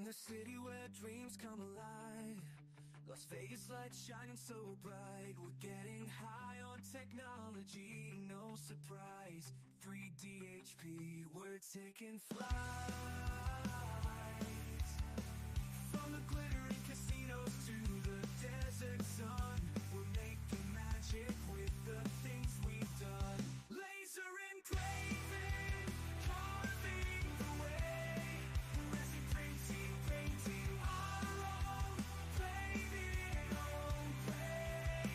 the city where dreams come alive, Las Vegas lights shining so bright. We're getting high on technology, no surprise. 3D HP, we're taking flight. From the glittering casinos to the desert sun, we're making magic with the things we've done. Laser engraving, carving the way. Resin printing, painting our own, painting our own way.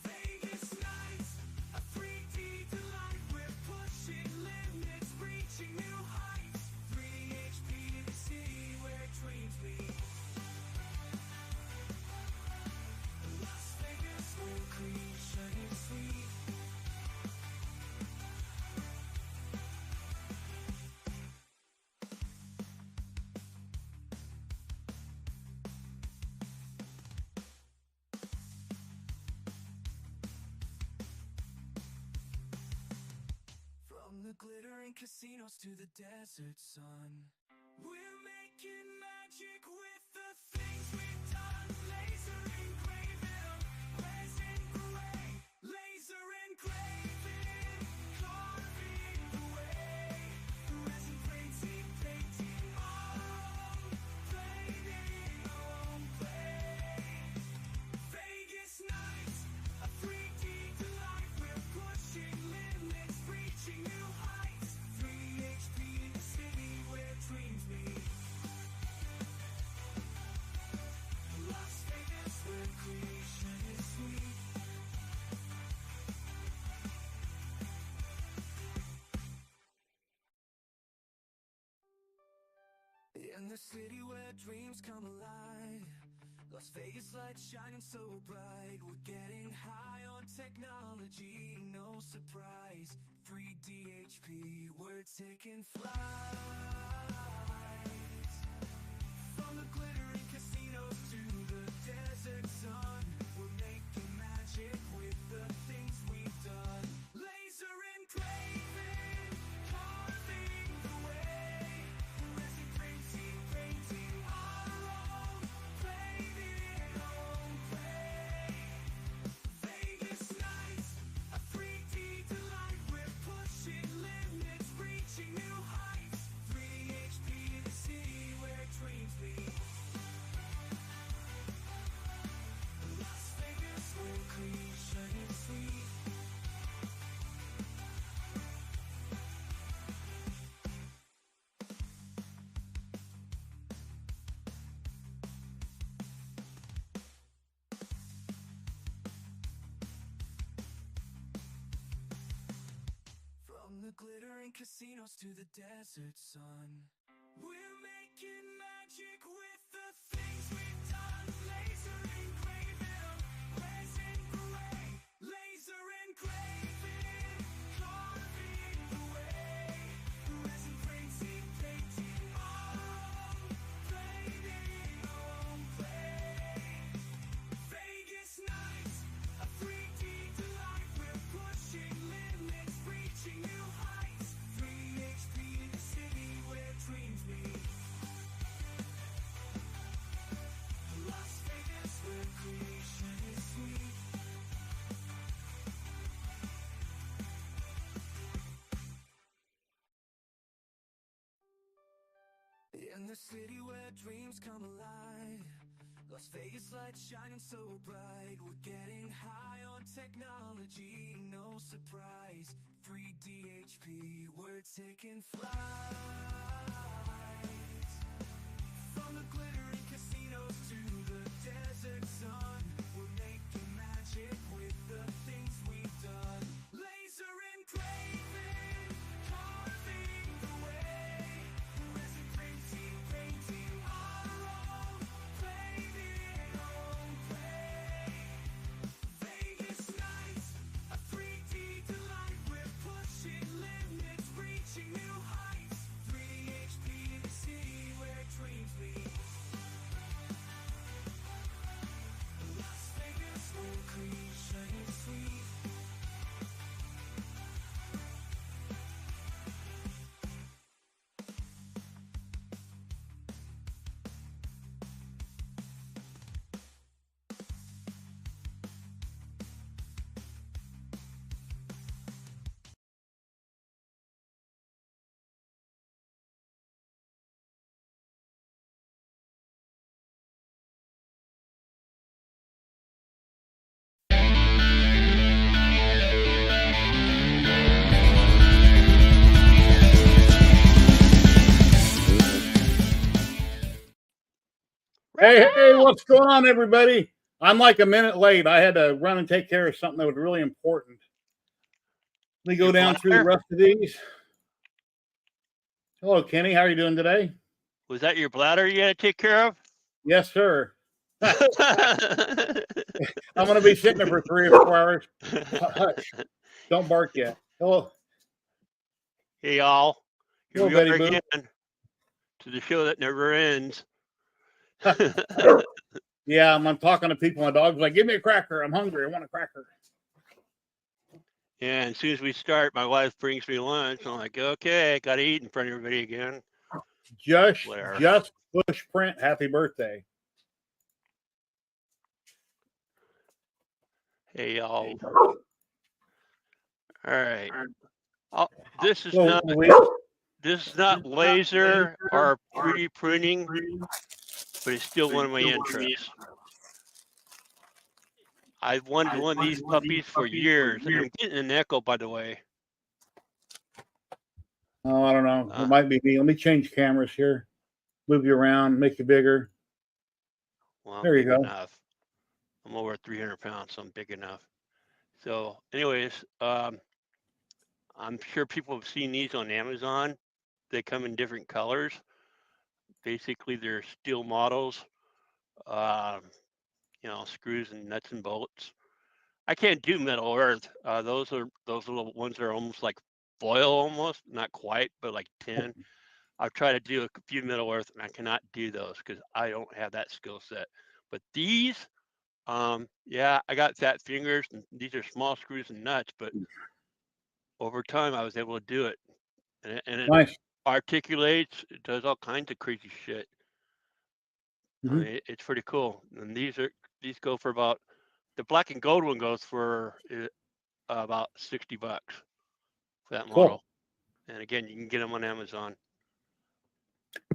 Vegas nights, a 3D delight. We're pushing limits, reaching new heights. 3D HP in the city where dreams meet. Las Vegas, where creation is sweet. From the glittering casinos to the desert sun, we're making magic with the things we've done. Laser engraving, resin gray. Laser engraving, carving the way. Resin printing, painting our own, painting our own way. Vegas nights, a 3D delight. We're pushing limits, reaching new heights. 3 HP in the city where dreams meet. Las Vegas, where creation is sweet. In the city where dreams come alive, Las Vegas lights shining so bright. We're getting high on technology, no surprise. 3D HP, we're taking flight. From the glittering casinos to the desert sun, we're making magic with the things we've done. Laser engraving, carving the way. Resin printing, painting our own, painting our own way. Vegas nights, a 3D delight. We're pushing limits, reaching new heights. 3 HP in the city where dreams meet. Las Vegas, where creation is sweet. From the glittering casinos to the desert sun, we're making magic with the things we've done. Laser engraving, resin gray. Laser engraving, carving the way. Resin printing, painting our own, painting our own way. Vegas nights, a 3D delight. We're pushing limits, reaching new heights. 3 HP in the city where dreams meet. Las Vegas, where creation is sweet. In the city where dreams come alive, Las Vegas lights shining so bright. We're getting high on technology, no surprise. 3D HP, we're taking flight. From the glittering casinos to the desert sun, we're making magic with the things we've done. Laser engraving, carving the way. Resin printing, painting our own, painting our own way. Vegas nights, a 3D delight. We're pushing limits, reaching new heights. 3 HP in the city where dreams meet. Las Vegas, where creation is sweet. what's going on, everybody? I'm like a minute late. I had to run and take care of something that was really important. Let me go Your down through the bladder? rest of these. Hello, Kenny. How are you doing today? Was that your bladder you got to take care of? Yes, sir. I'm going to be sitting there for 3 or 4 hours. Hush. Don't bark yet. Hello. Hey, y'all. Here Hello, we are Betty Boo. again to the show that never ends. Yeah, I'm talking to people. My dog's like, give me a cracker. I'm hungry. I want a cracker. Yeah, and as soon as we start, my wife brings me lunch. I'm like, okay, got to eat in front of everybody again. Just Bush Print, happy birthday. Hey, y'all. All right. This is Hello, not laser or 3D printing, but it's still one of my interests. I've wanted one of these puppies for years, and I'm getting an echo, by the way. Oh, I don't know. It might be me. Let me change cameras here. Move you around, make you bigger. Well, there you go. Enough. I'm over 300 pounds, so I'm big enough. So, anyways, I'm sure people have seen these on Amazon. They come in different colors. Basically, they're steel models, screws and nuts and bolts. I can't do metal earth. Those little ones are almost like foil, almost not quite, but like tin. I've tried to do a few metal earth, and I cannot do those because I don't have that skill set. But these, I got fat fingers, and these are small screws and nuts. But over time, I was able to do it, and it Nice. articulates. It does all kinds of crazy shit. Mhm. It's pretty cool. And these go for about, the black and gold one goes for about $60 for that Cool. model. And again, you can get them on Amazon.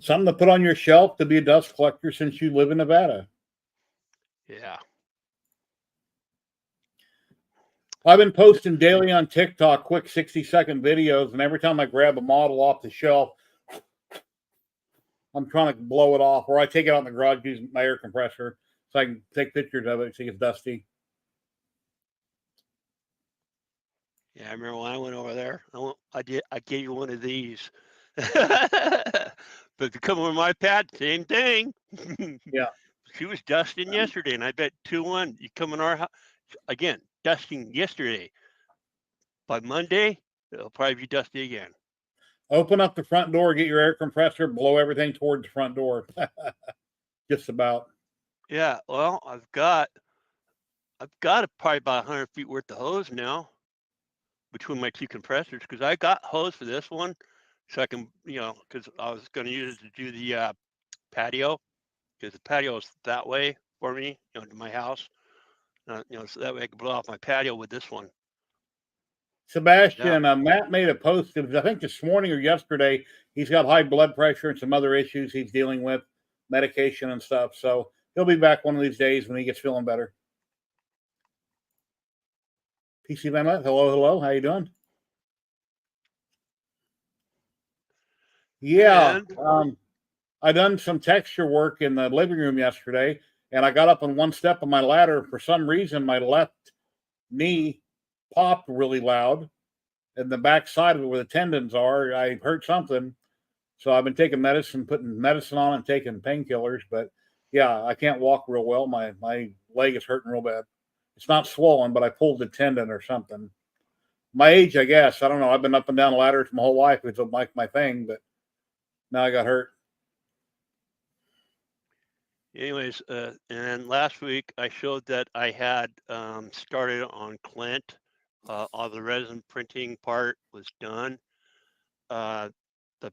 Something to put on your shelf to be a dust collector since you live in Nevada. Yeah. I've been posting daily on TikTok quick 60-second videos, and every time I grab a model off the shelf, I'm trying to blow it off, or I take it out in the garage using my air compressor so I can take pictures of it so it gets dusty. Yeah, I remember when I went over there, I gave you one of these. But to come on my pad, same thing. Yeah. She was dusting yesterday, and I bet 2-1, you come in our house, again, dusting yesterday. By Monday, it'll probably be dusty again. Open up the front door, get your air compressor, blow everything towards the front door. Just about. Yeah, well, I've got probably about 100 feet worth of hose now between my two compressors, because I got hose for this one, so I can, because I was going to use it to do the patio, because the patio is that way for me, to my house, so that way I can blow off my patio with this one. Sebastian, Matt made a post, I think this morning or yesterday. He's got high blood pressure and some other issues he's dealing with, medication and stuff. So he'll be back one of these days when he gets feeling better. PC Van Let, hello. How you doing? Yeah. I done some texture work in the living room yesterday, and I got up on one step of my ladder. For some reason, my left knee popped really loud, and the back side of it where the tendons are, I hurt something. So I've been taking medicine, putting medicine on it, and taking painkillers. But yeah, I can't walk real well. My leg is hurting real bad. It's not swollen, but I pulled the tendon or something. My age, I guess. I don't know. I've been up and down ladders my whole life. It's like my thing, but now I got hurt. Anyways, and last week I showed that I had started on Clint. All the resin printing part was done. The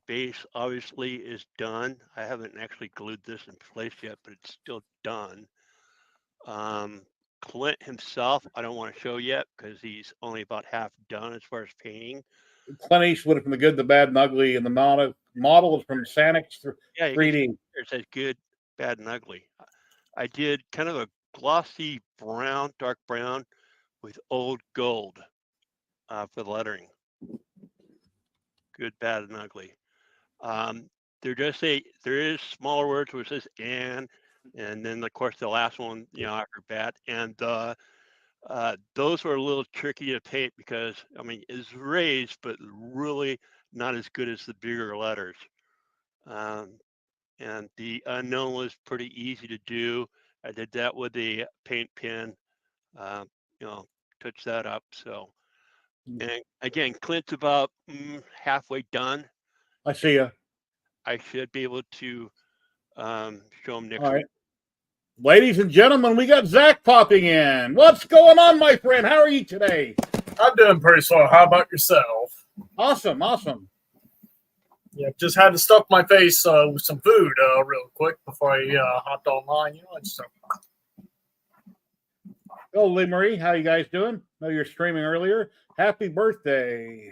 base obviously is done. I haven't actually glued this in place yet, but it's still done. Clint himself, I don't want to show yet because he's only about half done as far as painting. Clint Eastwood from The Good, the Bad, and Ugly, and the model is from Sanix 3D. It says Good, Bad, and Ugly. I did kind of a glossy brown, dark brown with old gold for the lettering. Good, Bad, and Ugly. There is smaller words where it says and, And then, of course, the last one, after bat. And those were a little tricky to paint because, I mean, it's raised, but really not as good as the bigger letters. And the unknown was pretty easy to do. I did that with the paint pen, touch that up. So, and again, Clint's about halfway done. I see you. I should be able to show him next All right. week. Ladies and gentlemen, we got Zach popping in. What's going on, my friend? How are you today? I'm doing pretty swell. How about yourself? Awesome, awesome. Yeah, just had to stuff my face with some food real quick before I hopped online. Hello, Lee Marie. How you guys doing? Know you're streaming earlier. Happy birthday.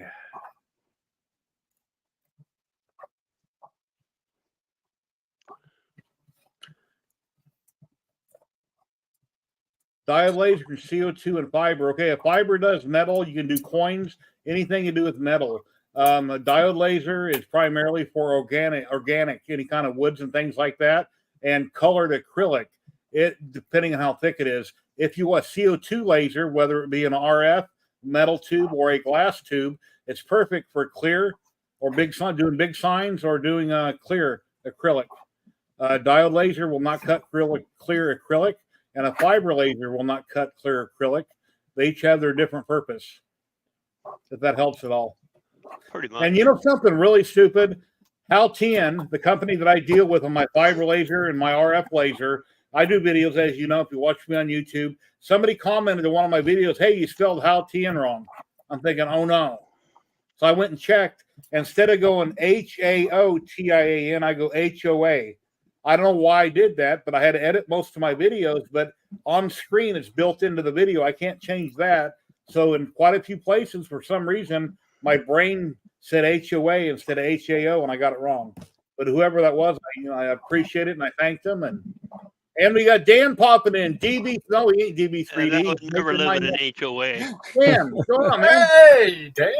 Diode laser, CO2, and fiber. Okay, if fiber does metal, you can do coins, anything you do with metal. A diode laser is primarily for organic, any kind of woods and things like that, and colored acrylic, depending on how thick it is. If you want CO2 laser, whether it be an RF, metal tube, or a glass tube, it's perfect for clear or doing big signs or doing clear acrylic. Diode laser will not cut clear acrylic, and a fiber laser will not cut clear acrylic. They each have their different purpose, if that helps at all. Pretty much. And you know something really stupid? Haltien, the company that I deal with on my fiber laser and my RF laser, I do videos, as you know, if you watch me on YouTube. Somebody commented in one of my videos, hey, you spelled Haltien wrong. I'm thinking, oh no. So I went and checked. Instead of going Haotian, I go HOA. I don't know why I did that, but I had to edit most of my videos. But on screen, it's built into the video. I can't change that. So in quite a few places, for some reason, my brain said HOA instead of HAO, and I got it wrong. But whoever that was, I appreciate it, and I thanked them. And we got Dan popping in. DB, no, he ain't DB3D. And I would never live in an HOA. Dan, what's going on, man? Hey, Dan.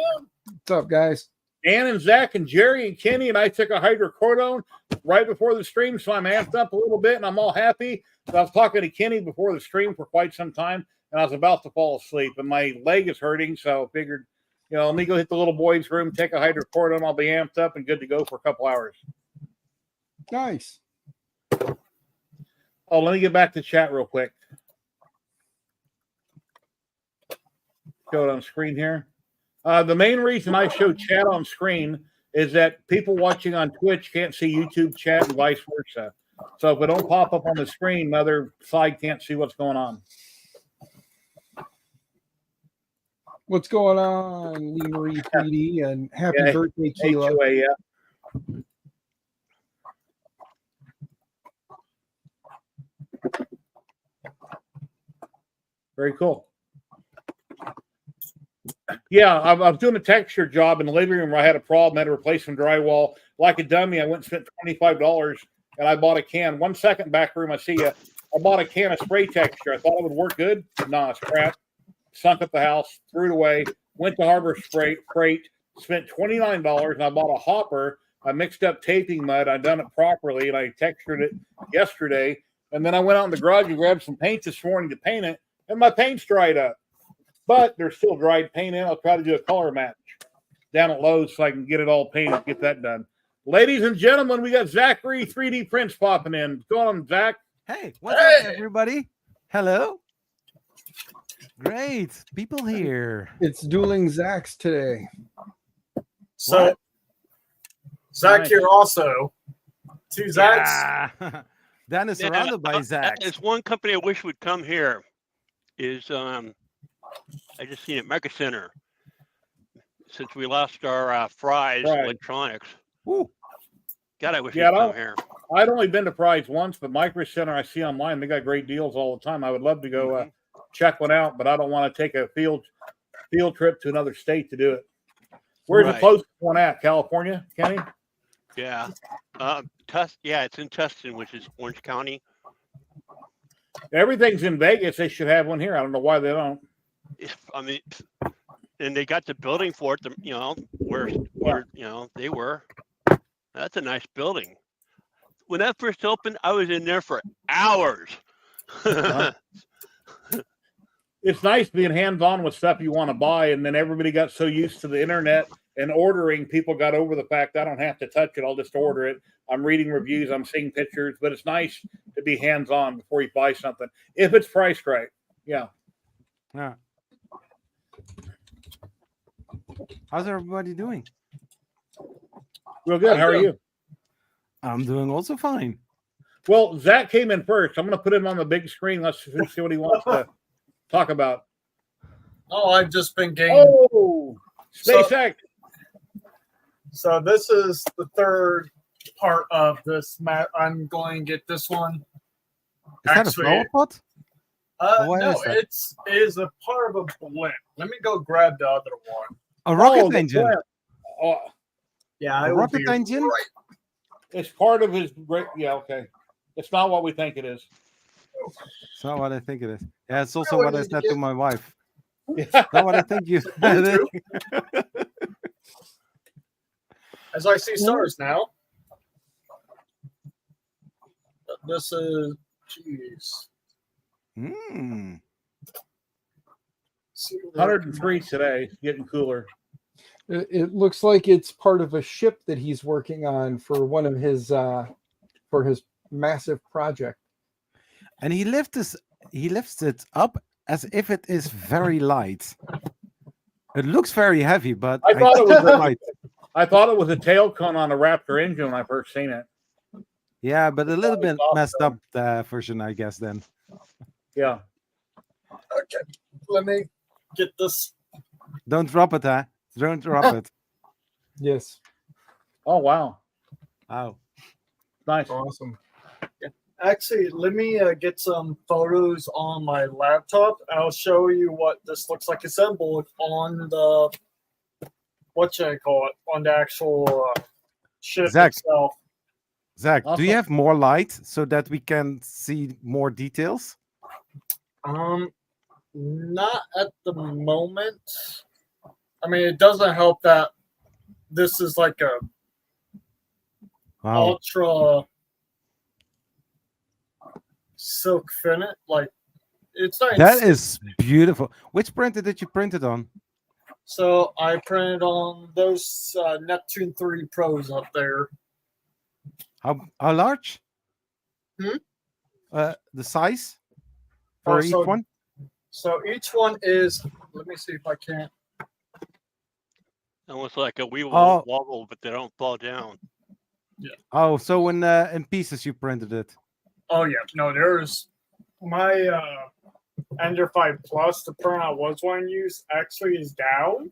What's up, guys? Dan and Zach and Jerry and Kenny and I took a hydrocodone right before the stream, so I'm amped up a little bit, and I'm all happy. So I was talking to Kenny before the stream for quite some time, and I was about to fall asleep, and my leg is hurting, so I figured, let me go hit the little boy's room, take a hydrocodone. I'll be amped up and good to go for a couple hours. Nice. Oh, let me get back to chat real quick. Show it on screen here. The main reason I show chat on screen is that people watching on Twitch can't see YouTube chat and vice versa. So if it don't pop up on the screen, the other side can't see what's going on. What's going on, Lee Marie 3D, and happy birthday, Kilo. HOA, yeah. Very cool. Yeah, I was doing a texture job in the living room where I had a problem. I had to replace some drywall. Like a dummy, I went and spent $25 and I bought a can. 1 second, back room, I see you. I bought a can of spray texture. I thought it would work good. No, it's crap. Sunk at the house, threw it away, went to Harbor Freight, spent $29, and I bought a hopper. I mixed up taping mud. I done it properly, and I textured it yesterday. And then I went out in the garage and grabbed some paint this morning to paint it, and my paint's dried up. But there's still dried paint in. I'll try to do a color match down at Lowe's so I can get it all painted, get that done. Ladies and gentlemen, we got Zachary 3D Prints popping in. What's going on, Zach? Hey, what's up, everybody? Hello. Great people here. It's dueling Zachs today. So, What? Zach Nice. here also. Two Zachs. Yeah. Dan is surrounded by Zachs. There's one company I wish would come here. Is I just seen it, Mega Center. Since we lost our Fry's Right. Electronics. Woo. God, I wish Yeah, you'd come here. I'd only been to Prize once, but Micro Center I see online, they got great deals all the time. I would love to go check one out, but I don't want to take a field trip to another state to do it. Where's the Right. closest one at? California, Kenny? Yeah. It's in Tustin, which is Orange County. Everything's in Vegas. They should have one here. I don't know why they don't. I mean, and they got the building for it. Where they were. That's a nice building. when that first opened, I was in there for hours. It's nice being hands-on with stuff you want to buy, and then everybody got so used to the internet and ordering, people got over the fact I don't have to touch it, I'll just order it. I'm reading reviews, I'm seeing pictures, but it's nice to be hands-on before you buy something, if it's priced right. Yeah. Yeah. How's everybody doing? Real good. How are you? I'm doing also fine. Well, Zach came in first. I'm going to put him on the big screen. Let's see what he wants to talk about. Oh, I've just been getting. Oh, SpaceX. So this is the third part of this. I'm going to get this one. Is that a flower pot? What No, is that? it is a part of a blimp. Let me go grab the other one. A rocket the engine. plant. Oh, Yeah, A rocket engine? Right. it's part of his great. Yeah, okay. It's not what we think it is. It's not what I think it is. Yeah, it's also what what I did you said get? to my wife. Yeah. Not what I think you. As I see stars now. This is, jeez. Hmm. 103 today. Getting cooler. It looks like it's part of a ship that he's working on for one of his for his massive project. And he lifts it up as if it is very light. It looks very heavy, but I thought it was light. I thought it was a tail cone on a Raptor engine when I first seen it. Yeah, but a little bit messed up the version, I guess. Then Yeah. Okay, let me get this. don't drop it, huh? Don't drop it. Yes, Oh wow. Oh, Nice. awesome. Actually, let me get some photos on my laptop. I'll show you what this looks like assembled on the, what should I call it, on the actual ship Zach. itself. Zach, do you Awesome. have more light so that we can see more details? Not at the moment. I mean, it doesn't help that this is like a Wow. ultra silk fillet. Like, it's not. That is beautiful. Which printer did you print it on? So I printed on those Neptune 3 Pros up there. How large? Hmm? The size Oh, for each so- one? So each one is. Let me see if I can. Almost like a wee Oh. wobble, but they don't fall down. Oh, so in pieces you printed it. Oh yeah, no, there's my Ender 5 Plus. The print I was wanting to use actually is down.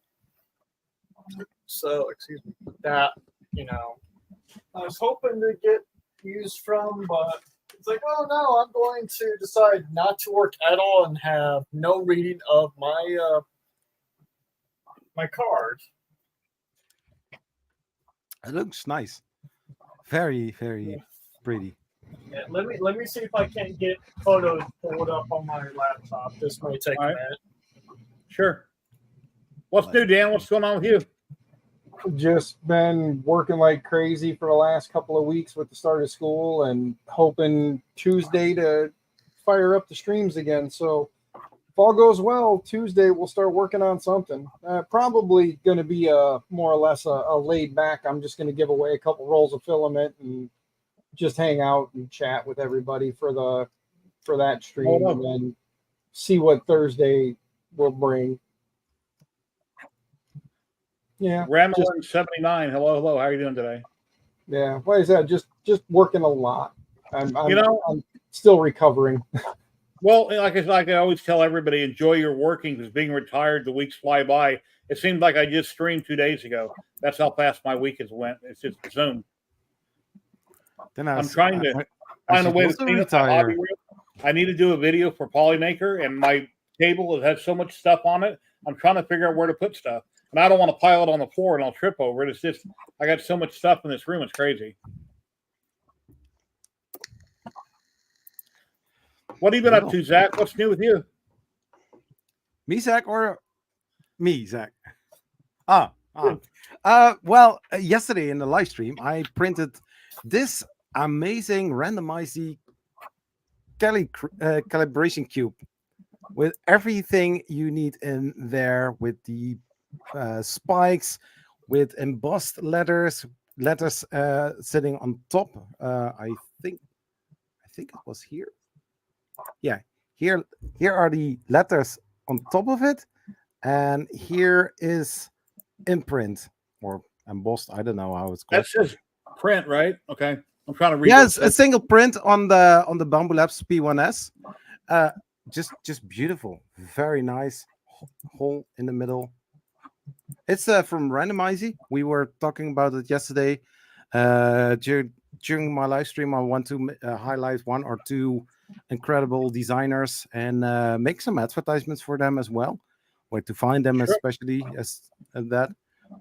So excuse me, that I was hoping to get used from, but it's like, oh no, I'm going to decide not to work at all and have no reading of my my card. It looks nice. Very, very pretty. Yeah, let me see if I can get photos pulled up on my laptop. This may take All a right. minute. Sure. What's new, Dan? What's going on with you? Just been working like crazy for the last couple of weeks with the start of school and hoping Tuesday to fire up the streams again. So if all goes well, Tuesday we'll start working on something. Probably going to be a more or less a laid back. I'm just going to give away a couple rolls of filament and just hang out and chat with everybody for that stream, and then see what Thursday will bring. Yeah, Ramblin' 79. Hello. How are you doing today? yeah. Like I said, just working a lot. I'm still recovering. Well, like I always tell everybody, enjoy your working, because being retired, the weeks fly by. It seemed like I just streamed 2 days ago. That's how fast my week has went. It's just Zoom. Then I'm trying to find a way to clean up my hobby room. I need to do a video for Polymaker, and my table has so much stuff on it. I'm trying to figure out where to put stuff. And I don't want to pile it on the floor and I'll trip over it. It's just, I got so much stuff in this room. It's crazy. What have you been up to, Zach? What's new with you? Me, Zach, or me, Zach? Well, yesterday in the live stream, I printed this amazing randomizing calibration cube with everything you need in there, with the spikes, with embossed letters sitting on top. I think it was here. Yeah, here are the letters on top of it, and here is imprint or embossed. I don't know how it's called. That's just print, right? Okay. I'm trying to read. Yes, a single print on the Bambu Labs P1S. Just beautiful, very nice. Hole in the middle. It's from Randomizy. We were talking about it yesterday. During my live stream, I want to highlight one or two incredible designers and make some advertisements for them as well, where to find them, Sure. especially as that.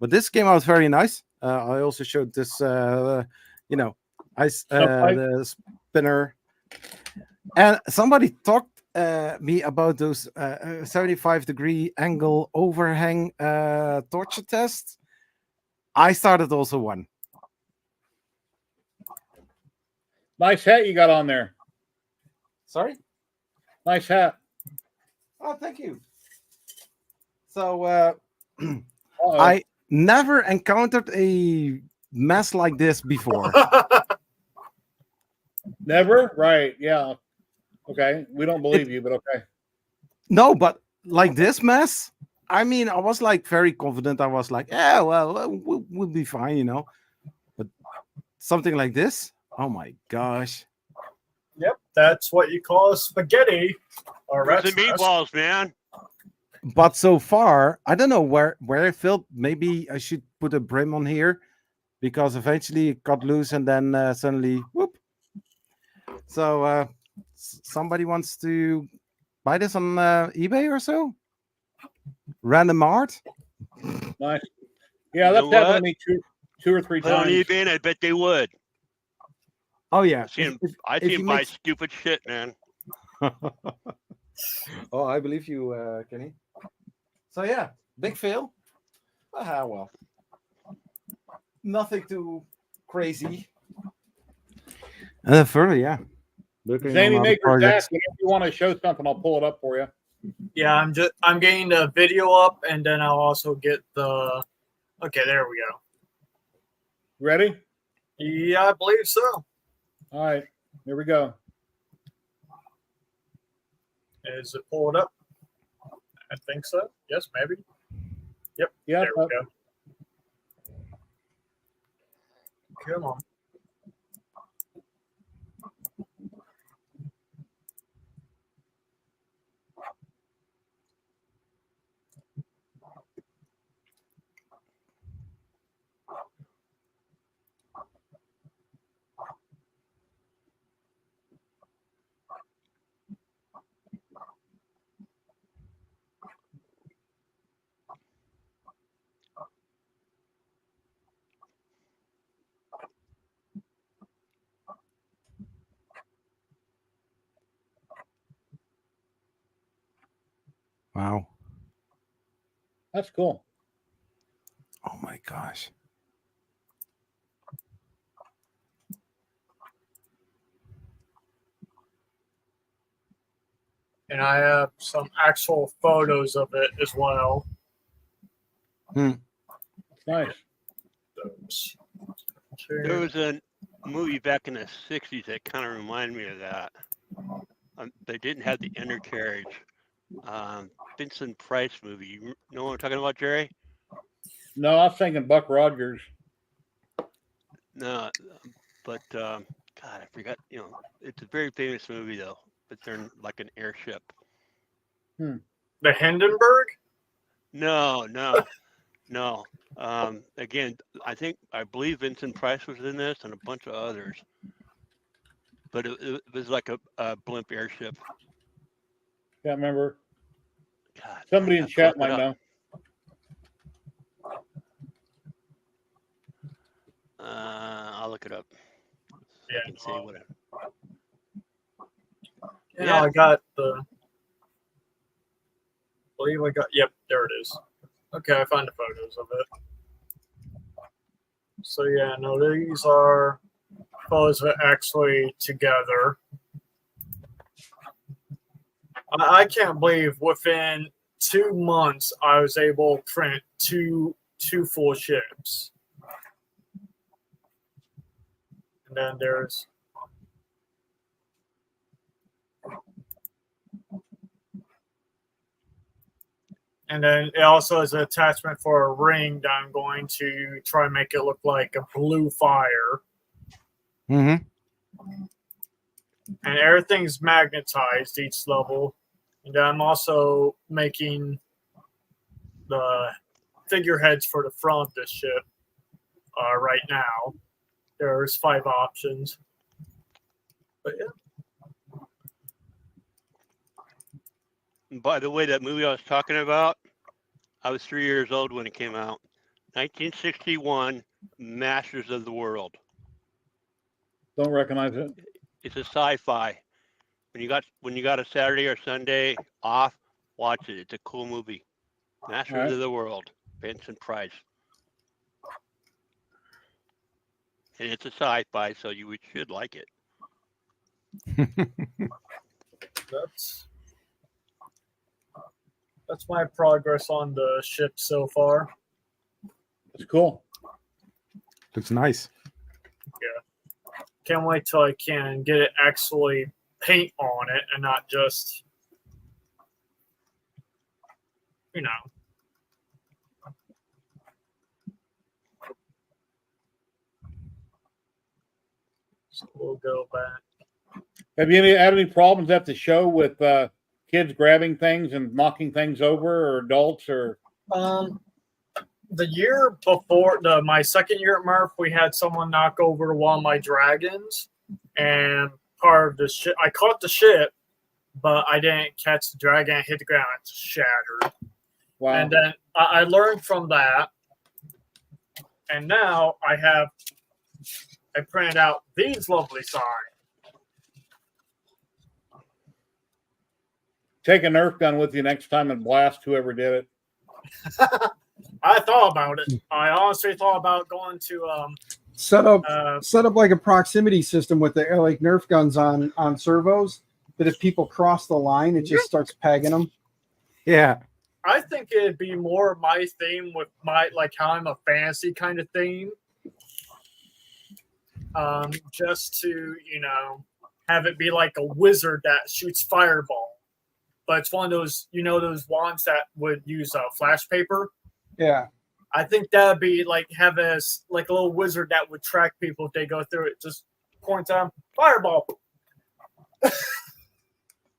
But this came out very nice. I also showed this, the spinner, and somebody talked me about those 75-degree angle overhang torture tests. I started also one. Nice hat you got on there. Sorry? Nice hat. Oh, thank you. So Uh-oh. I never encountered a mess like this before. Never? Right. Yeah. Okay. We don't believe you, but okay. No, but like this mess, I mean, I was like very confident. I was like, yeah, well, we'll be fine, you know. But something like this, oh my gosh. Yep, that's what you call spaghetti. Or Where's the rat's nest. meatballs, man? But so far, I don't know where it filled. Maybe I should put a brim on here, because eventually it got loose and then suddenly, whoop. So somebody wants to buy this on eBay or so? Random art? Nice. Yeah, You that's know happened to what? me two or three Put on times. eBay, and I bet they would. Oh yeah. I if see you him buy make- stupid shit, man. Oh, I believe you, Kenny. So yeah, big fail. Well, nothing too crazy. Further, yeah. Looking Zany on other Maker projects. Zach, if you want to show something, I'll pull it up for you. Yeah, I'm getting the video up, and then I'll also get the. Okay, there we go. Ready? Yeah, I believe so. All right. Here we go. Is it pulled up? I think so. Yes, maybe. Yep. Yeah. There we go. Come on. Wow. That's cool. Oh my gosh. And I have some actual photos of it as well. Nice. Those. There was a movie back in the 60s that kind of reminded me of that. They didn't have the undercarriage. Vincent Price movie. You know what I'm talking about, Jerry? No, I was thinking Buck Rogers. No, but God, I forgot. You know, it's a very famous movie though. But they're in like an airship. The Hindenburg? No. Again, I believe Vincent Price was in this and a bunch of others. But it was like a blimp airship. Can't remember. God, Somebody I in have to chat look it might up. know. I'll look it up. So Yeah, I can see what. Yeah, I got the. I believe I got. Yep, there it is. Okay, I found the photos of it. So yeah, no, these are those are actually together. I can't believe within 2 months I was able to print two full ships. And then there's and then it also has an attachment for a ring that I'm going to try and make it look like a blue fire. Mm-hmm. And everything's magnetized each level. And then I'm also making the figureheads for the front of this ship right now. There's 5 options. But yeah. By the way, that movie I was talking about, I was 3 years old when it came out. 1961, Masters of the World. Don't recognize it. It's a sci-fi. When you got a Saturday or Sunday off, watch it. It's a cool movie. Masters All right. of the World, Vincent Price. And it's a sci-fi, so you should like it. That's my progress on the ship so far. It's cool. Looks nice. Can't wait till I can get it actually paint on it and not just, you know. So we'll go back. Have you had any problems at the show with kids grabbing things and knocking things over, or adults, or? The year before, my second year at Murph, we had someone knock over one of my dragons, and part of the ship, I caught the ship, but I didn't catch the dragon. It hit the ground, it just shattered. Wow. And then I learned from that, and now I printed out these lovely signs. Take a Nerf gun with you next time and blast whoever did it. I thought about it. I honestly thought about going to set up like a proximity system with the like Nerf guns on servos, that if people cross the line, it just starts pegging them. Yeah. I think it'd be more my theme with my, like, how I'm a fantasy kind of theme. Just to, you know, have it be like a wizard that shoots fireball. But it's one of those, you know, those wands that would use flash paper. Yeah. I think that would be like, have a little wizard that would track people if they go through it. Just points out, fireball. I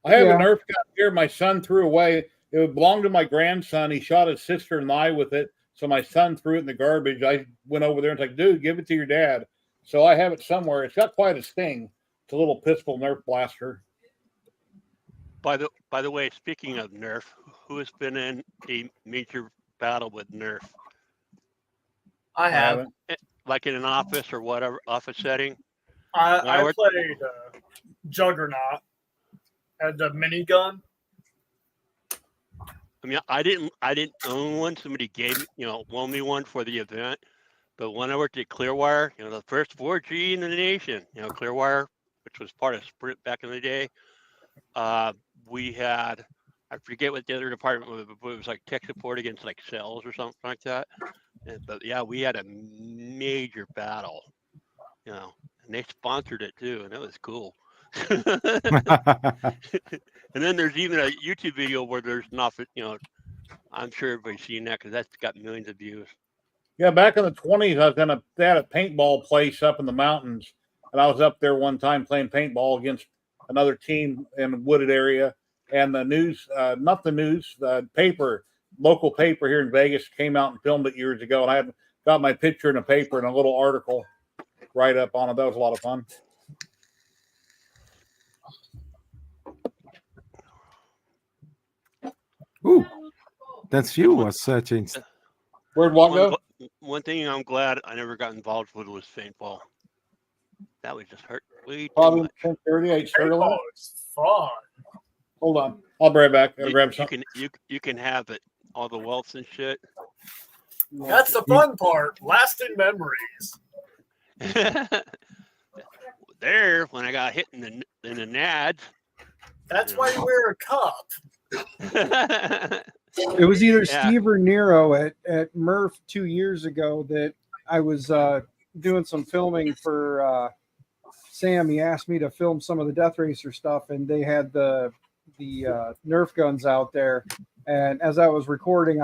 have a Nerf gun here my son threw away. It belonged to my grandson. He shot his sister and I with it. So my son threw it in the garbage. I went over there and was like, dude, give it to your dad. So I have it somewhere. It's got quite a sting. It's a little pistol Nerf blaster. By the way, speaking of Nerf, who has been in a major battle with Nerf? I have. Like in an office or whatever, office setting? I played Juggernaut. Had the minigun. I mean, I didn't own one. Somebody gave me, loaned me one for the event. But when I worked at Clearwire, the first 4G in the nation, Clearwire, which was part of Sprint back in the day, we had, I forget what the other department was, but it was like tech support against like cells or something like that. But yeah, we had a major battle, and they sponsored it too, and it was cool. And then there's even a YouTube video where there's nothing, I'm sure everybody's seen that because that's got millions of views. Yeah, back in the 20s, they had a paintball place up in the mountains, and I was up there one time playing paintball against another team in a wooded area. And the news, the paper, local paper here in Vegas came out and filmed it years ago, and I had got my picture in a paper and a little article right up on it. That was a lot of fun. Ooh, that's you was changed. Where'd what go? One thing I'm glad I never got involved with was paintball. That would just hurt way too Probably much. 10:38. Paintball is fun. Hold on, I'll be right back. I'll grab something. You can have it, all the welts and shit. That's the fun part. Lasting memories. there when I got hit in the nads. That's why you wear a cup. It was either Yeah. Steve or Nero at Murph 2 years ago that I was doing some filming for Sam. He asked me to film some of the Death Racer stuff, and they had the Nerf guns out there. And as I was recording,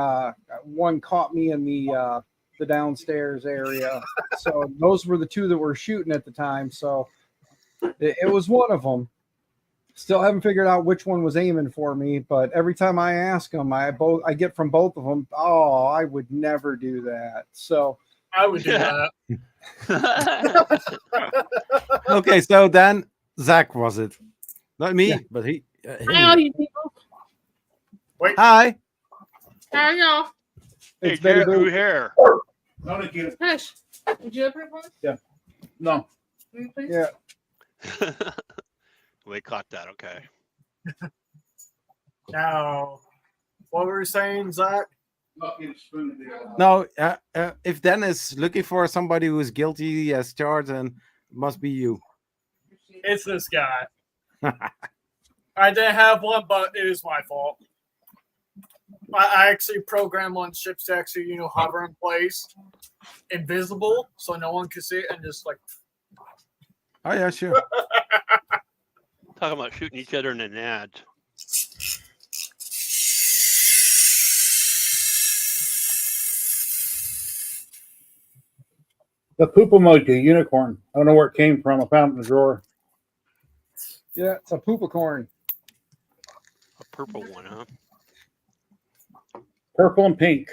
one caught me in the downstairs area. So those were the two that were shooting at the time. So it was one of them. Still haven't figured out which one was aiming for me, but every time I ask them, I get from both of them, oh, I would never do that. So I would do that. Okay, so then Zach was it, not me, Yeah. but he. Hi, all you people. Hi. How are y'all? Hey, it's very Jack, good. who hair? No, thank you. Hush. Would you have one? No. Will you please? Yeah. We caught that. Okay. Now, what were you saying, Zach? No, if Dennis looking for somebody who is guilty as charged, then it must be you. It's this guy. I didn't have one, but it is my fault. I actually programmed one ships to actually, hover in place, invisible, so no one could see it, and just like. Oh yeah, sure. Talking about shooting each other in the nads. The poop emoji, unicorn. I don't know where it came from. I found it in the drawer. Yeah, it's a poopacorn. A purple one, huh? Purple and pink.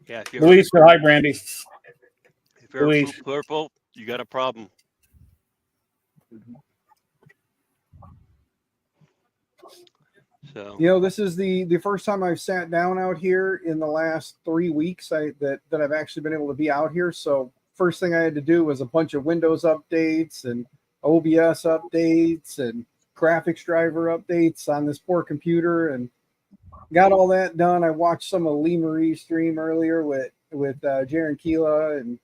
Yeah. If you're, Louise said hi, Brandy. if you're Louise. purple, you got a problem. So This is the first time I've sat down out here in the last 3 weeks that I've actually been able to be out here. So first thing I had to do was a bunch of Windows updates and OBS updates and graphics driver updates on this poor computer, and got all that done. I watched some of Lee Marie's stream earlier with Jaron Keela, and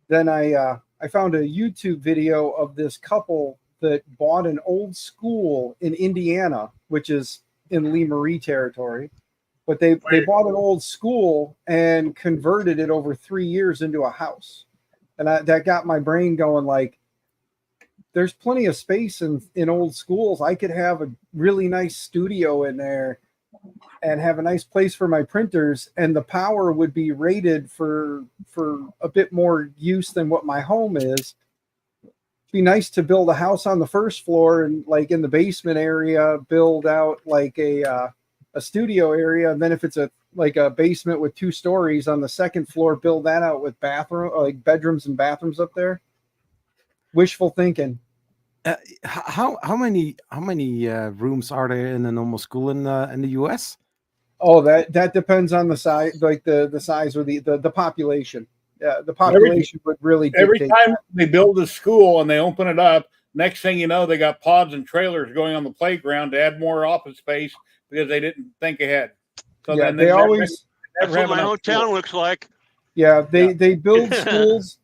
then I found a YouTube video of this couple that bought an old school in Indiana, which is in Lee Marie territory. But they bought an old school and converted it over 3 years into a house. And that got my brain going, like, there's plenty of space in old schools. I could have a really nice studio in there and have a nice place for my printers, and the power would be rated for a bit more use than what my home is. Be nice to build a house on the first floor, and like in the basement area, build out like a studio area. And then if it's a basement with 2 stories on the second floor, build that out with like bedrooms and bathrooms up there. Wishful thinking. How many rooms are there in a normal school in the US? Oh, that depends on the size, like the size or the population. Yeah, the population would really Every dictate time that. they build a school and they open it up, next thing you know, they got pods and trailers going on the playground to add more office space because they didn't think ahead. So Yeah, then they always. that's what my hometown looks like. Yeah, they build schools.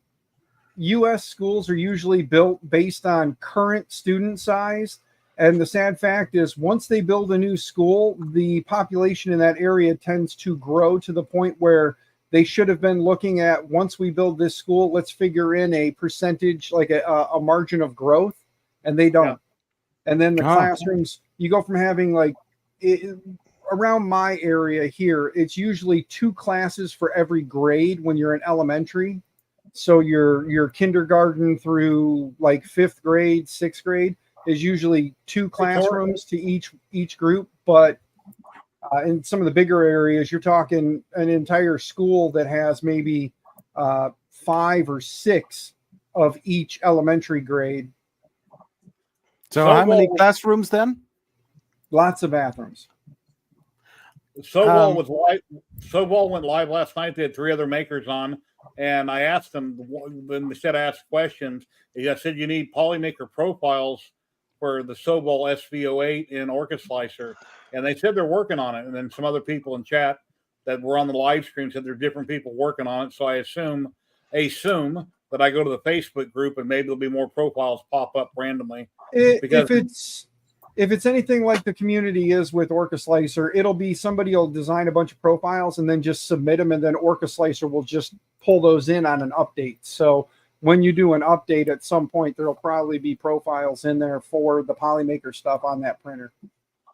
U.S. schools are usually built based on current student size. And the sad fact is, once they build a new school, the population in that area tends to grow to the point where they should have been looking at, once we build this school, let's figure in a percentage, like a margin of growth. And they don't. Yeah. And then the classrooms, you go from having around my area here, it's usually 2 classes for every grade when you're in elementary. So your kindergarten through like 5th grade, 6th grade is usually 2 classrooms to each group. But in some of the bigger areas, you're talking an entire school that has maybe 5 or 6 of each elementary grade. So how many classrooms then? Lots of bathrooms. Sobol went live last night. They had 3 other makers on. And I asked them, when they said ask questions, I said, you need Polymaker profiles for the Sobol SV08 in Orca Slicer. And they said they're working on it. And then some other people in chat that were on the live stream said there are different people working on it. So I assume that I go to the Facebook group and maybe there'll be more profiles pop up randomly. If it's anything like the community is with Orca Slicer, it'll be somebody will design a bunch of profiles and then just submit them, and then Orca Slicer will just pull those in on an update. So when you do an update at some point, there'll probably be profiles in there for the Polymaker stuff on that printer.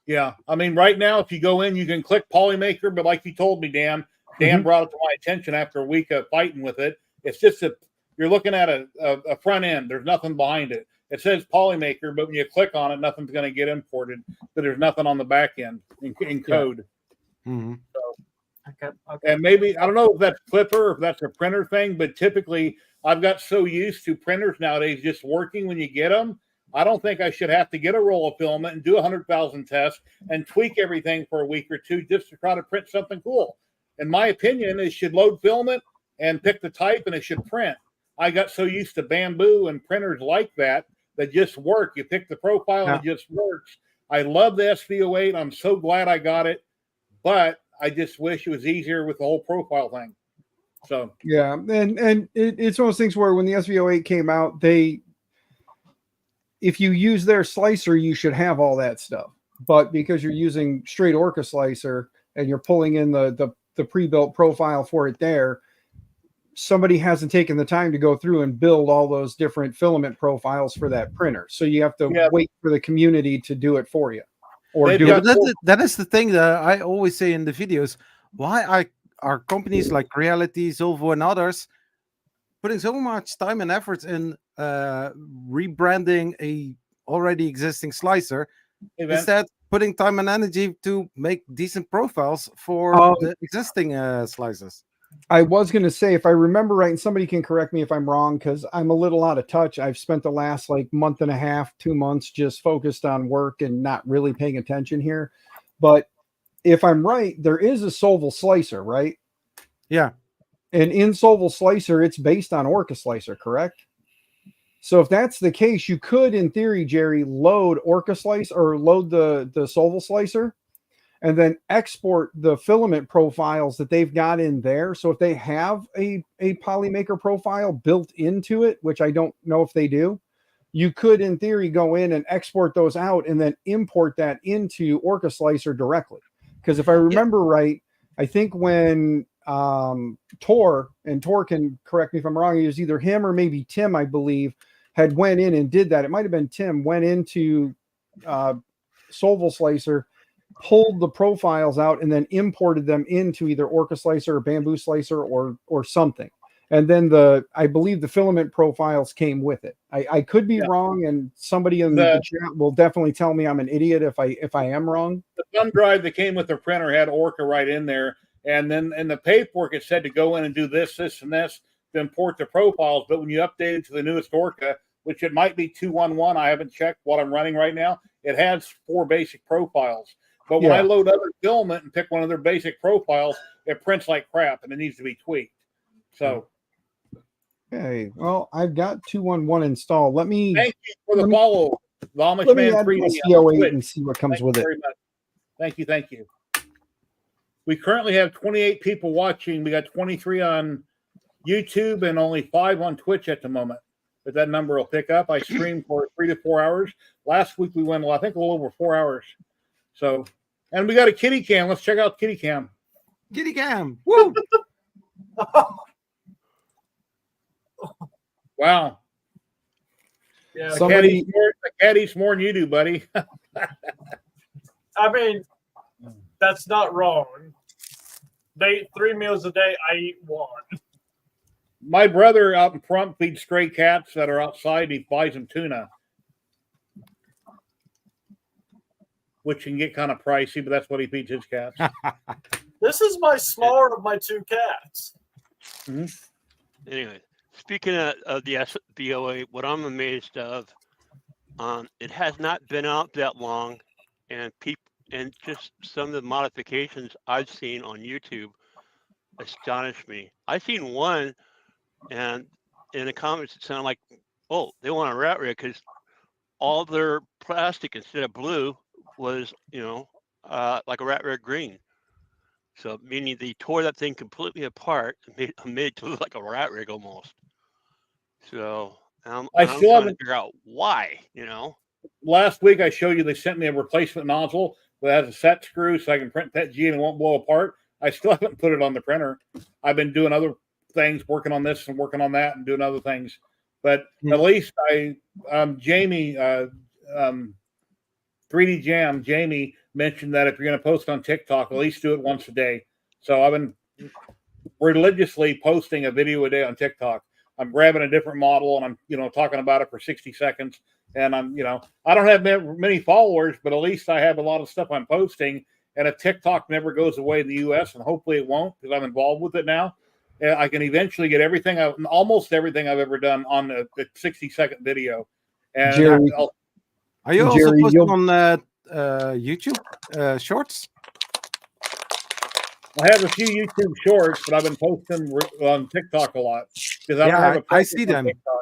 Yeah. I mean, right now, if you go in, you can click Polymaker, but like you told me, Dan brought it to my attention after a week of fighting with it. It's just that you're looking at a front end. There's nothing behind it. It says Polymaker, but when you click on it, nothing's going to get imported. But there's nothing on the back end in code. Yeah. Mm-hmm. So, and maybe, I don't know if that's Clipper or if that's a printer thing, but typically I've got so used to printers nowadays just working when you get them. I don't think I should have to get a roll of filament and do 100,000 tests and tweak everything for a week or two just to try to print something cool. In my opinion, it should load filament and pick the type and it should print. I got so used to Bamboo and printers like that just work. You pick the profile and it just works. I love the SV08. I'm so glad I got it, but I just wish it was easier with the whole profile thing. So yeah, and it's one of those things where when the SV08 came out, if you use their slicer, you should have all that stuff. But because you're using straight Orca Slicer and you're pulling in the pre-built profile for it there, somebody hasn't taken the time to go through and build all those different filament profiles for that printer. So you have to wait for the community to do it for you. Or that is the thing that I always say in the videos. Why are companies like Reality, Zolvo, and others putting so much time and effort in rebranding a already existing slicer, instead putting time and energy to make decent profiles for the existing slicers? I was going to say, if I remember right, and somebody can correct me if I'm wrong, because I'm a little out of touch. I've spent the last month and a half, 2 months just focused on work and not really paying attention here. But if I'm right, there is a Solval Slicer, right? Yeah. And in Solval Slicer, it's based on Orca Slicer, correct? So if that's the case, you could, in theory, Jerry, load Orca Slicer or load the Solval Slicer and then export the filament profiles that they've got in there. So if they have a Polymaker profile built into it, which I don't know if they do, you could, in theory, go in and export those out and then import that into Orca Slicer directly. Because if I remember right, I think when Tor can correct me if I'm wrong, it was either him or maybe Tim, I believe, had went in and did that. It might have been Tim, went into Solval Slicer, pulled the profiles out and then imported them into either Orca Slicer or Bamboo Slicer or something. And then I believe the filament profiles came with it. I could be wrong, and somebody in the chat will definitely tell me I'm an idiot if I am wrong. The thumb drive that came with the printer had Orca right in there. And then in the paperwork, it said to go in and do this, and this to import the profiles. But when you update it to the newest Orca, which it might be 211, I haven't checked what I'm running right now, it has 4 basic profiles. But when I load other filament and pick one of their basic profiles, it prints like crap and it needs to be tweaked. So, okay, well, I've got 211 installed. Thank you for the follow. The Amish let Man me add 3D SVO8 and see what comes with it. Thank you. We currently have 28 people watching. We got 23 on YouTube and only 5 on Twitch at the moment. But that number will pick up. I streamed for 3 to 4 hours. Last week we went, I think, a little over 4 hours. So, and we got a kitty cam. Let's check out kitty cam. Kitty cam. Woo! Wow. Yeah, the cat eats more than you do, buddy. I mean, that's not wrong. They eat 3 meals a day. I eat 1. My brother out in front feeds stray cats that are outside. He buys them tuna, which can get kind of pricey, but that's what he feeds his cats. This is my smaller of my 2 cats. Mm-hmm. Anyway, speaking of the SVO8, what I'm amazed of, it has not been out that long, and just some of the modifications I've seen on YouTube astonish me. I've seen one, and in the comments it sounded like, oh, they want a rat rig because all their plastic instead of blue was, like a rat rig green. So meaning they tore that thing completely apart and made it to look like a rat rig almost. So I'm I trying still to haven't. figure out why. Last week I showed you they sent me a replacement nozzle that has a set screw so I can print PETG and it won't blow apart. I still haven't put it on the printer. I've been doing other things, working on this and working on that and doing other things. But at least Jamie, 3D Jam, Jamie mentioned that if you're going to post on TikTok, at least do it once a day. So I've been religiously posting a video a day on TikTok. I'm grabbing a different model and I'm, talking about it for 60 seconds. And I'm, I don't have many followers, but at least I have a lot of stuff I'm posting. And if TikTok never goes away in the US, and hopefully it won't because I'm involved with it now, I can eventually get almost everything I've ever done on a 60-second video. And Jerry, are you also Jerry, posting on YouTube Shorts? I have a few YouTube shorts, but I've been posting on TikTok a lot because I don't have a. I see them. TikTok.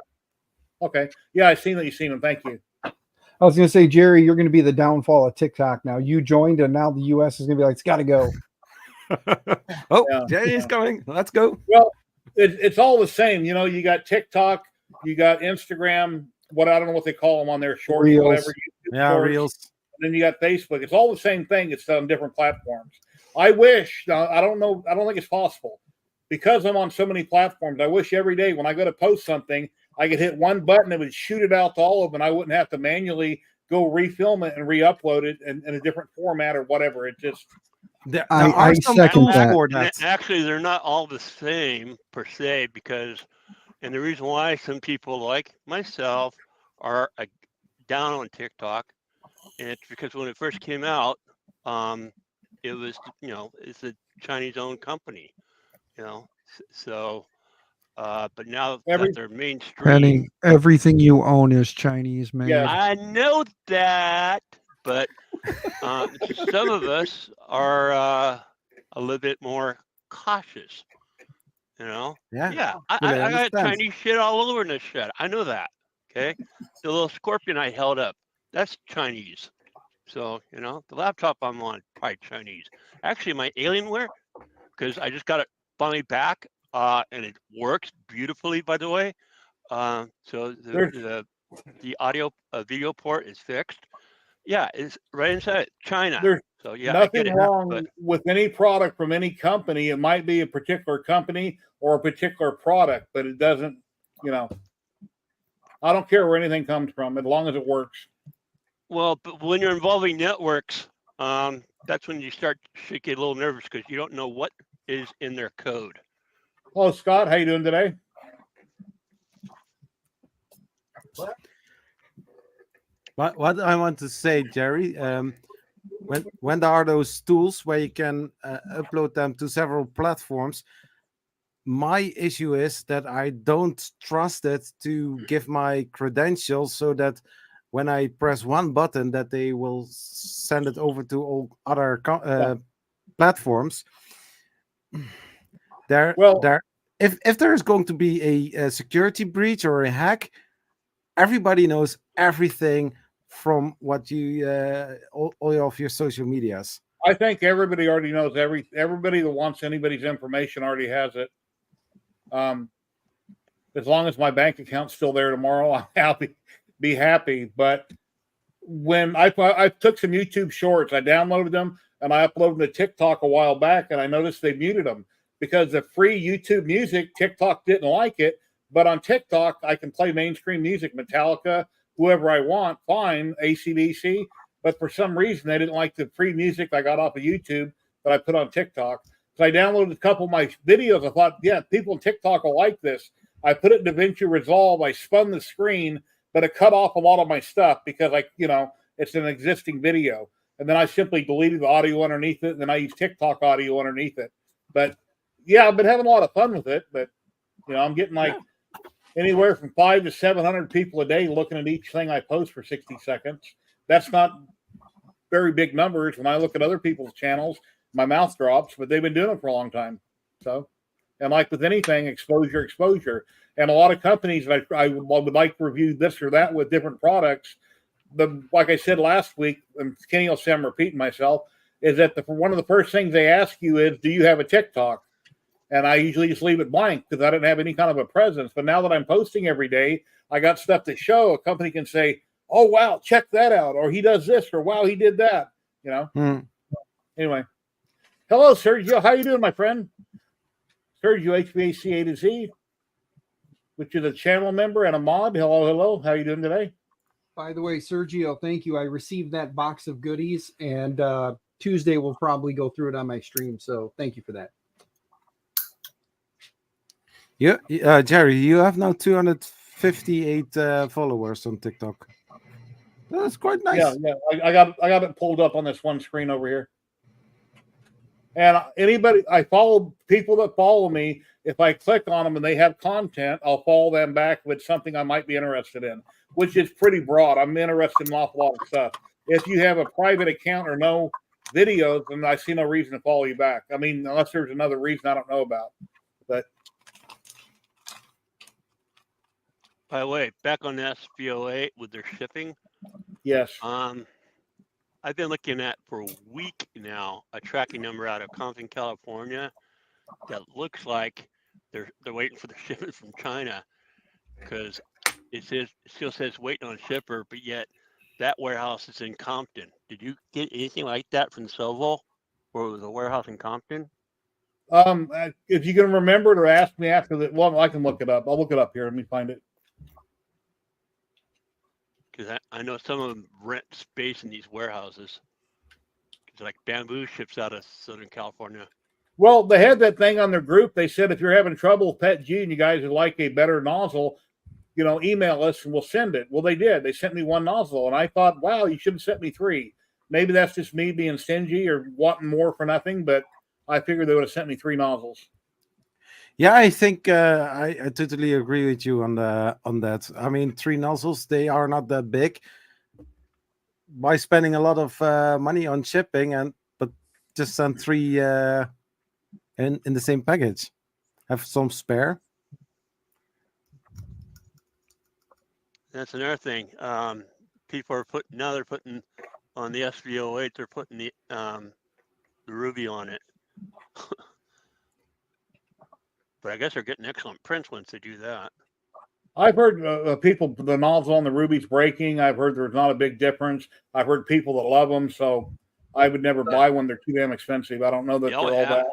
Okay, yeah, I've seen that. You've seen them. Thank you. I was going to say, Jerry, you're going to be the downfall of TikTok now. You joined, and now the US is going to be like, it's got to go. Jerry's coming. Let's go. Well, it's all the same. You got TikTok, you got Instagram. I don't know what they call them on their shorts, Reels. whatever. Shorts. Reels. And then you got Facebook. It's all the same thing. It's on different platforms. I wish. I don't know. I don't think it's possible because I'm on so many platforms. I wish every day when I go to post something, I could hit one button, it would shoot it out to all of them, and I wouldn't have to manually go refilm it and re-upload it in a different format or whatever. It just. I second that. Actually, they're not all the same per se and the reason why some people like myself are down on TikTok, and it's because when it first came out, it was, it's a Chinese-owned company, so, but now that they're mainstream. Everything you own is Chinese made. Yeah. I know that, but some of us are a little bit more cautious, Yeah, I got Chinese shit all over in this shit. I know that, okay? The little scorpion I held up, that's Chinese. So, the laptop I'm on, probably Chinese. Actually, my Alienware, because I just got it finally back, and it works beautifully, by the way. So the audio video port is fixed. Yeah, it's right inside China. There's nothing wrong but with any product from any company. It might be a particular company or a particular product, but it doesn't, I don't care where anything comes from as long as it works. Well, but when you're involving networks, that's when you start to get a little nervous because you don't know what is in their code. Hello, Scott. How you doing today? What I want to say, Jerry, when there are those tools where you can upload them to several platforms, my issue is that I don't trust it to give my credentials so that when I press one button that they will send it over to all other platforms. If there is going to be a security breach or a hack, everybody knows everything from what you all of your social medias. I think everybody already knows everybody that wants anybody's information already has it. As long as my bank account's still there tomorrow, I'll be happy. But when I took some YouTube shorts, I downloaded them and I uploaded them to TikTok a while back, and I noticed they muted them because the free YouTube music, TikTok didn't like it. But on TikTok, I can play mainstream music, Metallica, whoever I want, fine, AC/DC. But for some reason, they didn't like the free music I got off of YouTube that I put on TikTok. So I downloaded a couple of my videos. I thought, yeah, people on TikTok will like this. I put it in DaVinci Resolve. I spun the screen, but it cut off a lot of my stuff because it's an existing video. And then I simply deleted the audio underneath it, and then I use TikTok audio underneath it. But yeah, I've been having a lot of fun with it. But I'm getting anywhere from 500 to 700 people a day looking at each thing I post for 60 seconds. That's not very big numbers. When I look at other people's channels, my mouth drops, but they've been doing it for a long time. So, and like with anything, exposure. And a lot of companies, I would like to review this or that with different products. Like I said last week, and Kenny will say I'm repeating myself, is that one of the first things they ask you is, do you have a TikTok? And I usually just leave it blank because I didn't have any kind of a presence. But now that I'm posting every day, I got stuff to show. A company can say, oh, wow, check that out. Or he does this, or wow, he did that. You know? Anyway. Hello, Sergio. How you doing, my friend? Sergio HVAC A to Z, which is a channel member and a mod. Hello, hello. How you doing today? By the way, Sergio, thank you. I received that box of goodies, and Tuesday we'll probably go through it on my stream. So thank you for that. Yeah, Jerry, you have now 258 followers on TikTok. That's quite nice. Yeah. I got it pulled up on this one screen over here. And I follow people that follow me. If I click on them and they have content, I'll follow them back with something I might be interested in, which is pretty broad. I'm interested in an awful lot of stuff. If you have a private account or no videos, then I see no reason to follow you back. I mean, unless there's another reason I don't know about. But By the way, back on the SVO8 with their shipping, yes. I've been looking at for a week now a tracking number out of Compton, California, that looks like they're waiting for the shipment from China, because it still says waiting on shipper, but yet that warehouse is in Compton. Did you get anything like that from Sovo, or it was a warehouse in Compton? If you can remember to ask me after that, well, I can look it up. I'll look it up here. Let me find it. Because I know some of them rent space in these warehouses. Because like Bamboo ships out of Southern California. Well, they had that thing on their group. They said if you're having trouble with Pet G and you guys would like a better nozzle, email us and we'll send it. Well, they did. They sent me one nozzle, and I thought, wow, you should have sent me 3. Maybe that's just me being stingy or wanting more for nothing, but I figured they would have sent me 3 nozzles. Yeah, I think I totally agree with you on that. I mean, 3 nozzles, they are not that big. By spending a lot of money on shipping, but just send 3 in the same package. Have some spare. That's another thing. People are putting on the SVO8. They're putting the Ruby on it. But I guess they're getting excellent prints once they do that. I've heard the nozzle on the Ruby's breaking. I've heard there's not a big difference. I've heard people that love them, so I would never buy one. They're too damn expensive. I don't know that they're all that.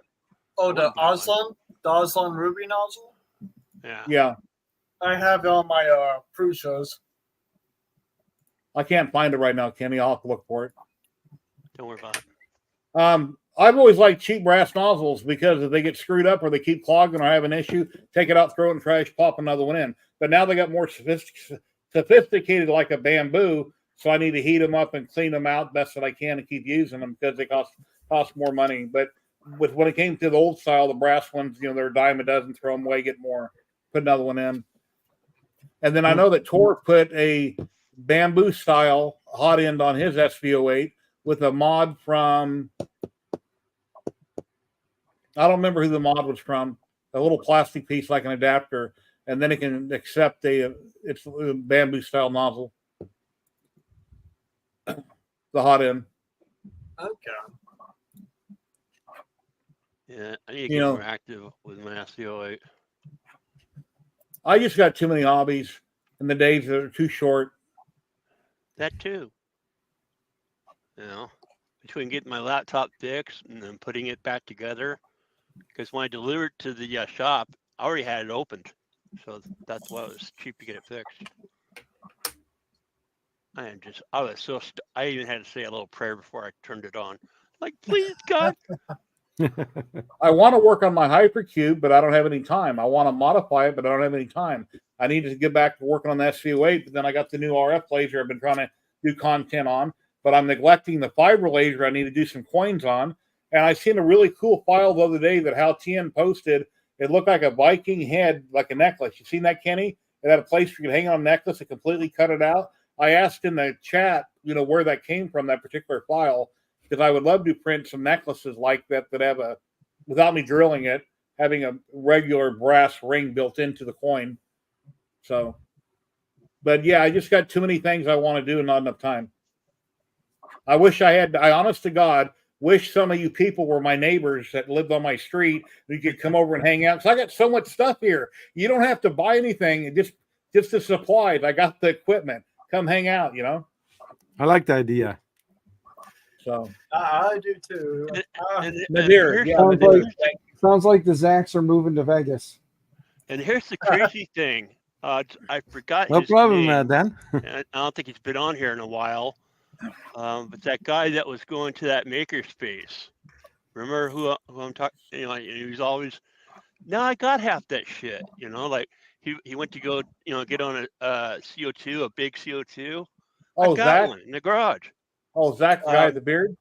Oh, the Aslan Ruby nozzle? Yeah. I have it on my Prusos. I can't find it right now, Kenny. I'll have to look for it. Don't worry about it. I've always liked cheap brass nozzles because if they get screwed up or they keep clogging or have an issue, take it out, throw it in the trash, pop another one in. But now they got more sophisticated like a Bamboo, so I need to heat them up and clean them out best that I can and keep using them because they cost more money. But when it came to the old style, the brass ones, they're a dime a dozen, throw them away, get more, put another one in. And then I know that Tor put a Bamboo style hot end on his SVO8 with a mod from, I don't remember who the mod was from, a little plastic piece like an adapter, and then it can accept it's a Bamboo style nozzle. The hot end. Okay. Yeah, I need to get more active with my SVO8. I just got too many hobbies, and the days are too short. That too. Between getting my laptop fixed and then putting it back together, because when I delivered to the shop, I already had it opened, so that's why it was cheap to get it fixed. I even had to say a little prayer before I turned it on. Like, please, God. I want to work on my Hypercube, but I don't have any time. I want to modify it, but I don't have any time. I need to get back to working on the SVO8, but then I got the new RF laser I've been trying to do content on, but I'm neglecting the fiber laser I need to do some coins on. And I seen a really cool file the other day that Hal Tien posted. It looked like a Viking head, like a necklace. You seen that, Kenny? It had a place where you could hang on a necklace and completely cut it out. I asked in the chat, where that came from, that particular file, because I would love to print some necklaces like that have without me drilling it, having a regular brass ring built into the coin. So, but yeah, I just got too many things I want to do and not enough time. I wish I had, honest to God, wish some of you people were my neighbors that lived on my street. You could come over and hang out. So I got so much stuff here. You don't have to buy anything. Just the supplies. I got the equipment. Come hang out, you know? I like the idea. So I do too. Navarre, yeah, Sounds Navarre. like, sounds like the Zacks are moving to Vegas. And here's the crazy thing. I forgot No his problem, name. Dan. And I don't think he's been on here in a while. But that guy that was going to that makerspace. Remember who I'm talking? You know, he was always. No, I got half that shit. You know, like he went to go, you know, get on a CO2, a big CO2. Oh, I got Zach. one in the garage. Oh, Zach, the guy with the beard.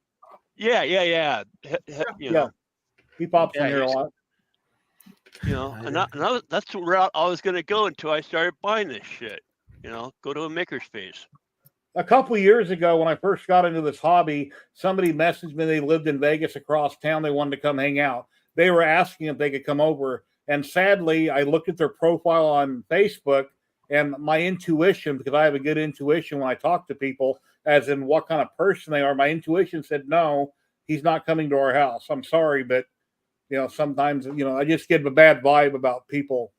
Yeah. You know, He pops in Yeah, here a he's- lot. you know, that's the route I was gonna go until I started buying this shit. You know, go to a makerspace. A couple of years ago, when I first got into this hobby, somebody messaged me. They lived in Vegas across town. They wanted to come hang out. They were asking if they could come over. And sadly, I looked at their profile on Facebook, and my intuition, because I have a good intuition when I talk to people, as in what kind of person they are, my intuition said, no, he's not coming to our house. I'm sorry, but you know, sometimes, you know, I just get a bad vibe about people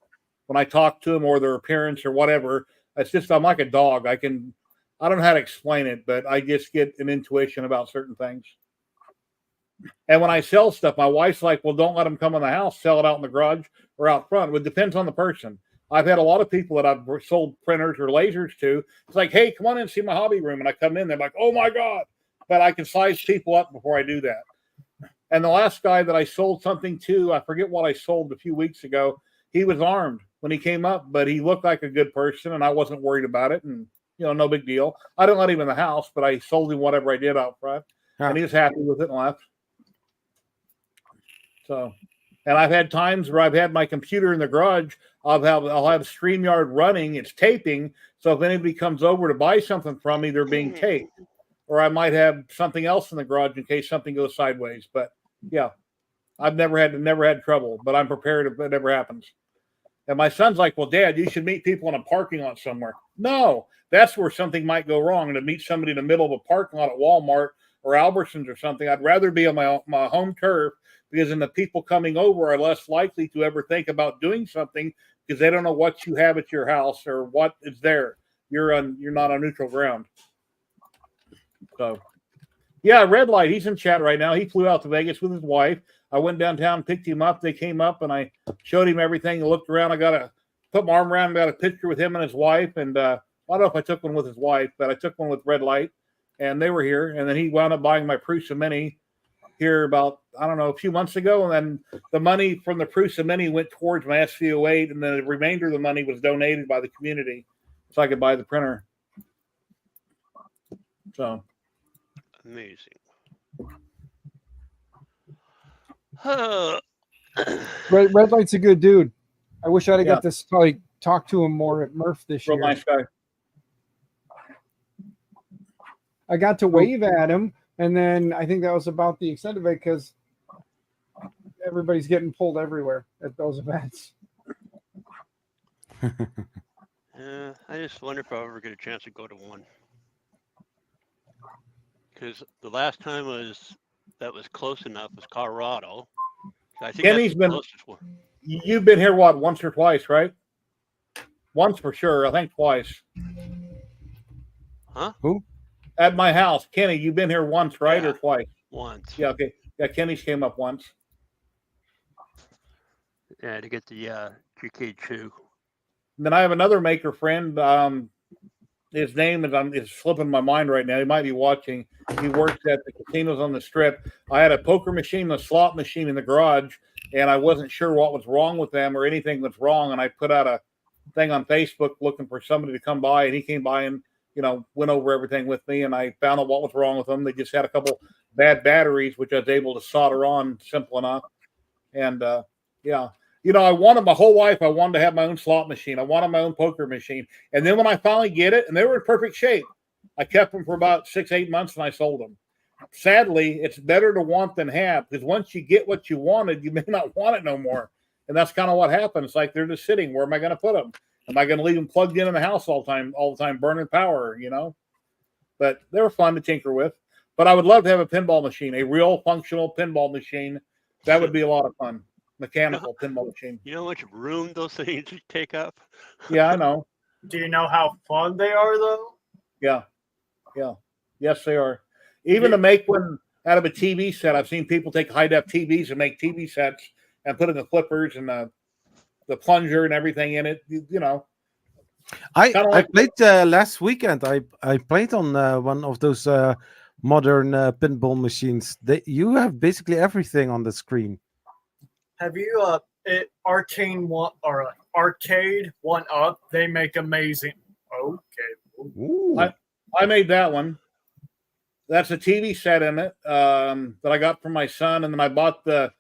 when I talk to them or their appearance or whatever. It's just, I'm like a dog. I don't know how to explain it, but I just get an intuition about certain things. And when I sell stuff, my wife's like, well, don't let them come in the house, sell it out in the garage or out front. It depends on the person. I've had a lot of people that I've sold printers or lasers to. It's like, hey, come on in and see my hobby room. And I come in, they're like, oh my God. But I can size people up before I do that. And the last guy that I sold something to, I forget what I sold a few weeks ago. He was armed when he came up, but he looked like a good person, and I wasn't worried about it. And, you know, no big deal. I didn't let him in the house, but I sold him whatever I did out front. Yeah. And he was happy with it and left. So, and I've had times where I've had my computer in the garage. I'll have StreamYard running. It's taping. So if anybody comes over to buy something from me, they're being taped. Or I might have something else in the garage in case something goes sideways. But yeah, I've never had trouble, but I'm prepared if it ever happens. And my son's like, well, Dad, you should meet people in a parking lot somewhere. No, that's where something might go wrong. And to meet somebody in the middle of a parking lot at Walmart or Albertsons or something, I'd rather be on my home turf, because then the people coming over are less likely to ever think about doing something because they don't know what you have at your house or what is there. You're not on neutral ground. So, yeah, Red Light, he's in chat right now. He flew out to Vegas with his wife. I went downtown, picked him up. They came up, and I showed him everything. I looked around. I put my arm around him, got a picture with him and his wife. And I don't know if I took one with his wife, but I took one with Red Light, and they were here. And then he wound up buying my Prusa Mini here about, I don't know, a few months ago. And then the money from the Prusa Mini went towards my SV08, and the remainder of the money was donated by the community so I could buy the printer. So Amazing. Red Light's a good dude. I wish I'd have Yeah. got this probably talk to him more at Murph this real year. nice guy. I got to wave at him, and then I think that was about the extent of it because everybody's getting pulled everywhere at those events. Yeah, I just wonder if I'll ever get a chance to go to one. Because the last time that was close enough was Colorado. I think Kenny's that's the been- closest one. You've been here, what, once or twice, right? Once for sure. I think twice. Huh? Who? At my house. Kenny, you've been here once, right? Yeah. Or twice? Once. Yeah, okay. Yeah, Kenny's came up once. Yeah, to get the GK2. And then I have another maker friend. His name is slipping my mind right now. He might be watching. He works at the casinos on the Strip. I had a poker machine, a slot machine in the garage, and I wasn't sure what was wrong with them or anything was wrong. And I put out a thing on Facebook looking for somebody to come by, and he came by and, you know, went over everything with me, and I found out what was wrong with them. They just had a couple bad batteries, which I was able to solder on simple enough. And yeah. You know, I wanted my whole life, I wanted to have my own slot machine. I wanted my own poker machine. And then when I finally get it, and they were in perfect shape, I kept them for about 6-8 months and I sold them. Sadly, it's better to want than have, because once you get what you wanted, you may not want it no more. And that's kind of what happens. Like, they're just sitting. Where am I going to put them? Am I going to leave them plugged in the house all the time, burning power, you know? But they were fun to tinker with. But I would love to have a pinball machine, a real functional pinball machine. That would be a lot of fun. Mechanical pinball machine. You know how much room those things take up? Yeah, I know. Do you know how fun they are, though? Yeah. Yes, they are. Even to make one out of a TV set, I've seen people take high def TVs and make TV sets and put in the flippers and the plunger and everything in it. You know, I like, played last weekend. I played on one of those modern pinball machines. You have basically everything on the screen. Have you arcade one up? They make amazing. Okay. Ooh. I made that one. That's a TV set in it that I got from my son, and then I bought the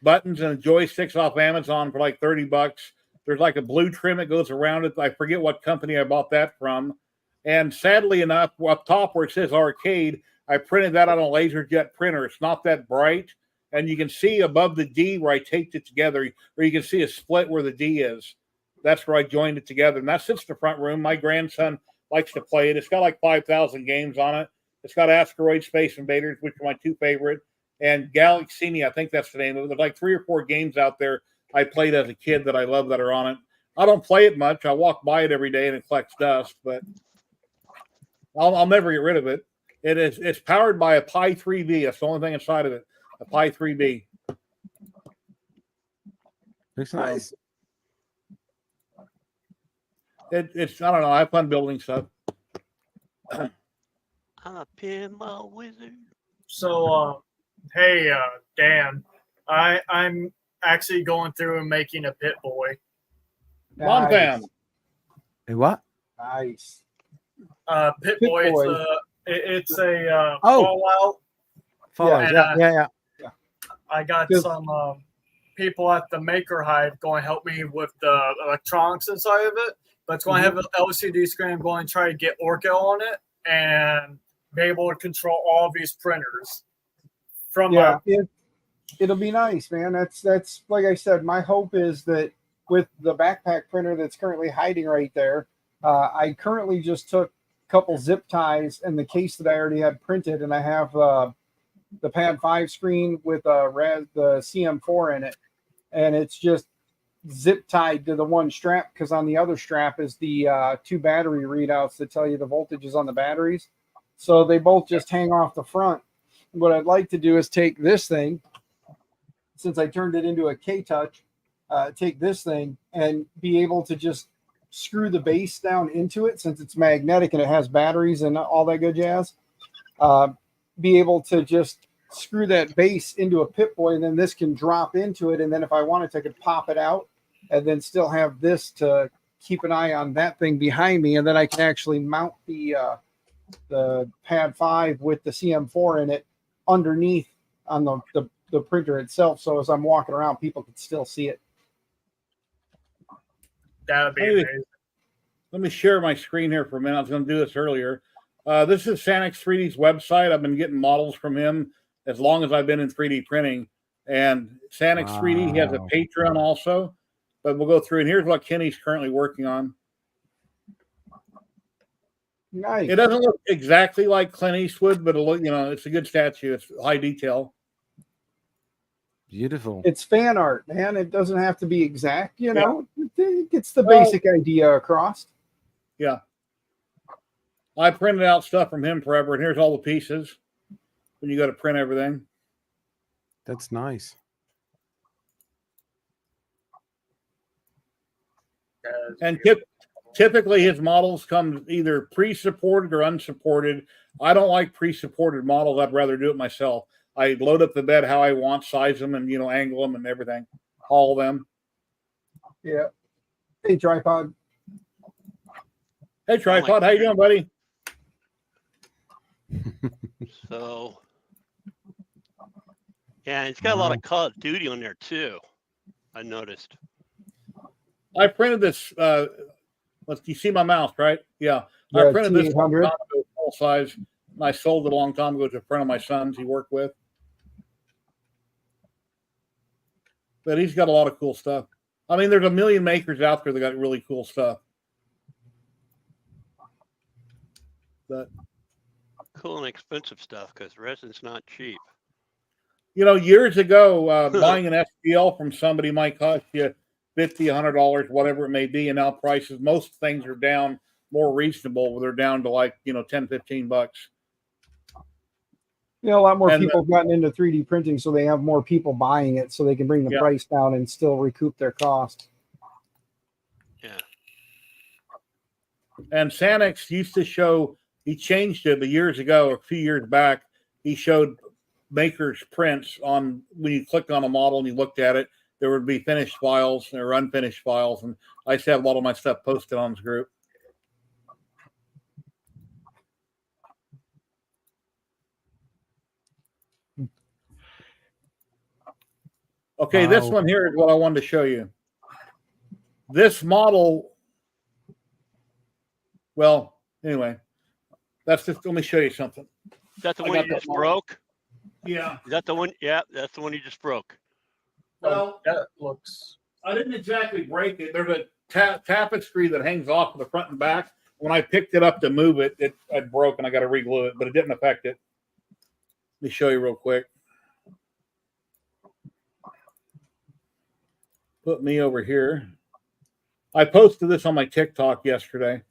buttons and joysticks off Amazon for like $30. There's like a blue trim that goes around it. I forget what company I bought that from. And sadly enough, up top where it says arcade, I printed that on a LaserJet printer. It's not that bright. And you can see above the D where I taped it together, or you can see a split where the D is. That's where I joined it together. And that sits in the front room. My grandson likes to play it. It's got like 5,000 games on it. It's got Asteroid Space Invaders, which are my two favorite, and Galaxini, I think that's the name of it. There's like 3 or 4 games out there I played as a kid that I love that are on it. I don't play it much. I walk by it every day and it collects dust, but I'll never get rid of it. It's powered by a Pi 3B. That's the only thing inside of it. A Pi 3B. Looks nice. It's I don't know. I have fun building stuff. I'm a pinball wizard. So, hey, Dan, I'm actually going through and making a Pit Boy. Long fan. Hey, what? Nice. Pit Pit Boy. Boy. It's a Oh. Fallout. Yeah. I got Good. some people at the Maker Hive going to help me with the electronics inside of it. But it's going to have an LCD screen. I'm going to try to get Orco on it and be able to control all of these printers. It'll be nice, man. That's like I said. My hope is that with the backpack printer that's currently hiding right there, I currently just took a couple zip ties and the case that I already had printed, and I have the Pad 5 screen with the CM4 in it, and it's just zip tied to the one strap because on the other strap is the 2 battery readouts that tell you the voltages on the batteries. So they both just hang off the front. What I'd like to do is take this thing, since I turned it into a K-Touch, take this thing and be able to just screw the base down into it since it's magnetic and it has batteries and all that good jazz. Be able to just screw that base into a Pip Boy, and then this can drop into it. And then if I wanted to, I could pop it out and then still have this to keep an eye on that thing behind me. And then I can actually mount the Pad 5 with the CM4 in it underneath on the printer itself. So as I'm walking around, people can still see it. That would be amazing. Let me share my screen here for a minute. I was going to do this earlier. This is Sanix 3D's website. I've been getting models from him as long as I've been in 3D printing. And Sanix 3D, he has a Patreon also. But we'll go through, and here's what Kenny's currently working on. Nice. It doesn't look exactly like Clint Eastwood, but it's a good statue. It's high detail. Beautiful. It's fan art, man. It doesn't have to be exact, It gets the basic idea across. Yeah. I printed out stuff from him forever, and here's all the pieces when you go to print everything. That's nice. And typically his models come either pre-supported or unsupported. I don't like pre-supported models. I'd rather do it myself. I load up the bed how I want, size them, and angle them and everything, haul them. Yeah. Hey, Tripod. Hey, Tripod, how you doing, buddy? So, yeah, it's got a lot of Call of Duty on there too. I noticed. I printed this. You see my mouse, right? Yeah. I printed this T800 full size, and I sold it a long time ago to a friend of my son's he worked with. But he's got a lot of cool stuff. I mean, there's a million makers out there that got really cool stuff. But cool and expensive stuff because resin's not cheap. You know, years ago, buying an FPL from somebody might cost you $50, $100, whatever it may be, and now prices, most things are down more reasonable. They're down to like, you know, 10, 15 bucks. You know, a lot more And, people have gotten into 3D printing, so they have more people buying it, so they can bring the Yeah. price down and still recoup their cost. Yeah. And Sanix used to show, he changed it years ago, a few years back. He showed makers' prints on, when you clicked on a model and you looked at it, there would be finished files or unfinished files. And I used to have a lot of my stuff posted on his group. Okay, this Wow. one here is what I wanted to show you. This model, well, anyway, that's just, let me show you something. Is that the I one got you that just model. broke? Yeah. Is that the one? Yeah, that's the one you just broke. Well, That looks. I didn't exactly break it. There's a tapestry that hangs off of the front and back. When I picked it up to move it, it broke and I got to re-glue it, but it didn't affect it. Let me show you real quick. Put me over here. I posted this on my TikTok yesterday.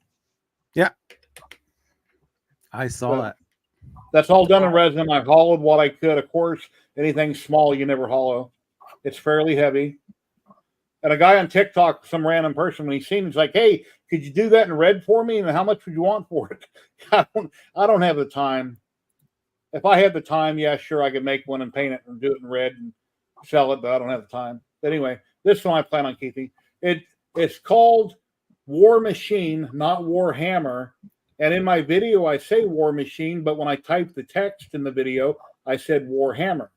I saw that. That's all done in resin. I hollowed what I could. Of course, anything small you never hollow. It's fairly heavy. And a guy on TikTok, some random person, when he seen it, he's like, "Hey, could you do that in red for me? And how much would you want for it?" I don't have the time. If I had the time, yeah, sure, I could make one and paint it and do it in red and sell it, but I don't have the time. But anyway, this one I plan on keeping. It's called War Machine, not War Hammer. And in my video, I say War Machine, but when I type the text in the video, I said War Hammer.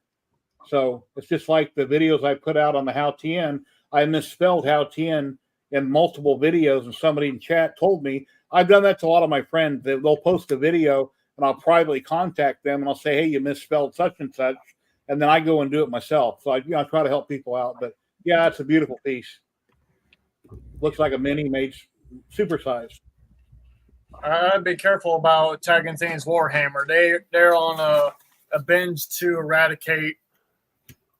So it's just like the videos I put out on the How TN. I misspelled How TN in multiple videos, and somebody in chat told me. I've done that to a lot of my friends. They'll post a video, and I'll privately contact them, and I'll say, "Hey, you misspelled such and such," and then I go and do it myself. So I try to help people out. But yeah, it's a beautiful piece. Looks like a mini made supersized. I'd be careful about tagging things Warhammer. They're on a binge to eradicate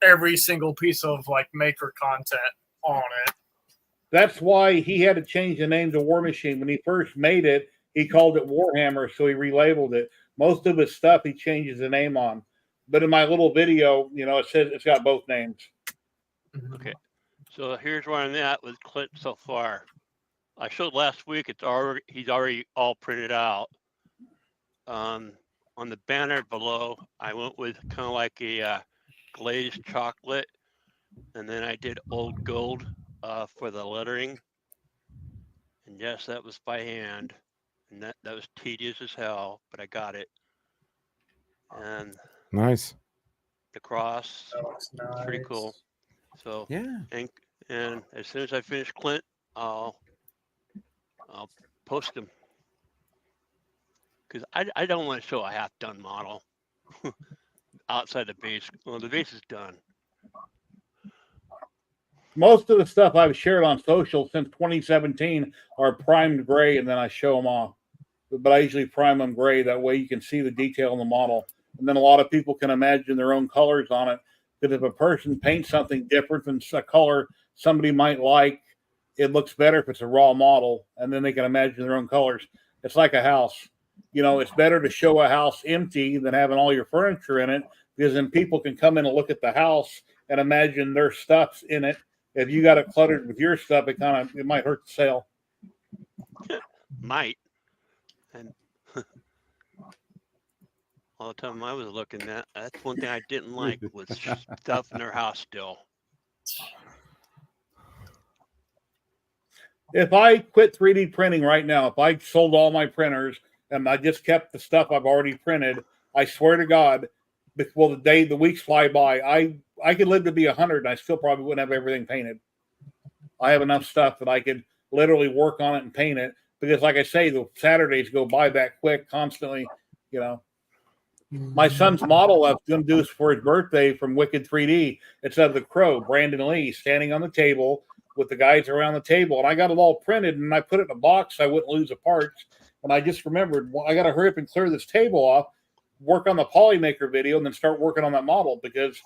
every single piece of like maker content on it. That's why he had to change the name to War Machine. When he first made it, he called it Warhammer, so he relabeled it. Most of his stuff he changes the name on. But in my little video, it says it's got both names. Okay. So here's where I'm at with Clint so far. I showed last week. He's already all printed out. On the banner below, I went with kind of like a glazed chocolate, and then I did old gold for the lettering. And yes, that was by hand, and that was tedious as hell, but I got it. And Nice. the cross, That looks nice. pretty cool. So Yeah. and as soon as I finish Clint, I'll post them, because I don't want to show a half done model outside the base. Well, the base is done. Most of the stuff I've shared on social since 2017 are primed gray, and then I show them off. But I usually prime them gray. That way you can see the detail in the model. And then a lot of people can imagine their own colors on it. Because if a person paints something different than a color somebody might like, it looks better if it's a raw model, and then they can imagine their own colors. It's like a house. It's better to show a house empty than having all your furniture in it, because then people can come in and look at the house and imagine their stuff's in it. If you got it cluttered with your stuff, it might hurt the sale. Might. And all the time I was looking at, that's one thing I didn't like, was stuff in their house still. If I quit 3D printing right now, if I sold all my printers and I just kept the stuff I've already printed, I swear to God, the weeks fly by, I could live to be 100 and I still probably wouldn't have everything painted. I have enough stuff that I could literally work on it and paint it, because like I say, the Saturdays go by that quick constantly. My son's model I was going to do this for his birthday from Wicked 3D. It's of the Crow, Brandon Lee, standing on the table with the guys around the table. And I got it all printed, and I put it in a box so I wouldn't lose the parts. And I just remembered, well, I got to hurry up and clear this table off, work on the Polymaker video and then start working on that model, because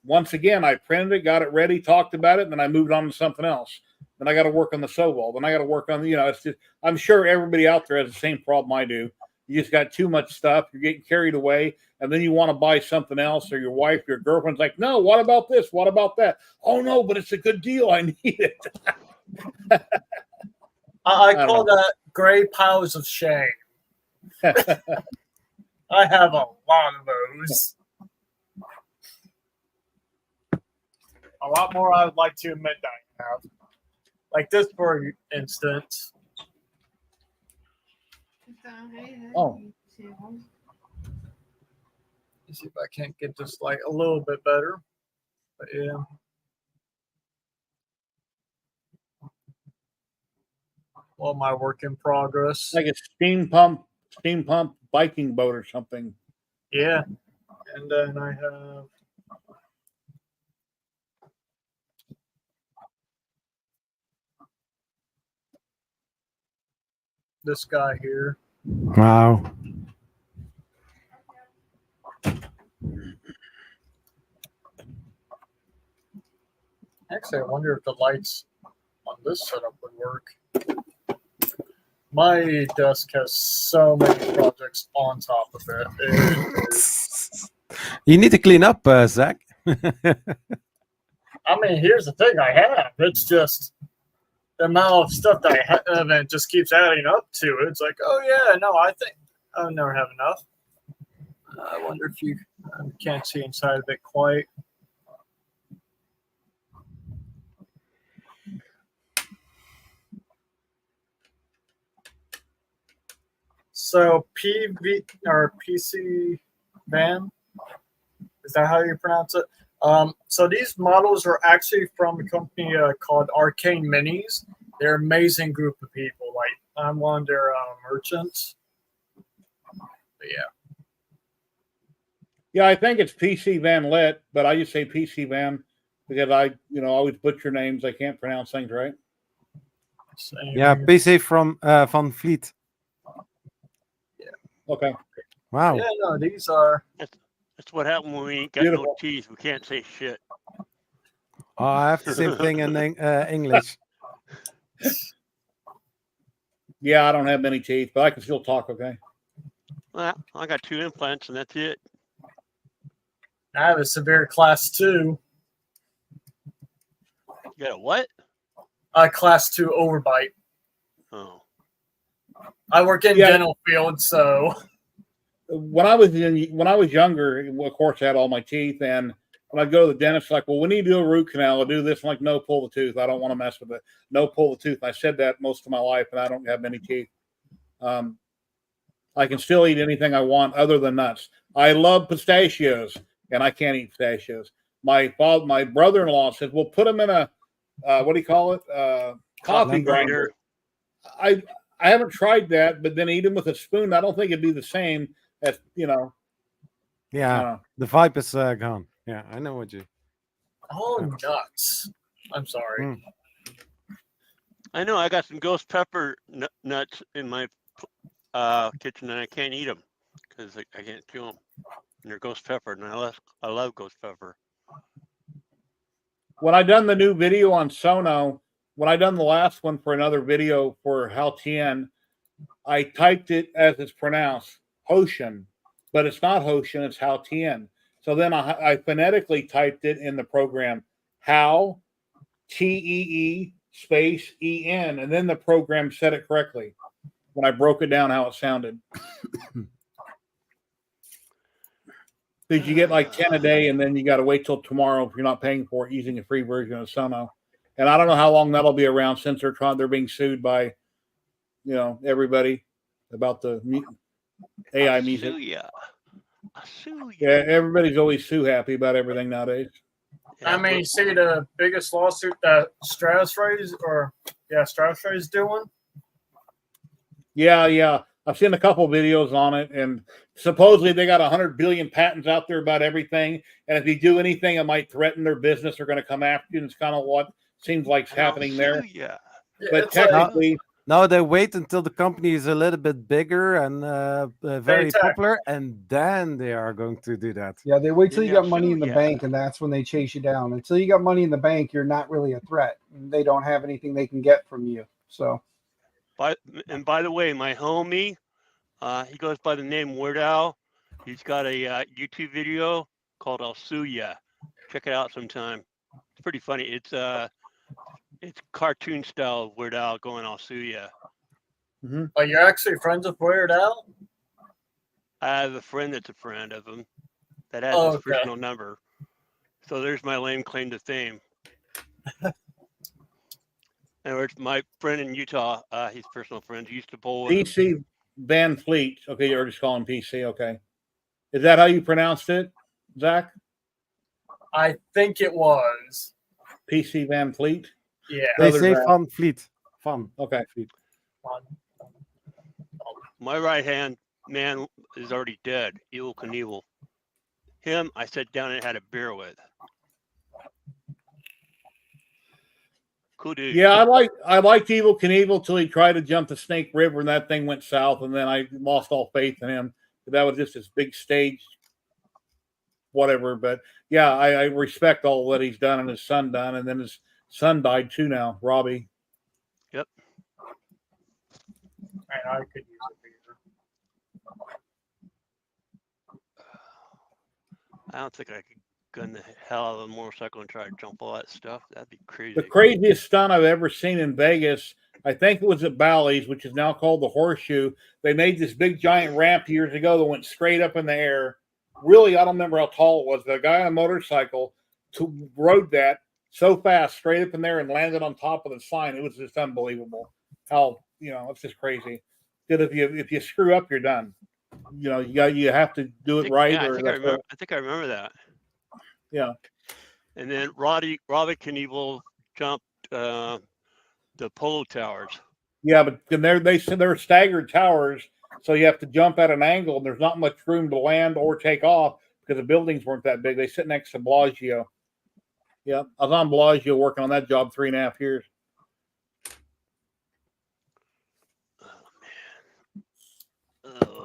once again, I printed it, got it ready, talked about it, and then I moved on to something else. Then I got to work on the Sobol. Then I got to work on, it's just, I'm sure everybody out there has the same problem I do. You just got too much stuff. You're getting carried away, and then you want to buy something else, or your wife, your girlfriend's like, no, what about this? What about that? Oh, no, but it's a good deal. I need it. I call that gray piles of shame. I have a lot of those. A lot more I would like to admit that I have. Like this, for instance. Oh. Let's see if I can't get this like a little bit better. But yeah. Well, my work in progress. Like a steam pump biking boat or something. Yeah. And then I have this guy here. Wow. Actually, I wonder if the lights on this setup would work. My desk has so many projects on top of it. You need to clean up, Zach. I mean, here's the thing I have. It's just the amount of stuff that I have, and it just keeps adding up to it. It's like, oh, yeah, no, I think I'll never have enough. I wonder if you can't see inside of it quite. So PV or PC van, is that how you pronounce it? So these models are actually from a company called Arcane Minis. They're an amazing group of people. Like, I'm one of their merchants. But yeah. Yeah, I think it's PC Van Lit, but I just say PC Van because I always butcher names. I can't pronounce things right. Same Yeah, here. PC from Van Vliet. Okay. Wow. Yeah, no, these are. That's what happened when we ain't got Beautiful. no teeth. We can't say shit. Oh, I have the same thing in English. Yeah, I don't have many teeth, but I can still talk. Okay. Well, I got 2 implants and that's it. I have a severe class 2. You got a what? Class 2 overbite. Oh. I work in dental field, so When I was younger, of course, I had all my teeth, and when I go to the dentist, like, well, we need to do a root canal. I'll do this. I'm like, no, pull the tooth. I don't want to mess with it. No, pull the tooth. And I said that most of my life, and I don't have many teeth. I can still eat anything I want other than nuts. I love pistachios, and I can't eat pistachios. My brother-in-law says, well, put them in a what do you call it? Coffee grinder. I haven't tried that, but then eat them with a spoon. I don't think it'd be the same as Yeah, the vibe is gone. Yeah, I know what you. oh nuts! I'm sorry. I know. I got some ghost pepper nuts in my kitchen, and I can't eat them because I can't chew them. And they're ghost pepper, and I love ghost pepper. When I done the new video on Sono, when I done the last one for another video for Haltien, I typed it as it's pronounced, Hoshin, but it's not Hoshin, it's Haltien. So then I phonetically typed it in the program, How, Tee space En, and then the program said it correctly when I broke it down how it sounded. Because you get like 10 a day, and then you got to wait till tomorrow if you're not paying for it using a free version of Sono. And I don't know how long that'll be around since they're being sued by, everybody about the AI music. Yeah, everybody's always sue happy about everything nowadays. Yeah, I mean, you see the biggest lawsuit that Stratosphere is doing. Yeah. I've seen a couple videos on it, and supposedly they got 100 billion patents out there about everything. And if you do anything that might threaten their business, they're going to come after you. And it's kind of what seems like is happening there. Yeah. But technically, No, they wait until the company is a little bit bigger and very tax. popular, and then they are going to do that. Yeah, they wait till Then you got they'll money sue in the ya. bank, and that's when they chase you down. Until you got money in the bank, you're not really a threat. They don't have anything they can get from you. So And by the way, my homie, he goes by the name Weird Al. He's got a YouTube video called "I'll Sue Ya." Check it out sometime. It's pretty funny. It's cartoon style Weird Al going "I'll sue ya." Oh, you're actually friends with Weird Al? I have a friend that's a friend of him that has Oh, his okay. personal number. So there's my lame claim to fame. And it's my friend in Utah, his personal friend, he used to bowl with him. PC Van Fleet. Okay, you're just calling PC. Okay. Is that how you pronounced it, Zach? I think it was. PC Van Fleet? Yeah. They Others say are- Van Fleet. Van Okay. Fleet. My right hand man is already dead, Evel Knievel. Him, I sat down and had a beer with. Cool dude. Yeah, I liked Evel Knievel till he tried to jump the Snake River and that thing went south, and then I lost all faith in him. That was just this big stage, whatever. But yeah, I respect all that he's done and his son done, and then his son died too now, Robbie. Yep. Man, I could use a beer. I don't think I could gun the hell out of a motorcycle and try to jump all that stuff. That'd be crazy. The craziest stunt I've ever seen in Vegas, I think it was at Bally's, which is now called the Horseshoe. They made this big giant ramp years ago that went straight up in the air. Really, I don't remember how tall it was. The guy on a motorcycle rode that so fast straight up in there and landed on top of the sign. It was just unbelievable. How, it's just crazy. Because if you screw up, you're done. You have to do it right. Yeah, or I think I remember that. Yeah. And then Robbie Knievel jumped the polo towers. Yeah, but they said they're staggered towers, so you have to jump at an angle, and there's not much room to land or take off because the buildings weren't that big. They sit next to Bellagio. Yeah, I was on Bellagio working on that job 3.5 years.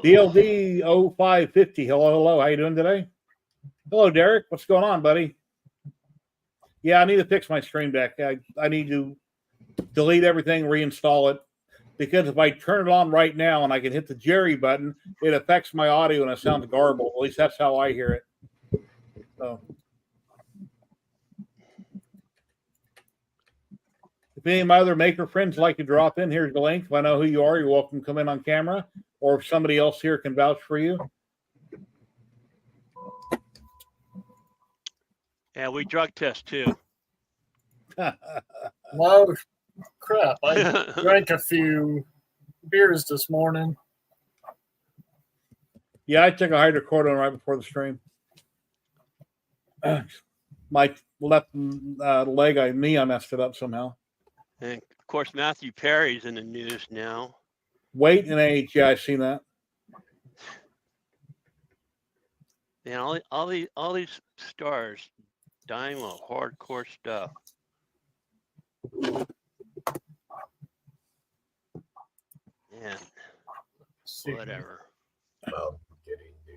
DLD 0550. Hello. How you doing today? Hello, Derek. What's going on, buddy? Yeah, I need to fix my Stream Deck. I need to delete everything, reinstall it, because if I turn it on right now and I can hit the Jerry button, it affects my audio and it sounds garbled. At least that's how I hear it. So, if any of my other maker friends like to drop in, here's the link. If I know who you are, you're welcome to come in on camera, or if somebody else here can vouch for you. Yeah, we drug test too. Well, crap. I drank a few beers this morning. Yeah, I took a hydrocodone right before the stream. My left leg, I messed it up somehow. And of course, Matthew Perry's in the news now. Weight and age, yeah, I've seen that. And all these stars dying with hardcore stuff. Yeah. Whatever.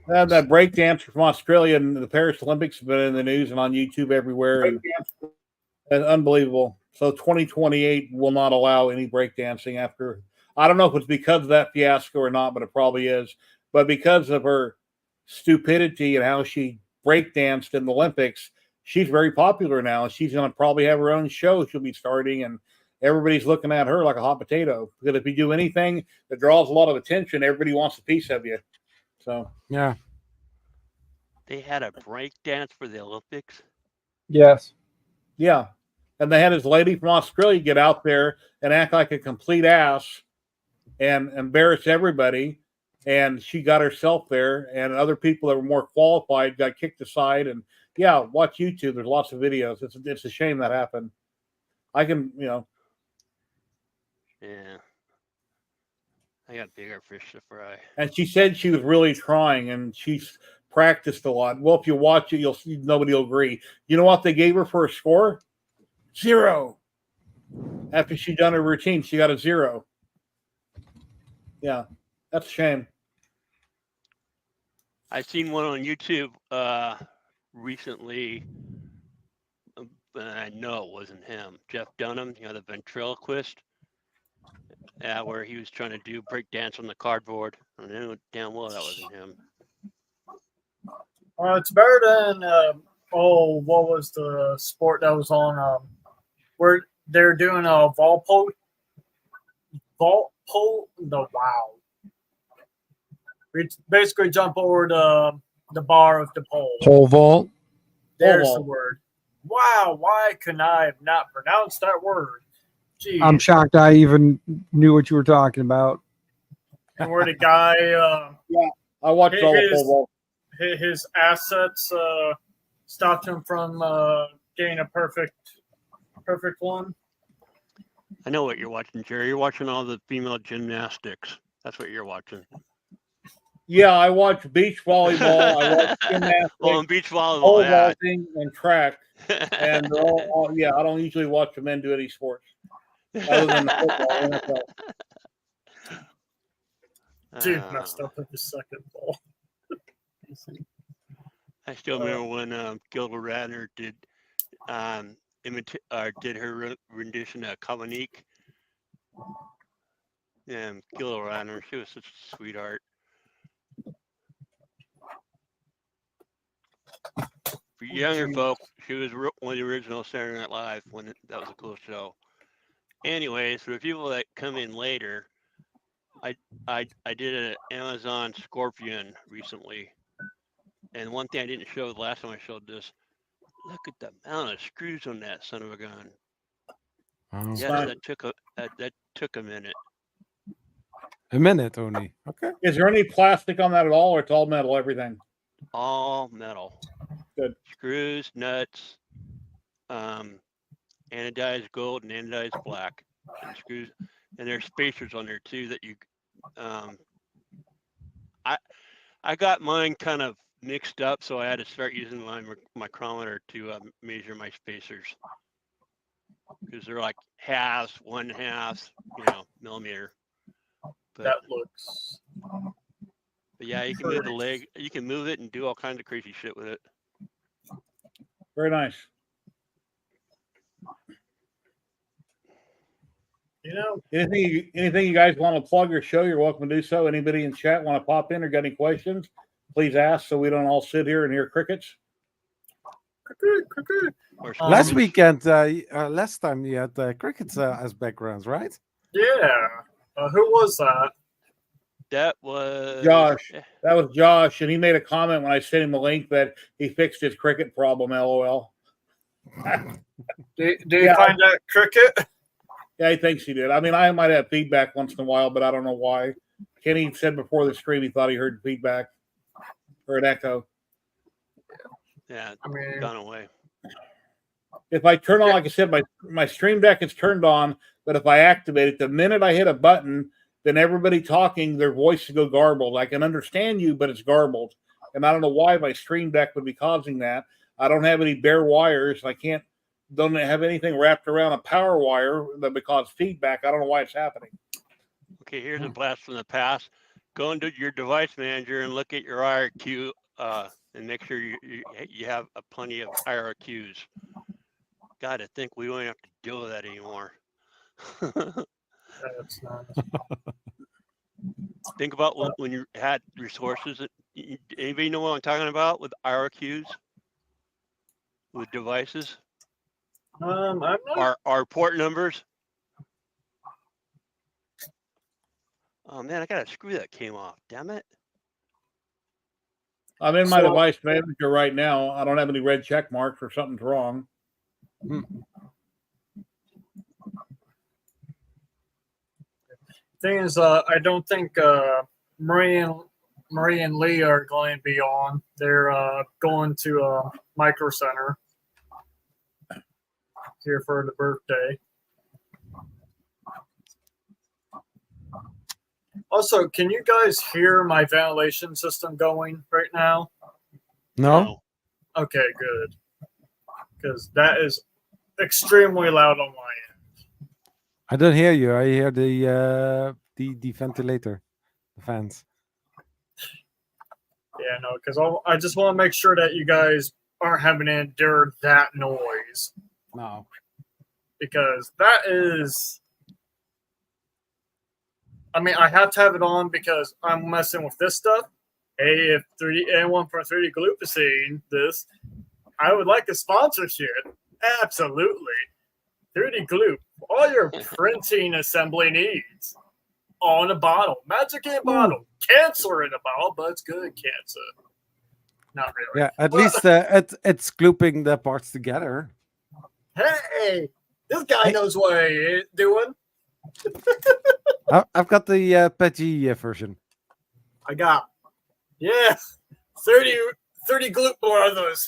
That breakdancer from Australia and the Paris Olympics have been in the news and on YouTube everywhere. And unbelievable. So 2028 will not allow any breakdancing after. I don't know if it's because of that fiasco or not, but it probably is. But because of her stupidity and how she breakdanced in the Olympics, she's very popular now. She's going to probably have her own show she'll be starting, and everybody's looking at her like a hot potato. Because if you do anything that draws a lot of attention, everybody wants a piece of you. So yeah, they had a break dance for the Olympics. Yes. Yeah. And they had this lady from Australia get out there and act like a complete ass and embarrass everybody. And she got herself there, and other people that were more qualified got kicked aside. And yeah, watch YouTube. There's lots of videos. It's a shame that happened. I can, Yeah. I got bigger fish to fry. And she said she was really trying, and she's practiced a lot. Well, if you watch it, you'll see nobody will agree. You know what they gave her for a score? 0. After she done her routine, she got a 0. Yeah, that's a shame. I've seen one on YouTube recently. But I know it wasn't him. Jeff Dunham, the ventriloquist. Yeah, where he was trying to do break dance on the cardboard. I knew damn well that wasn't him. It's better than what was the sport that was on? Where they're doing a vault pole. Wow. We basically jump over the bar of the pole. Pole vault. There's Pole the vault. word. Wow, why can I have not pronounced that word? Jeez. I'm shocked I even knew what you were talking about. And where the guy, I watched all the pole vault. his assets stopped him from getting a perfect one. I know what you're watching, Jerry. You're watching all the female gymnastics. That's what you're watching. Yeah, I watch beach volleyball. I watch gymnastics, Well, in beach volleyball, pole yeah. vaulting, and track. And they're all, yeah, I don't usually watch the men do any sports other than the football, NFL. Dude messed up with his second ball. I still remember when Gilda Radner did did her rendition of Kamanique. Yeah, Gilda Radner, she was such a sweetheart. For younger folk, she was one of the original Saturday Night Live when that was a cool show. Anyways, for the people that come in later, I did an Amazon Scorpion recently, and one thing I didn't show the last time I showed this. Look at the amount of screws on that son of a gun. Oh. Yes, Nice. that took a minute. A minute only. Okay. Is there any plastic on that at all, or it's all metal, everything? All metal. Good. Screws, nuts, anodized gold and anodized black, and screws, and there's spacers on there too that you. I got mine kind of mixed up, so I had to start using my micrometer to measure my spacers because they're like halves, 1/2, millimeter. But, That looks. but yeah, you can move the leg, you can move it and do all kinds of crazy shit with it. Very nice. Anything you guys want to plug or show, you're welcome to do so. Anybody in chat want to pop in or got any questions, please ask so we don't all sit here and hear crickets. Last weekend, last time you had crickets as backgrounds, right? Yeah. Who was that? That was Josh. That was Josh, and he made a comment when I sent him the link that he fixed his cricket problem. LOL. Do you find that cricket? Yeah, he thinks he did. I mean, I might have feedback once in a while, but I don't know why. Kenny said before the stream he thought he heard feedback or an echo. Yeah, gone away. If I turn on, like I said, my stream deck is turned on, but if I activate it, the minute I hit a button, then everybody talking, their voices go garbled. I can understand you, but it's garbled. And I don't know why my stream deck would be causing that. I don't have any bare wires. Don't have anything wrapped around a power wire that would cause feedback. I don't know why it's happening. Okay, here's a blast from the past. Go into your device manager and look at your IRQ and make sure you have plenty of IRQs. God, I think we won't have to deal with that anymore. That's nice. Think about when you had resources. Anybody know what I'm talking about with IRQs? With devices? I'm not. Our port numbers. Oh man, I got a screw that came off. Damn it. I'm in my device manager right now. I don't have any red check marks or something's wrong. Thing is, I don't think Marie and Lee are going to be on. They're going to Micro Center here for the birthday. Also, can you guys hear my ventilation system going right now? No. Okay, good. Because that is extremely loud on my end. I don't hear you. I hear the ventilator. the fans. Yeah, no, because I just want to make sure that you guys aren't having to endure that noise, No. because that is. I mean, I have to have it on because I'm messing with this stuff. Hey, if anyone from 3D Gloop is seeing this, I would like a sponsorship. Absolutely. 3D Gloop, all your printing assembly needs. On a bottle. Magic in a bottle. Cancer in a bottle, but it's good cancer. Not really. Yeah, at least it's glooping the parts together. Hey, this guy Hey. knows what he's doing. I've got the PETG version. I got, yeah, 30 Gloop brothers.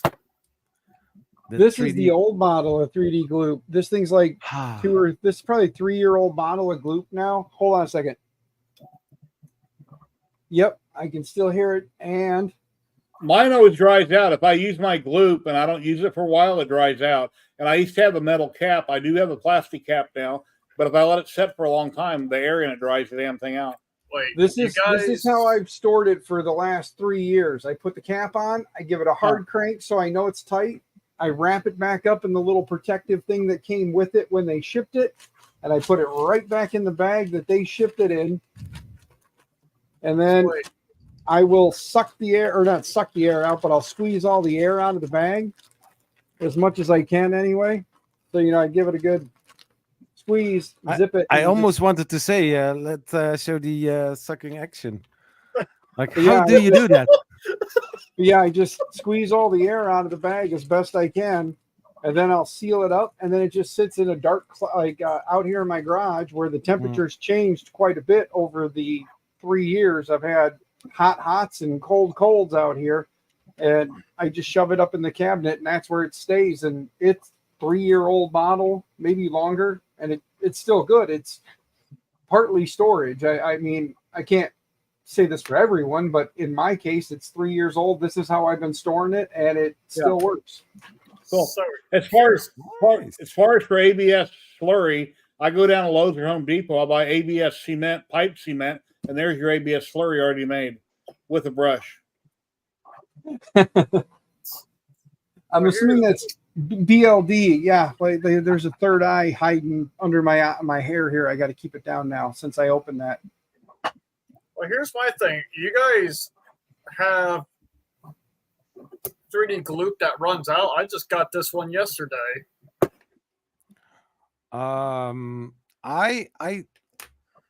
This is the old model of 3D Gloop. This thing's like this is probably 3-year-old model of Gloop now. Hold on a second. Yep, I can still hear it. And mine always dries out. If I use my Gloop and I don't use it for a while, it dries out. And I used to have a metal cap. I do have a plastic cap now, but if I let it set for a long time, the air in it dries the damn thing out. Wait, this is how I've stored it for the last 3 years. I put the cap on, I give it a hard crank so I know it's tight. I wrap it back up in the little protective thing that came with it when they shipped it, and I put it right back in the bag that they shipped it in. And then I will suck the air, or not suck the air out, but I'll squeeze all the air out of the bag as much as I can anyway. So, I give it a good squeeze, zip it. I almost wanted to say, let's show the sucking action. Like, Yeah, how do you do that? Yeah, I just squeeze all the air out of the bag as best I can, and then I'll seal it up, and then it just sits in a dark, out here in my garage where the temperature's changed quite a bit over the 3 years. I've had hots and colds out here, and I just shove it up in the cabinet, and that's where it stays. And it's 3-year-old model, maybe longer, and it's still good. It's partly storage. I mean, I can't say this for everyone, but in my case, it's 3 years old. This is how I've been storing it, and it still works. Cool. So, As far as for ABS slurry, I go down to Lowe's or Home Depot. I buy ABS cement, pipe cement, and there's your ABS slurry already made with a brush. I'm assuming that's BLD. Yeah, like there's a third eye hiding under my hair here. I got to keep it down now since I opened that. well, here's my thing. You guys have 3D Gloop that runs out. I just got this one yesterday. I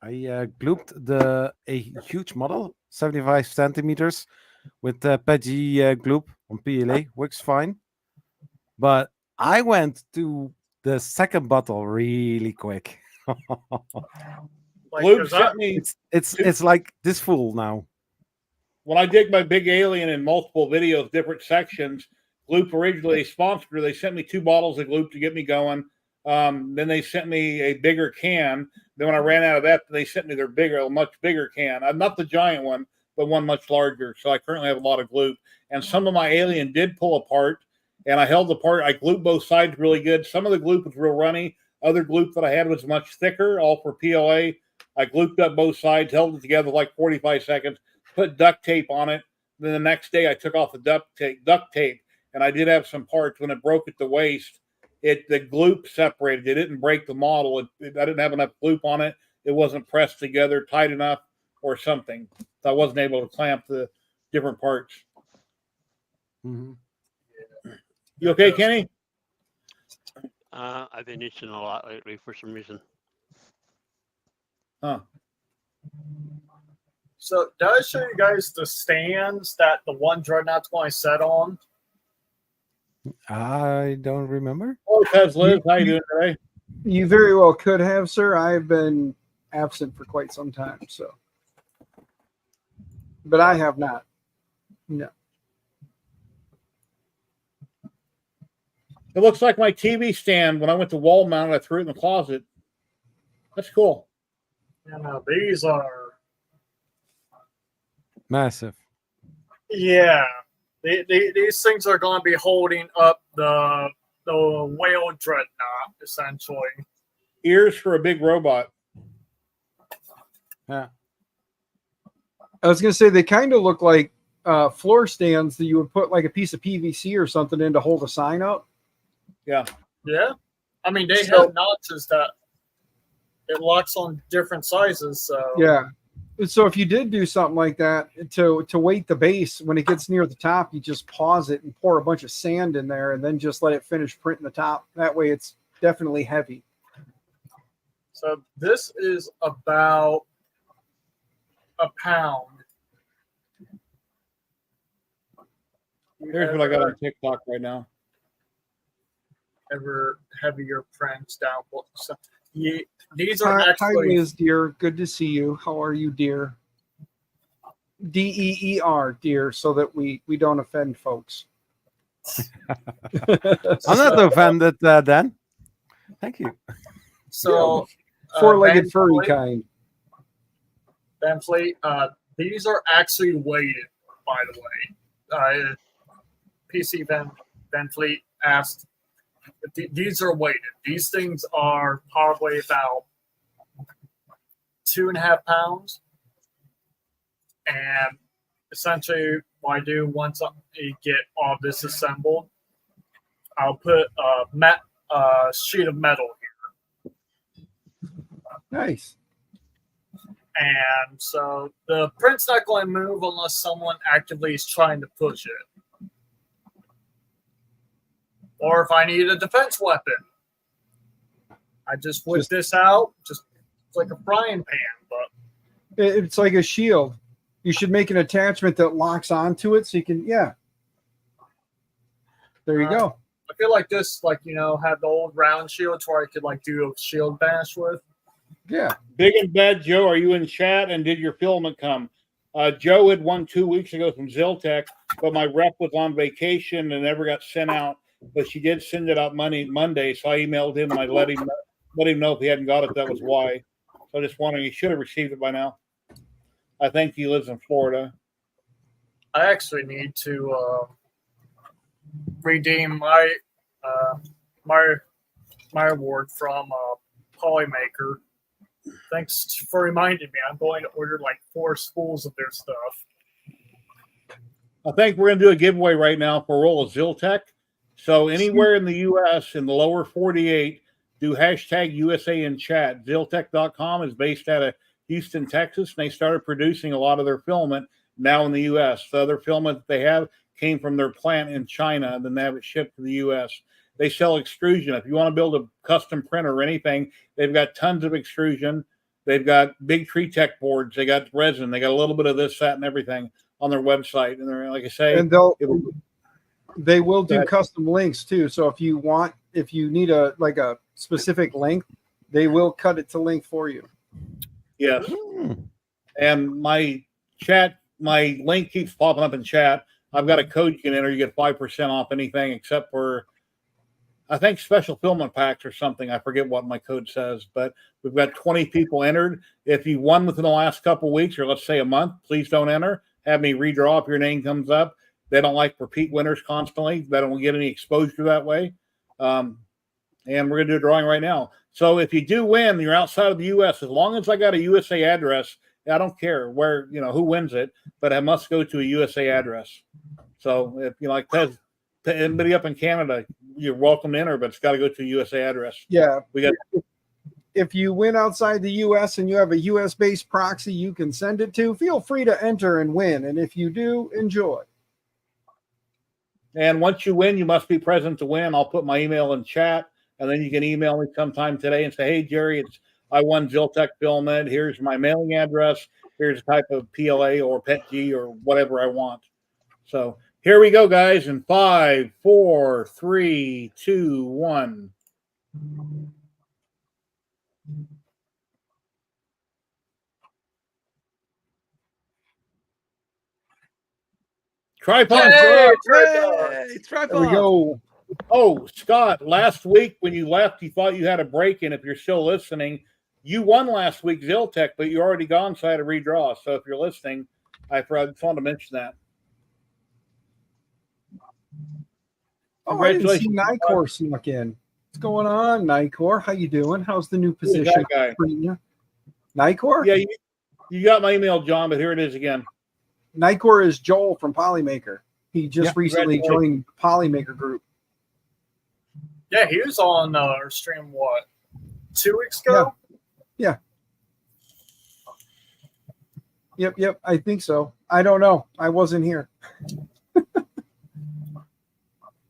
glooped a huge model, 75 centimeters, with PETG gloop on PLA. Works fine, but I went to the second bottle really quick. Gloop sent me. It's like this full now. When I did my big alien in multiple videos, different sections, Gloop originally a sponsor. They sent me 2 bottles of Gloop to get me going. Then they sent me a bigger can. Then when I ran out of that, they sent me a much bigger can. Not the giant one, but one much larger. So I currently have a lot of Gloop. And some of my alien did pull apart, and I held apart. I glued both sides really good. Some of the Gloop was real runny. Other Gloop that I had was much thicker, all for PLA. I glooped up both sides, held it together like 45 seconds, put duct tape on it. Then the next day I took off the duct tape, and I did have some parts. When it broke at the waist, the gloop separated. It didn't break the model. I didn't have enough gloop on it. It wasn't pressed together tight enough or something. So I wasn't able to clamp the different parts. Mm-hmm. You okay, Kenny? I've been itching a lot lately for some reason. Huh. So, did I show you guys the stands that the one Dreadnought's going to set on? I don't remember. Oh, because Liz, how you doing today? You very well could have, sir. I've been absent for quite some time, so. But I have not. No. It looks like my TV stand when I went to wall mount. I threw it in the closet. That's cool. You know, these are, Massive. yeah. These things are going to be holding up the whale Dreadnought, essentially. Ears for a big robot. Yeah. I was going to say they kind of look like floor stands that you would put like a piece of PVC or something in to hold a sign up. Yeah. Yeah. I mean, they So- have notches that it locks on different sizes. So Yeah. So if you did do something like that to weight the base, when it gets near the top, you just pause it and pour a bunch of sand in there and then just let it finish printing the top. That way it's definitely heavy. So this is about a pound. Here's what I got on TikTok right now. Ever heavier prints down. So, these are Hi, actually Liz, dear. Good to see you. How are you, dear? DEER, dear, so that we don't offend folks. I'm not offended, Dan. Thank you. so Four-legged Van furry Fleet- kind. Van Fleet, these are actually weighted, by the way. PC Van Fleet asked, these are weighted. These things are probably about 2.5 pounds. And essentially, what I do once I get all this assembled, I'll put a sheet of metal here. Nice. And so the print's not going to move unless someone actively is trying to push it. Or if I need a defense weapon, I just whip this out, just it's like a frying pan, but It's like a shield. You should make an attachment that locks onto it so you can, yeah. There you go. I feel like this, like, had the old round shields where I could like do a shield bash with. Yeah. Big and Bad Joe, are you in chat? And did your filament come? Joe had won 2 weeks ago from Ziltech, but my rep was on vacation and never got sent out. But she did send it out Monday, so I emailed him and I let him know if he hadn't got it, that was why. So just wondering, he should have received it by now. I think he lives in Florida. I actually need to redeem my award from Polymaker. Thanks for reminding me. I'm going to order like 4 spools of their stuff. I think we're going to do a giveaway right now for a roll of Ziltech. So anywhere in the U.S. in the lower 48, do hashtag USA in chat. Ziltech.com is based out of Houston, Texas, and they started producing a lot of their filament now in the U.S. The other filament that they have came from their plant in China, and then they have it shipped to the U.S. They sell extrusion. If you want to build a custom printer or anything, they've got tons of extrusion. They've got big tree tech boards. They got resin. They got a little bit of this, that, and everything on their website. And they're, like I say, And they will do custom links too. So if you need a specific length, they will cut it to length for you. yes. And my link keeps popping up in chat. I've got a code you can enter. You get 5% off anything except for, I think, special filament packs or something. I forget what my code says, but we've got 20 people entered. If you won within the last couple of weeks, or let's say a month, please don't enter. Have me redraw if your name comes up. They don't like repeat winners constantly. They don't get any exposure that way. And we're going to do a drawing right now. So if you do win, you're outside of the U.S., as long as I got a USA address, I don't care where, who wins it, but I must go to a USA address. So if you like anybody up in Canada, you're welcome to enter, but it's got to go to a USA address. Yeah. We got. If you win outside the U.S. and you have a U.S.-based proxy you can send it to, feel free to enter and win. And if you do, enjoy. And once you win, you must be present to win. I'll put my email in chat, and then you can email me sometime today and say, hey, Jerry, I won Ziltech Filament. Here's my mailing address. Here's the type of PLA or PETG or whatever I want. So here we go, guys, in 5, 4, 3, 2, 1. Tripod. Hey, Hey, tripod. There we go. Oh, Scott, last week when you left, you thought you had a break in. If you're still listening, you won last week, Ziltech, but you're already gone, so I had to redraw. So if you're listening, I just wanted to mention that. Oh, I didn't see Congratulations. Nicor snuck in. What's going on, Nicor? How you doing? How's the new Who's position that guy? treating you? Nicor? Yeah, You got my email, John, but here it is again. Nicor is Joel from Polymaker. He just recently joined Polymaker group. Yeah, he was on our stream, what, 2 weeks ago? Yeah. Yep. I think so. I don't know. I wasn't here.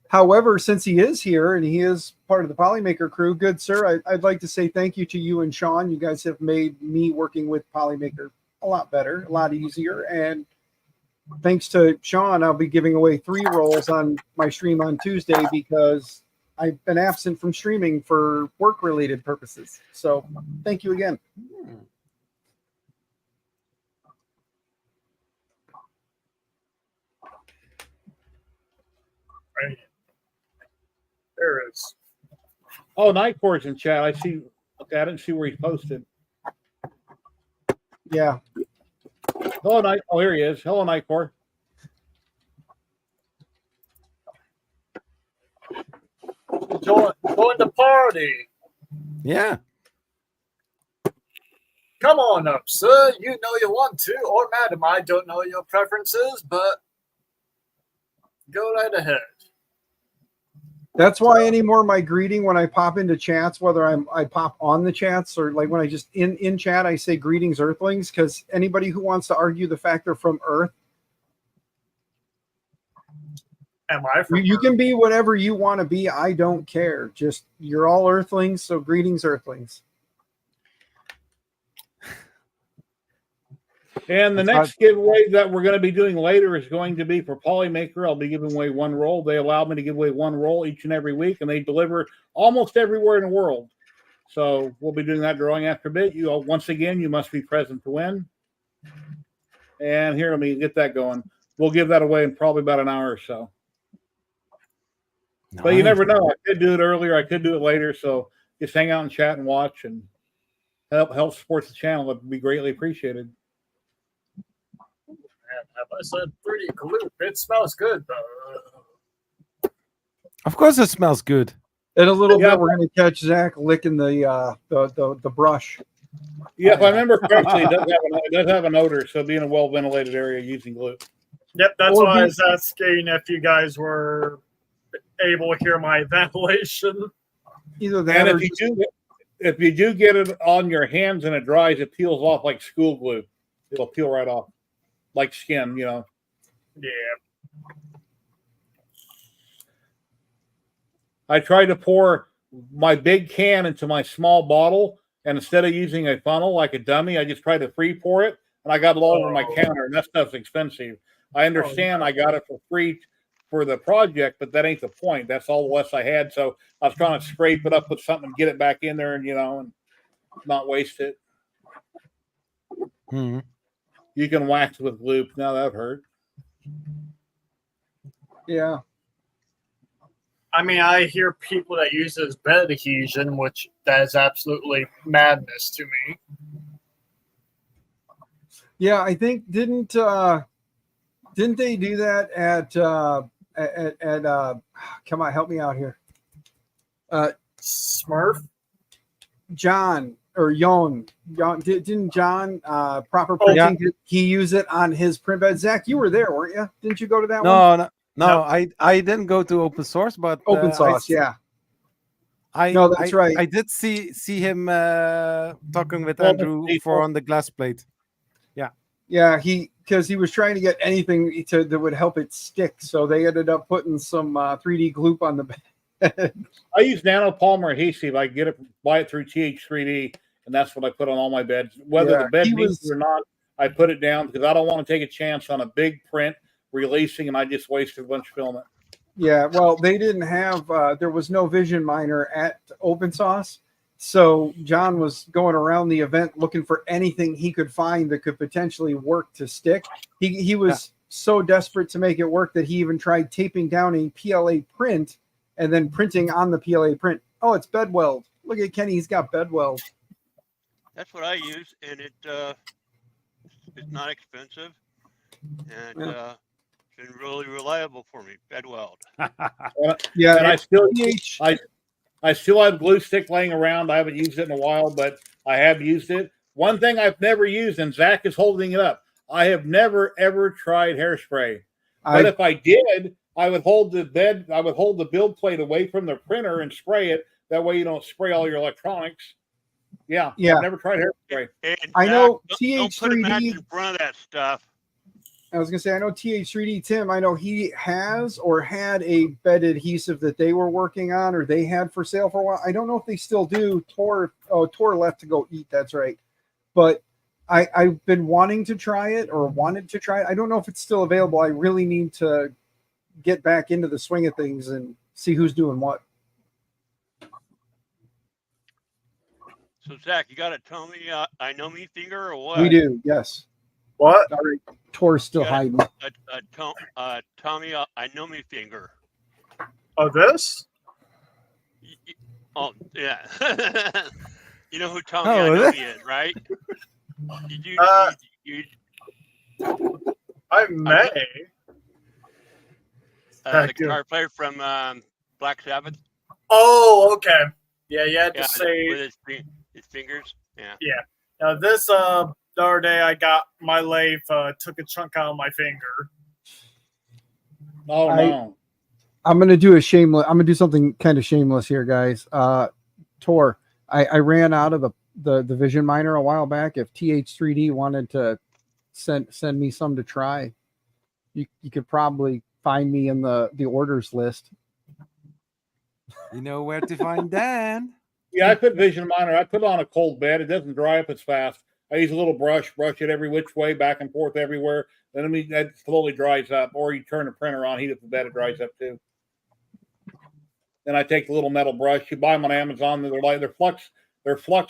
However, since he is here and he is part of the Polymaker crew, good sir, I'd like to say thank you to you and Sean. You guys have made me working with Polymaker a lot better, a lot easier. And thanks to Sean, I'll be giving away 3 rolls on my stream on Tuesday because I've been absent from streaming for work-related purposes. So thank you again. Right. There it is. Oh, Nightcore's in chat. I see. Okay, I didn't see where he posted. Yeah. Hello, Night. Oh, here he is. Hello, Nightcore. Join the party. Yeah. Come on up, sir. You know you want to, or madam. I don't know your preferences, but go right ahead. That's why anymore my greeting when I pop into chats, whether I pop on the chats or like when I just in chat, I say greetings Earthlings, because anybody who wants to argue the fact they're from Earth, Am I from you can be whatever you want to be. I don't care. Just you're all Earthlings, so greetings Earthlings. And the next giveaway that we're going to be doing later is going to be for Polymaker. I'll be giving away 1 roll. They allow me to give away 1 roll each and every week, and they deliver almost everywhere in the world. So we'll be doing that drawing after a bit. You once again, you must be present to win. And here, let me get that going. We'll give that away in probably about an hour or so. Nice. But you never know. I could do it earlier. I could do it later. So just hang out and chat and watch and help support the channel. It would be greatly appreciated. Have I said pretty glue? It smells good, though. Of course, it smells good. In a little bit, we're going to catch Zach licking the brush. Yeah, if I remember correctly, it does have an odor. So be in a well ventilated area using glue. Yep, that's why I was asking if you guys were able to hear my ventilation. Either that, and if you do get it on your hands and it dries, it peels off like school glue. It'll peel right off. Like skin, you know. Yeah. I tried to pour my big can into my small bottle, and instead of using a funnel like a dummy, I just tried to free pour it, and I got it all over my counter, and that stuff's expensive. I understand I got it for free for the project, but that ain't the point. That's all the less I had, so I was trying to scrape it up with something, get it back in there, and and not waste it. Mm-hmm. You can wax with glue. Now that hurt. Yeah. I mean, I hear people that use it as bed adhesion, which that is absolutely madness to me. Yeah, I think didn't they do that at come on, help me out here. Smurf? John or Yon, didn't John proper printing? Did he use it on his print bed? Zach, you were there, weren't you? Didn't you go to that one? No. I didn't go to open source, but open source, yeah. No, that's right. I did see him talking with Andrew on the glass plate. Yeah, because he was trying to get anything that would help it stick, so they ended up putting some 3D glue on the bed. I use nanopolymer adhesive. I get it, buy it through TH3D, and that's what I put on all my beds. Whether the bed needs it or not, I put it down because I don't want to take a chance on a big print releasing, and I just wasted a bunch of filament. Yeah, well, they didn't have. There was no Vision Miner at Open Source, so John was going around the event looking for anything he could find that could potentially work to stick. He was so desperate to make it work that he even tried taping down a PLA print and then printing on the PLA print. Oh, it's bed weld. Look at Kenny, he's got bed weld. That's what I use, and it's not expensive, and it's been really reliable for me. Bed weld. Yeah, and I still have glue stick laying around. I haven't used it in a while, but I have used it. One thing I've never used, and Zach is holding it up. I have never ever tried hairspray. But if I did, I would hold the build plate away from the printer and spray it. That way you don't spray all your electronics. Yeah. I've never tried hairspray. And I know don't put a match TH3D. in front of that stuff. I was gonna say, I know TH3D Tim. I know he has or had a bed adhesive that they were working on or they had for sale for a while. I don't know if they still do. Tor left to go eat. That's right. But I've been wanting to try it or wanted to try it. I don't know if it's still available. I really need to get back into the swing of things and see who's doing what. So Zach, you got to tell me, I know me finger or what? We do, yes. What? All right. Tor's still hiding. Tommy, I know me finger. Oh, this? Oh yeah. You know who Tommy I know me is, right? I may. The guitar player from Black Sabbath. Oh, okay. Yeah, you had to Yeah, say with his fingers. Yeah. Yeah. This the other day I got my lathe took a chunk out of my finger. Oh no. I'm gonna do something kind of shameless here, guys. Tor, I ran out of the Vision Miner a while back. If TH3D wanted to send me some to try, you could probably find me in the orders list. You know where to find Dan. Yeah, I put Vision Miner. I put it on a cold bed. It doesn't dry up as fast. I use a little brush it every which way, back and forth everywhere. Then that slowly dries up. Or you turn the printer on, heat up the bed, it dries up too. Then I take the little metal brush. You buy them on Amazon. They're flux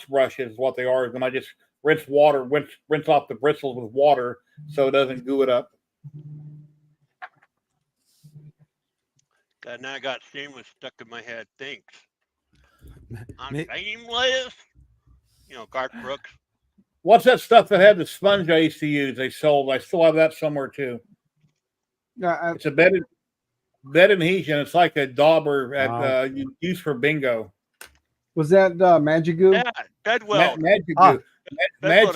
brushes, is what they are. And I just rinse off the bristles with water so it doesn't goo it up. And I got shameless stuck in my head. Thanks. I'm shameless. You know, Garth Brooks. What's that stuff that had the sponge I used to use? They sold. I still have that somewhere too. It's a bed adhesion. It's like a dauber at used for bingo. Was that Magic Goo? Yeah, Bedwell. Magic Goo. Magic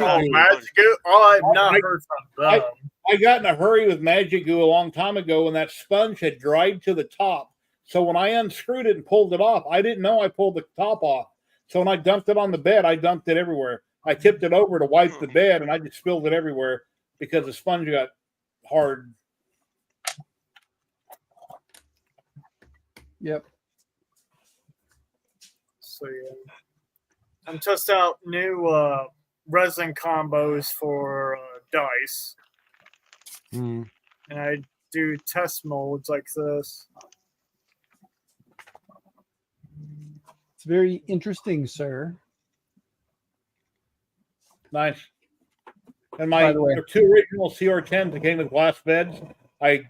Goo. Oh, I've not heard from them. I got in a hurry with Magic Goo a long time ago, and that sponge had dried to the top. So when I unscrewed it and pulled it off, I didn't know I pulled the top off. So when I dumped it on the bed, I dumped it everywhere. I tipped it over to wipe the bed, and I just spilled it everywhere because the sponge got hard. Yep. So yeah, I'm testing out new resin combos for dice, and I do test molds like this. It's very interesting, sir. Nice. And my two original CR10s that came with glass beds, I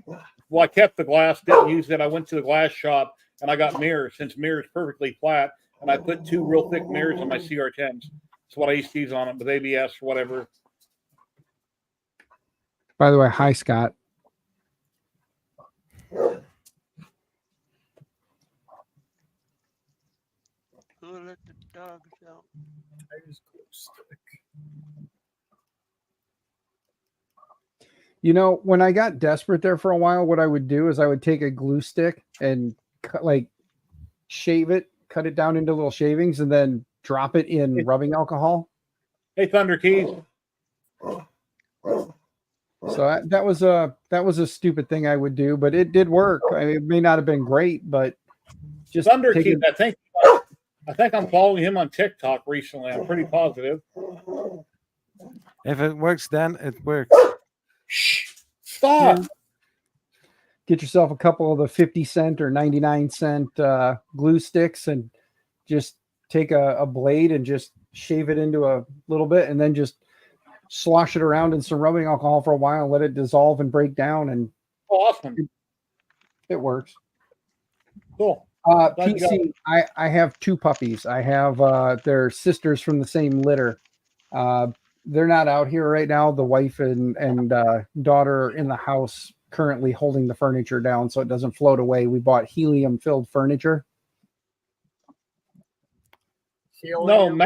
kept the glass, didn't use it. I went to the glass shop and I got mirrors, since mirrors perfectly flat, and I put two real thick mirrors on my CR10s. That's what I used to use on them with ABS or whatever. By the way, hi, Scott. Who let the dogs out? I use glue stick. You know, when I got desperate there for a while, what I would do is I would take a glue stick and shave it, cut it down into little shavings, and then drop it in rubbing alcohol. Hey, Thunder Keys. So that was a stupid thing I would do, but it did work. I mean, it may not have been great, but just Thunder Keys. I think I'm following him on TikTok recently. I'm pretty positive. If it works, then it works. Stop. Get yourself a couple of the 50-cent or 99-cent glue sticks and just take a blade and just shave it into a little bit and then just slosh it around in some rubbing alcohol for a while and let it dissolve and break down. And awesome. It works. Cool. PC, I have two puppies. I have their sisters from the same litter. They're not out here right now. The wife and daughter are in the house currently holding the furniture down so it doesn't float away. We bought helium-filled furniture. No,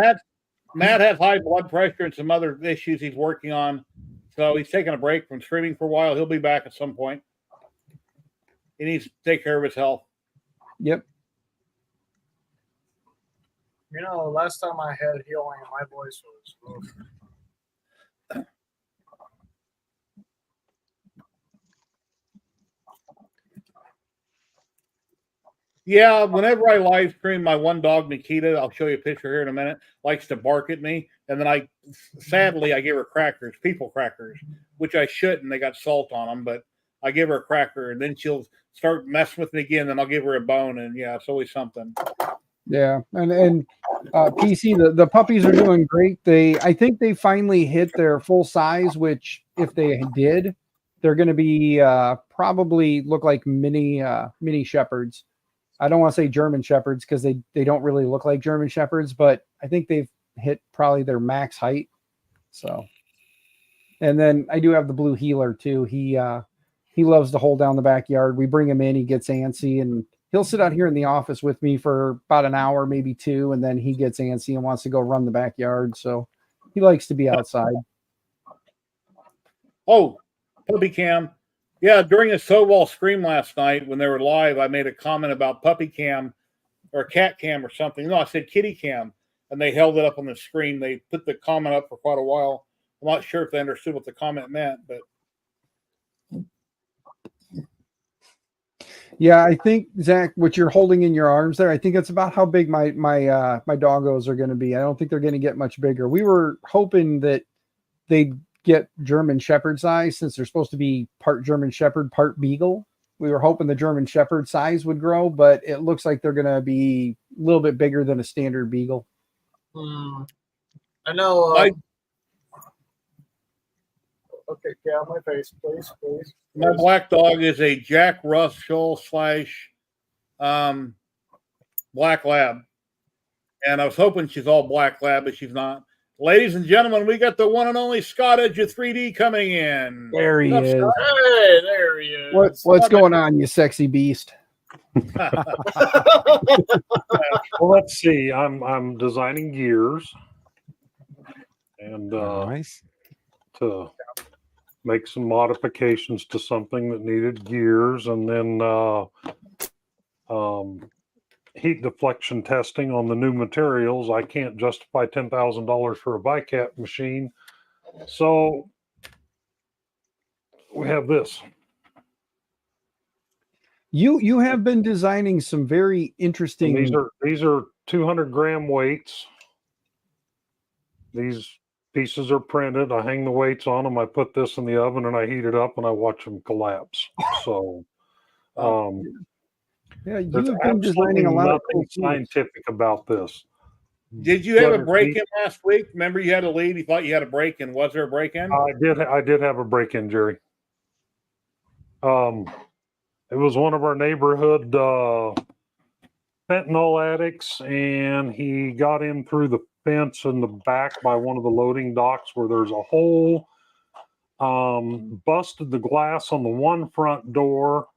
Matt has high blood pressure and some other issues he's working on. So he's taking a break from streaming for a while. He'll be back at some point. He needs to take care of his health. Yep. You know, last time I had healing, my voice was rough. Yeah, whenever I live stream, my one dog, Nikita, I'll show you a picture here in a minute, likes to bark at me. And then sadly, I give her crackers, people crackers, which I shouldn't. They got salt on them, but I give her a cracker and then she'll start messing with me again. Then I'll give her a bone. And yeah, it's always something. Yeah, and PC, the puppies are doing great. I think they finally hit their full size, which if they did, they're going to be probably look like mini shepherds. I don't want to say German shepherds because they don't really look like German shepherds, but I think they've hit probably their max height. So, and then I do have the blue heeler too. He loves to hold down the backyard. We bring him in, he gets antsy, and he'll sit out here in the office with me for about an hour, maybe two, and then he gets antsy and wants to go run the backyard. So he likes to be outside. Oh, puppy cam. Yeah, during a Soball stream last night when they were live, I made a comment about puppy cam or cat cam or something. No, I said kitty cam, and they held it up on the screen. They put the comment up for quite a while. I'm not sure if they understood what the comment meant, but Yeah, I think Zach, what you're holding in your arms there, I think that's about how big my doggos are going to be. I don't think they're going to get much bigger. We were hoping that they'd get German Shepherd size since they're supposed to be part German Shepherd, part Beagle. We were hoping the German Shepherd size would grow, but it looks like they're going to be a little bit bigger than a standard Beagle. I know. Okay, get out of my face, please. my black dog is a Jack Russell / black lab. And I was hoping she's all black lab, but she's not. Ladies and gentlemen, we got the one and only Scott Edge of 3D coming in. There he is. Hey, there he is. What's going on, you sexy beast? Well, let's see. I'm designing gears and Nice. to make some modifications to something that needed gears, and then heat deflection testing on the new materials. I can't justify $10,000 for a bicat machine, so we have this. You have been designing some very interesting. And these are 200-gram weights. These pieces are printed. I hang the weights on them. I put this in the oven and I heat it up and I watch them collapse. So, Yeah, you there's have been designing a lot of cool nothing scientific about this. Did you have a Whether break-in last week? Remember you had a lead. You thought you had a break-in. Was there a break-in? I did have a break-in, Jerry. It was one of our neighborhood fentanyl addicts, and he got in through the fence in the back by one of the loading docks where there's a hole. Busted the glass on the one front door,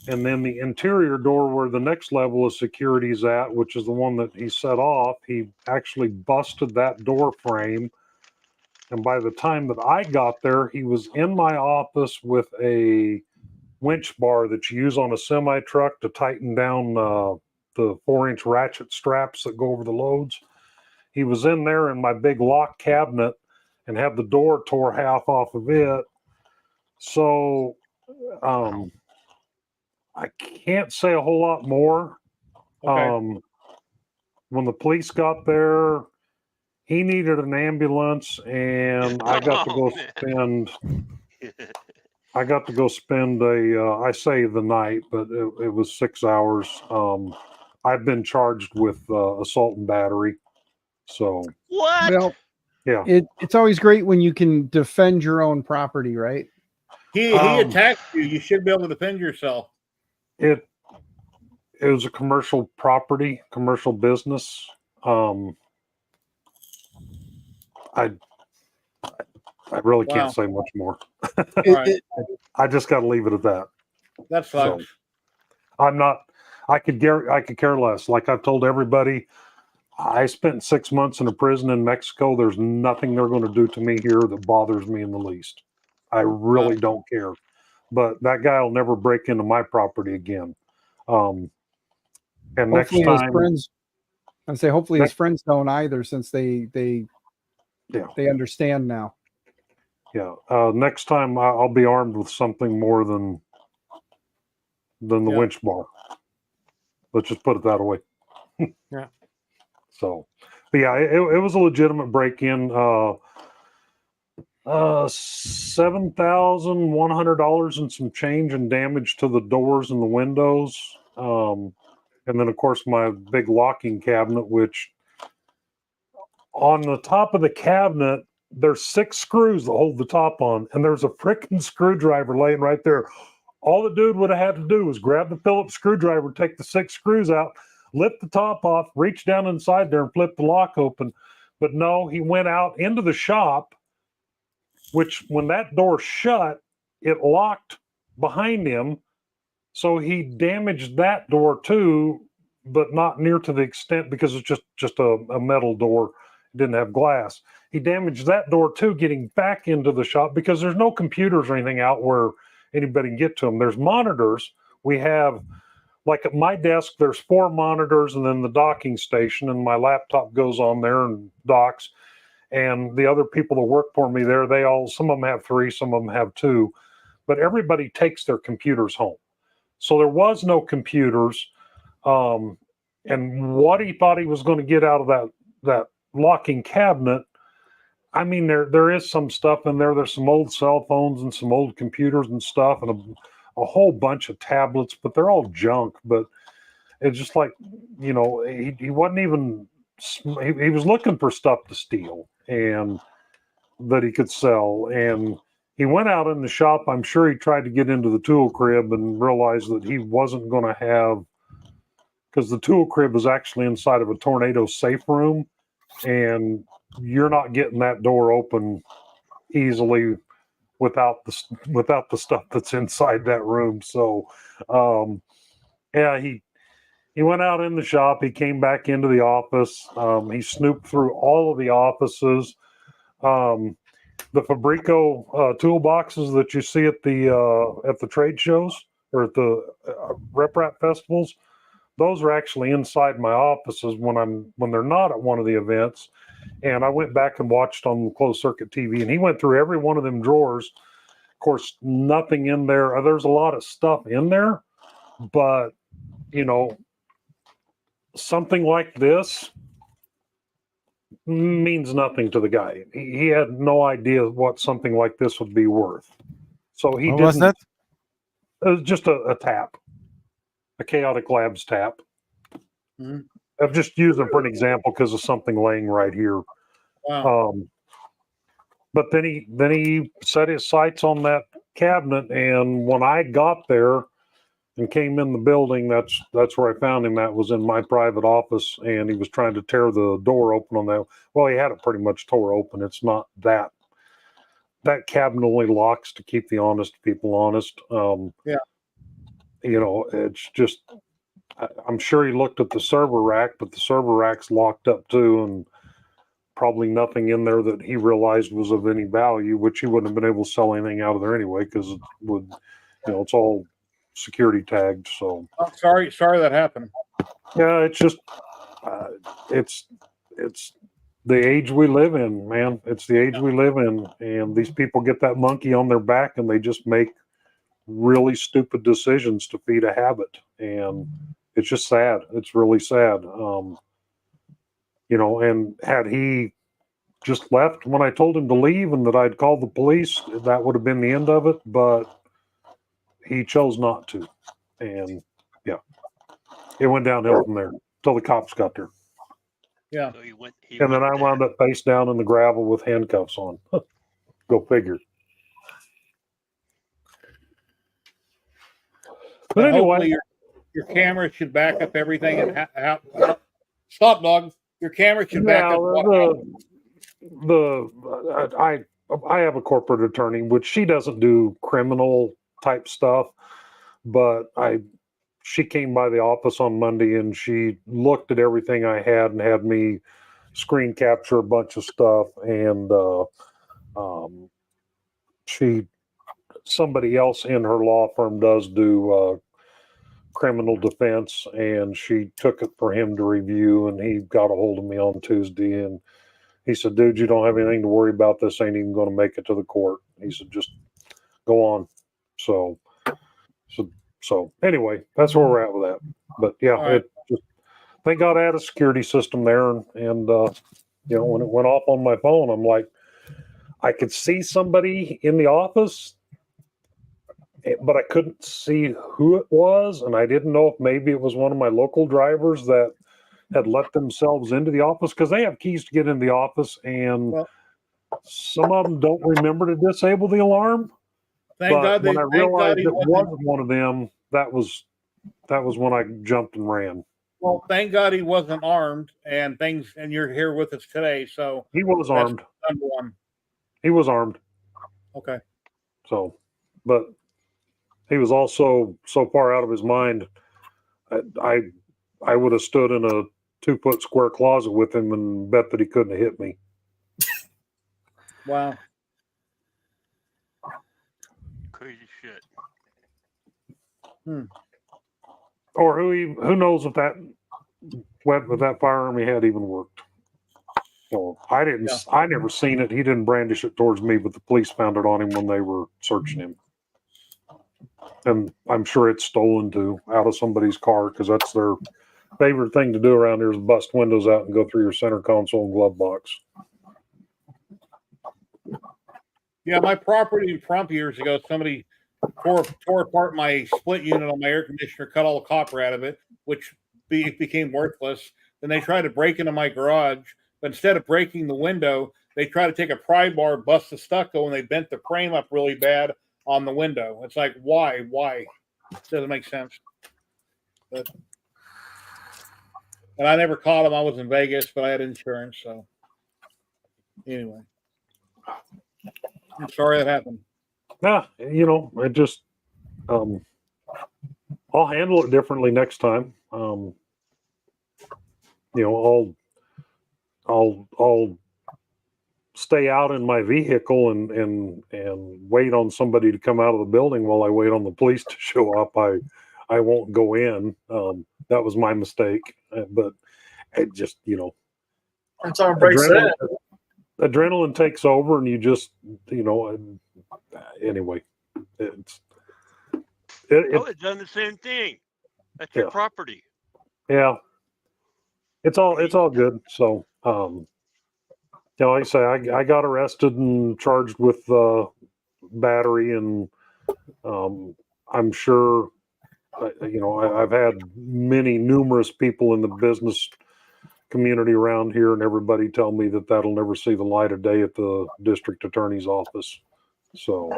and then the interior door where the next level of security is at, which is the one that he set off, he actually busted that door frame. And by the time that I got there, he was in my office with a winch bar that you use on a semi truck to tighten down the 4-inch ratchet straps that go over the loads. He was in there in my big lock cabinet and had the door tore half off of it. So I can't say a whole lot more. Okay. When the police got there, he needed an ambulance, and I got to go spend. I got to go spend I say the night, but it was 6 hours. I've been charged with assault and battery. So What? Well, yeah, it's always great when you can defend your own property, right? He attacked you. You should be able to defend yourself. it was a commercial property, commercial business. I really can't say much more. Right. I just got to leave it at that. That sucks. I'm not. I could care less. Like I've told everybody, I spent 6 months in a prison in Mexico. There's nothing they're going to do to me here that bothers me in the least. I really don't care. But that guy will never break into my property again. And Hopefully next his time, friends, I'd say hopefully his friends don't either, since they understand now. yeah, next time I'll be armed with something more than the winch bar. Let's just put it that way. Yeah. So, but yeah, it was a legitimate break-in. $7,100 and some change and damage to the doors and the windows. And then, of course, my big locking cabinet, which on the top of the cabinet, there's 6 screws that hold the top on, and there's a freaking screwdriver laying right there. All the dude would have had to do was grab the Phillips screwdriver, take the 6 screws out, lift the top off, reach down inside there and flip the lock open. But no, he went out into the shop, which when that door shut, it locked behind him. So he damaged that door too, but not near to the extent, because it's just a metal door. It didn't have glass. He damaged that door too, getting back into the shop, because there's no computers or anything out where anybody can get to them. There's monitors. We have, like at my desk, there's 4 monitors and then the docking station, and my laptop goes on there and docks. And the other people that work for me there, some of them have 3, some of them have 2, but everybody takes their computers home. So there was no computers. And what he thought he was going to get out of that locking cabinet, I mean, there is some stuff in there. There's some old cell phones and some old computers and stuff, and a whole bunch of tablets, but they're all junk. But it's just like, he wasn't even, he was looking for stuff to steal and that he could sell. And he went out in the shop. I'm sure he tried to get into the tool crib and realized that he wasn't going to have, because the tool crib was actually inside of a tornado safe room, and you're not getting that door open easily without the stuff that's inside that room. So, he went out in the shop. He came back into the office. He snooped through all of the offices. The Fabrico toolboxes that you see at the trade shows or at the rep rap festivals, those are actually inside my offices when they're not at one of the events. And I went back and watched on closed circuit TV, and he went through every one of them drawers. Of course, nothing in there. There's a lot of stuff in there, but something like this means nothing to the guy. He had no idea what something like this would be worth. So he What was that? It was just a tap, a Chaotic Labs tap. Mhm. I'm just using for an example because of something laying right here. Wow. But then he set his sights on that cabinet, and when I got there and came in the building, that's where I found him. That was in my private office, and he was trying to tear the door open on that. Well, he had it pretty much tore open. It's not that cabinet only locks to keep the honest people honest. Yeah. It's just, I'm sure he looked at the server rack, but the server rack's locked up too, and probably nothing in there that he realized was of any value, which he wouldn't have been able to sell anything out of there anyway, because it would, it's all security tagged. So sorry that happened. yeah, it's just it's the age we live in, man. It's the age we live in, and these people get that monkey on their back, and they just make really stupid decisions to feed a habit, and it's just sad. It's really sad. And had he just left when I told him to leave and that I'd called the police, that would have been the end of it. But he chose not to, and yeah, it went downhill from there till the cops got there. Yeah. So he And then I went wound up face down in the gravel with handcuffs on. Go figure. But Hopefully anyway, your camera should back up everything. And stop, dog. Your camera should back up. I have a corporate attorney, which she doesn't do criminal type stuff, but she came by the office on Monday and she looked at everything I had and had me screen capture a bunch of stuff. And somebody else in her law firm does do criminal defense, and she took it for him to review, and he got a hold of me on Tuesday, and he said, dude, you don't have anything to worry about. This ain't even going to make it to the court. He said, just go on. So anyway, that's where we're at with that. But yeah, right. thank God I had a security system there, and when it went off on my phone, I'm like, I could see somebody in the office, but I couldn't see who it was, and I didn't know if maybe it was one of my local drivers that had let themselves into the office, because they have keys to get in the office, and some of them don't remember to disable the alarm. Thank God when I realized he it wasn't one of them, that was when I jumped and ran. Well, thank God he wasn't armed, and you're here with us today. So he was armed. Number one. He was armed. Okay. So, but he was also so far out of his mind. I would have stood in a 2-foot square closet with him and bet that he couldn't have hit me. Wow. Crazy shit. Or who knows if that firearm he had even worked. So I never seen it. He didn't brandish it towards me, but the police found it on him when they were searching him. And I'm sure it's stolen too, out of somebody's car, because that's their favorite thing to do around here is bust windows out and go through your center console and glove box. Yeah, my property in Trump years ago, somebody tore apart my split unit on my air conditioner, cut all the copper out of it, which became worthless. Then they tried to break into my garage, but instead of breaking the window, they tried to take a pry bar, bust the stucco, and they bent the frame up really bad on the window. It's like, why? It doesn't make sense. And I never caught them. I was in Vegas, but I had insurance. So anyway, I'm sorry that happened. Yeah, I just, I'll handle it differently next time. I'll stay out in my vehicle and wait on somebody to come out of the building while I wait on the police to show up. I won't go in. That was my mistake, but it just, That's how it breaks in. Adrenaline takes over, and you just, anyway, I would have done the same thing. That's your property. Yeah, it's all good. So, like I say, I got arrested and charged with battery, and I'm sure, I've had numerous people in the business community around here, and everybody tell me that that'll never see the light of day at the district attorney's office. So,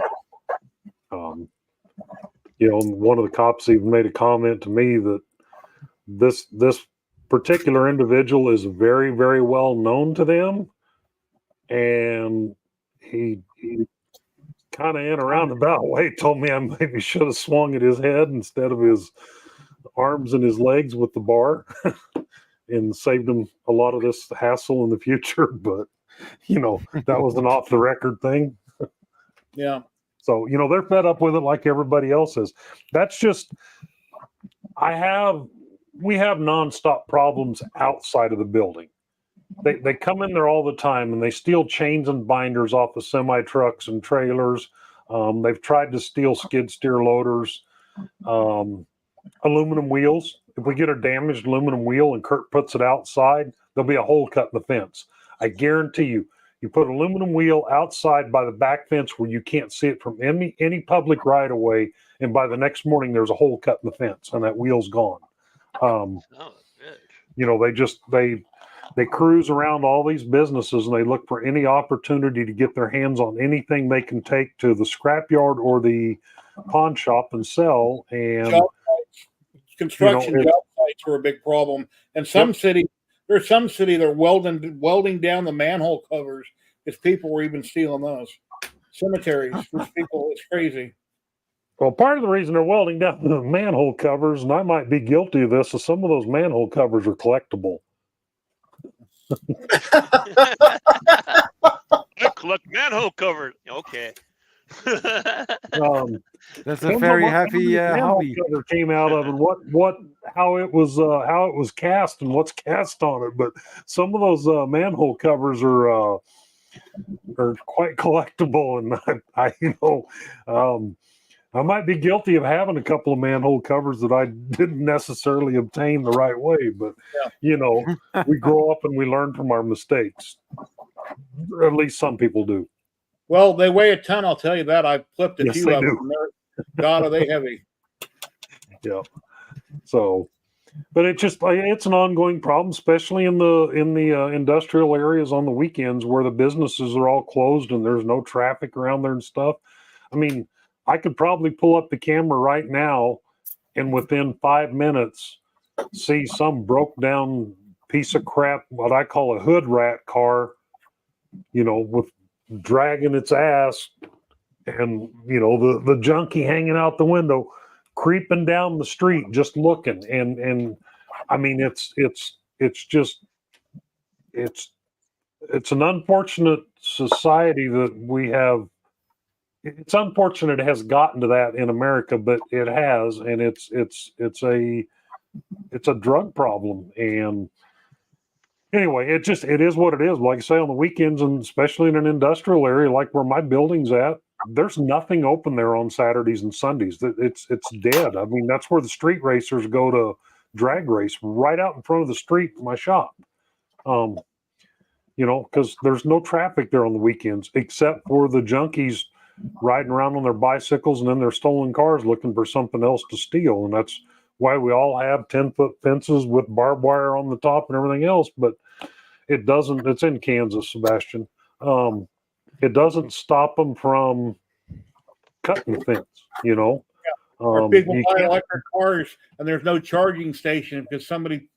one of the cops even made a comment to me that this particular individual is very, very well known to them, and he kind of in a roundabout way told me I maybe should have swung at his head instead of his arms and his legs with the bar. And saved him a lot of this hassle in the future, but that was an off the record thing. Yeah. So they're fed up with it like everybody else is. That's just we have nonstop problems outside of the building. They come in there all the time, and they steal chains and binders off of semi trucks and trailers. They've tried to steal skid steer loaders, aluminum wheels. If we get a damaged aluminum wheel and Kurt puts it outside, there'll be a hole cut in the fence. I guarantee you put an aluminum wheel outside by the back fence where you can't see it from any public right of way, and by the next morning there's a hole cut in the fence and that wheel's gone. They cruise around all these businesses, and they look for any opportunity to get their hands on anything they can take to the scrapyard or the pawn shop and sell. And construction job sites were a big problem. And there's some city they're welding down the manhole covers because people were even stealing those. Cemeteries, people, it's crazy. Well, part of the reason they're welding down the manhole covers, and I might be guilty of this, is some of those manhole covers are collectible. I collect manhole covers. Okay. That's a Depends on very what heavy manhole hobby. cover came out of, and how it was cast and what's cast on it. But some of those manhole covers are quite collectible, and I might be guilty of having a couple of manhole covers that I didn't necessarily obtain the right way. But we grow up and we learn from our mistakes. Or at least some people do. Well, they weigh a ton. I'll tell you that. I've flipped a Yes, few they of do. them. God, are they heavy? Yeah. So, but it's an ongoing problem, especially in the industrial areas on the weekends where the businesses are all closed and there's no traffic around there and stuff. I mean, I could probably pull up the camera right now and within 5 minutes see some broke down piece of crap, what I call a hood rat car, with dragging its ass and, the junkie hanging out the window, creeping down the street, just looking. And I mean, it's an unfortunate society that we have. It's unfortunate it has gotten to that in America, but it has, and it's a drug problem. And anyway, it is what it is. Like I say, on the weekends, and especially in an industrial area like where my building's at, there's nothing open there on Saturdays and Sundays. It's dead. I mean, that's where the street racers go to drag race, right out in front of the street of my shop. Because there's no traffic there on the weekends except for the junkies riding around on their bicycles and in their stolen cars looking for something else to steal. And that's why we all have 10-foot fences with barbed wire on the top and everything else. But it's in Kansas, Sebastian. It doesn't stop them from cutting the fence, Or people buy electric cars and there's no charging station because somebody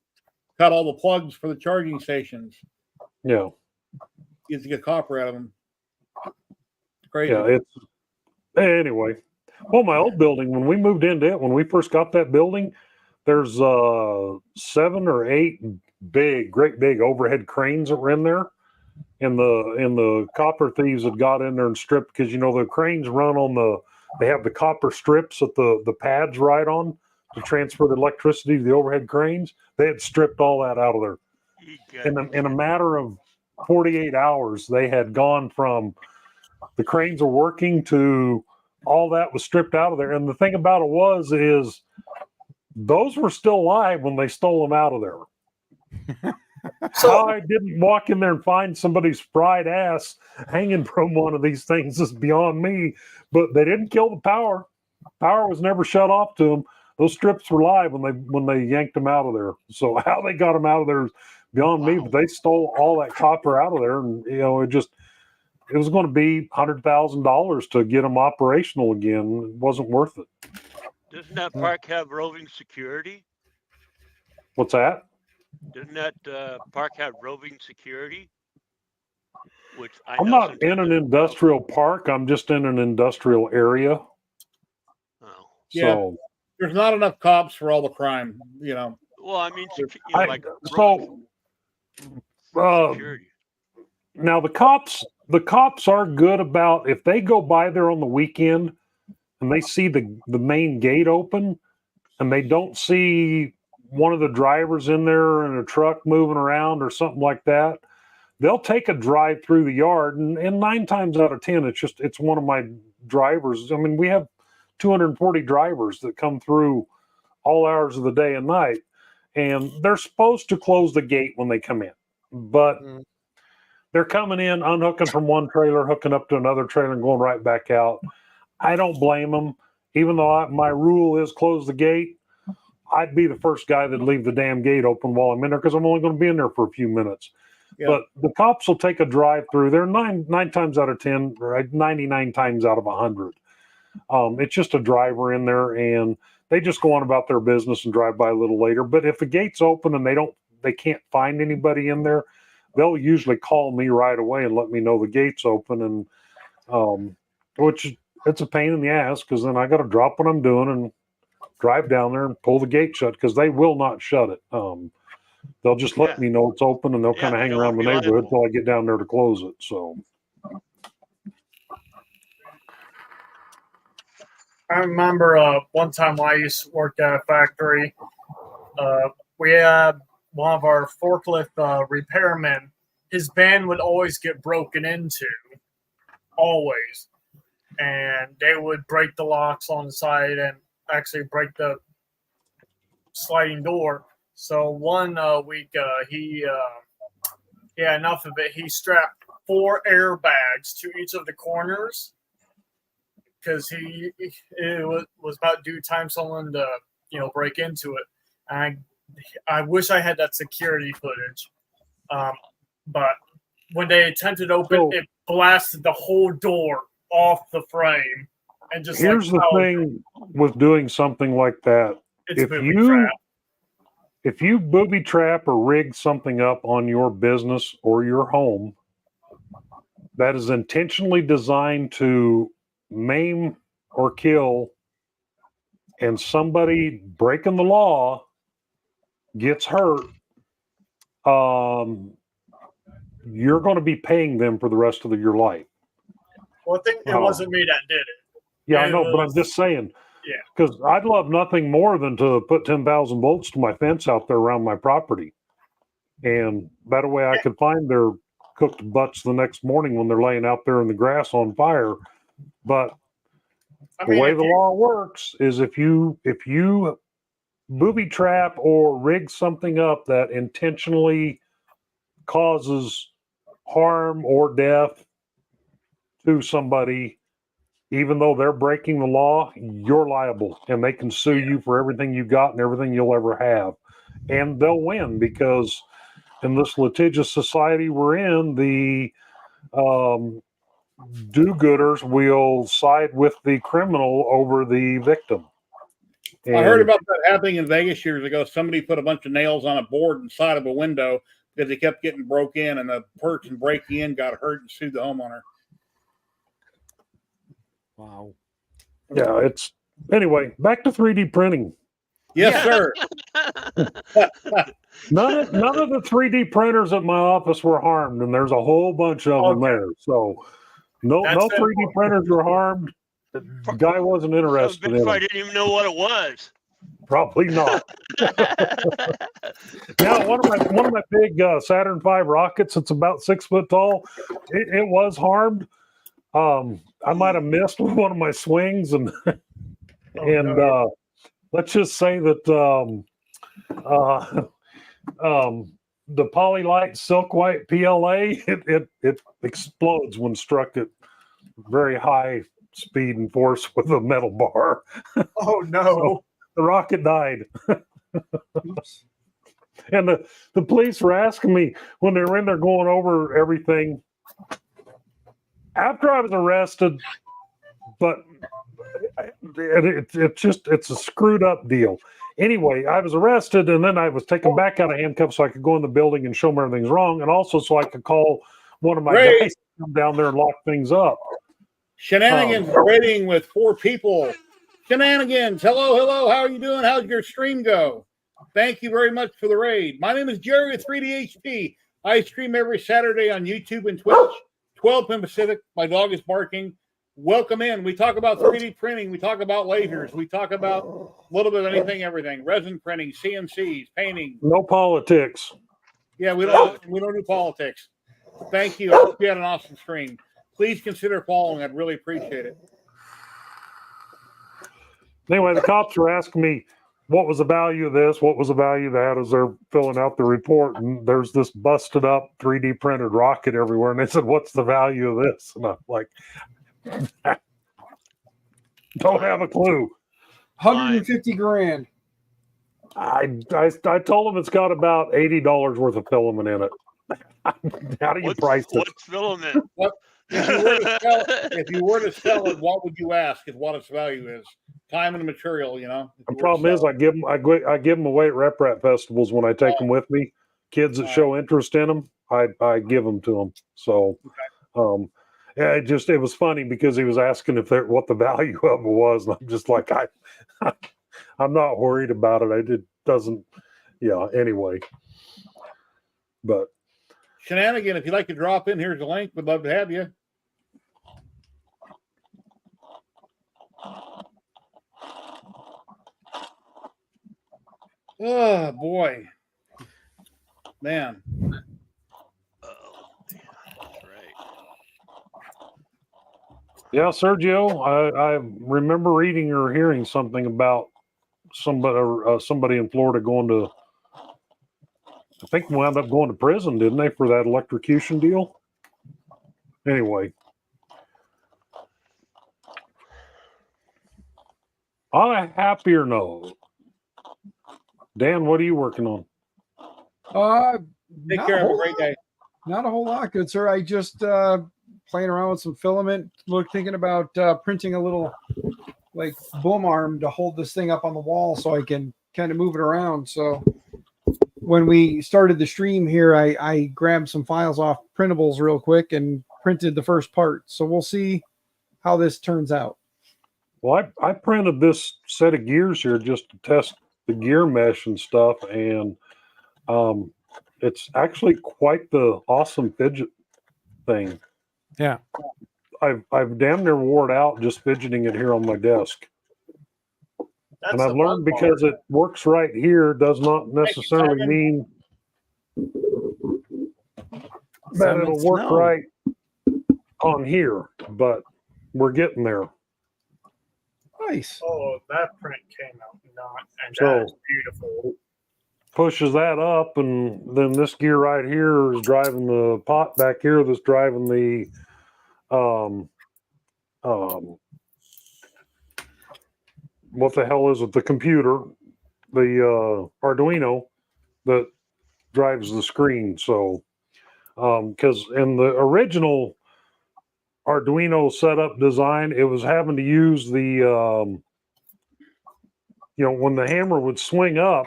cut all the plugs for the charging stations. Yeah. You have to get copper out of them. Crazy. Yeah, anyway. Well, my old building, when we moved into it, when we first got that building, there's 7 or 8 great big overhead cranes that were in there. And the copper thieves had got in there and stripped, because the cranes run on they have the copper strips that the pads ride on to transfer the electricity to the overhead cranes. They had stripped all that out of there. In a matter of 48 hours, they had gone from the cranes are working to all that was stripped out of there. And the thing about it is those were still live when they stole them out of there. How I didn't walk in there and find somebody's fried ass hanging from one of these things is beyond me. But they didn't kill the power. Power was never shut off to them. Those strips were live when they yanked them out of there. So how they got them out of there is beyond me. But they stole all that copper out of there, and it was going to be $100,000 to get them operational again. It wasn't worth it. Doesn't that park have roving security? What's that? Doesn't that park have roving security? Which I'm not in an industrial park. I'm just in an industrial area. Oh. Yeah. So There's not enough cops for all the crime, Well, I mean, security. Now the cops are good about, if they go by there on the weekend and they see the main gate open and they don't see one of the drivers in there in a truck moving around or something like that, they'll take a drive through the yard, and 9 times out of 10 it's one of my drivers. I mean, we have 240 drivers that come through all hours of the day and night, and they're supposed to close the gate when they come in, but they're coming in, unhooking from one trailer, hooking up to another trailer, and going right back out. I don't blame them. Even though my rule is close the gate, I'd be the first guy that'd leave the damn gate open while I'm in there, because I'm only going to be in there for a few minutes. Yeah. But the cops will take a drive through. They're 9 times out of 10, or 99 times out of 100. It's just a driver in there, and they just go on about their business and drive by a little later. But if the gate's open and they can't find anybody in there, they'll usually call me right away and let me know the gate's open, and which it's a pain in the ass because then I got to drop what I'm doing and drive down there and pull the gate shut because they will not shut it. They'll just let me know it's open and they'll kind of they hang don't around the wanna be neighborhood liable. until I get down there to close it. So I remember one time I used to work at a factory. We had one of our forklift repairmen. His van would always get broken into, always. And they would break the locks on the side and actually break the sliding door. So one week he had enough of it. He strapped 4 airbags to each of the corners because it was about due time someone to break into it. And I wish I had that security footage, but when they attempted to open, it blasted the whole door off the frame and just here's the thing with doing something like that. It's a booby trap. If you booby trap or rig something up on your business or your home that is intentionally designed to maim or kill, and somebody breaking the law gets hurt, you're going to be paying them for the rest of your life. Well, I think it wasn't me that did it. Yeah, I know, but I'm just saying. Yeah. Because I'd love nothing more than to put 10,000 volts to my fence out there around my property. And that way I could find their cooked butts the next morning when they're laying out there in the grass on fire. But the way the law works is if you booby trap or rig something up that intentionally causes harm or death to somebody, even though they're breaking the law, you're liable and they can sue you for everything you got and everything you'll ever have. And they'll win because in this litigious society we're in, the do-gooders will side with the criminal over the victim. And I heard about that happening in Vegas years ago. Somebody put a bunch of nails on a board inside of a window because they kept getting broke in, and the person breaking in got hurt and sued the homeowner. Wow. Yeah, it's anyway, back to 3D printing. Yes, sir. None of the 3D printers at my office were harmed, and there's a whole bunch of them there. So no 3D printers were harmed. The guy wasn't interested in I it. didn't even know what it was. Probably not. Now, one of my big Saturn V rockets, it's about 6 foot tall. It was harmed. I might have missed one of my swings, and let's just say that the Polylight Silk White PLA it explodes when struck at very high speed and force with a metal bar. Oh no! So the rocket died. And the police were asking me when they were in there going over everything. After I was arrested, but it's a screwed up deal. Anyway, I was arrested and then I was taken back out of handcuffs so I could go in the building and show them everything's wrong, and also so I could call one of my guys to come down there and lock things up. Shenanigans rating with 4 people. Shenanigans. Hello. How are you doing? How'd your stream go? Thank you very much for the raid. My name is Jerry with 3DHP. I stream every Saturday on YouTube and Twitch, 12 p.m. Pacific. My dog is barking. Welcome in. We talk about 3D printing. We talk about lasers. We talk about a little bit of anything, everything. Resin printing, CNCs, painting. No politics. Yeah, we don't do politics. Thank you. I hope you had an awesome stream. Please consider following. I'd really appreciate it. Anyway, the cops were asking me what was the value of this, what was the value of that as they're filling out the report. And there's this busted up 3D printed rocket everywhere. And they said, what's the value of this? And I'm like, don't have a clue. 150 grand. I told them it's got about $80 worth of filament in it. How do you price it? What's filament? If you were to sell it, what would you ask? Is what its value is? Time and material, you know. The problem is, I give them away at Rep Rat festivals when I take them with me. Kids that show interest in them, I give them to them. So, Yeah, it was funny because he was asking what the value of it was, and I'm just like, I'm not worried about it. It doesn't, yeah. Anyway, but Shenanigan, if you'd like to drop in, here's the link. We'd love to have you. Oh boy, man. Oh, yeah, that's right. yeah, Sergio, I remember reading or hearing something about somebody in Florida going to. I think wound up going to prison, didn't they, for that electrocution deal? Anyway. On a happier note, Dan, what are you working on? Take Not care. a Have a whole great lot. day. Not a whole lot, good sir. I just playing around with some filament, thinking about printing a little like boom arm to hold this thing up on the wall so I can kind of move it around. So when we started the stream here, I grabbed some files off printables real quick and printed the first part. So we'll see how this turns out. Well, I printed this set of gears here just to test the gear mesh and stuff, and it's actually quite the awesome fidget thing. Yeah. I've damn near wore it out just fidgeting it here on my desk. That's And I've the learned fun part. because it works right here does not necessarily Simon. mean that Simon it'll work Snow. right on here, but we're getting there. Nice. Oh, that print came out not, and So- that is beautiful. Pushes that up, and then this gear right here is driving the pot back here that's driving the what the hell is it, the computer, the Arduino that drives the screen. So because in the original Arduino setup design, it was having to use the when the hammer would swing up,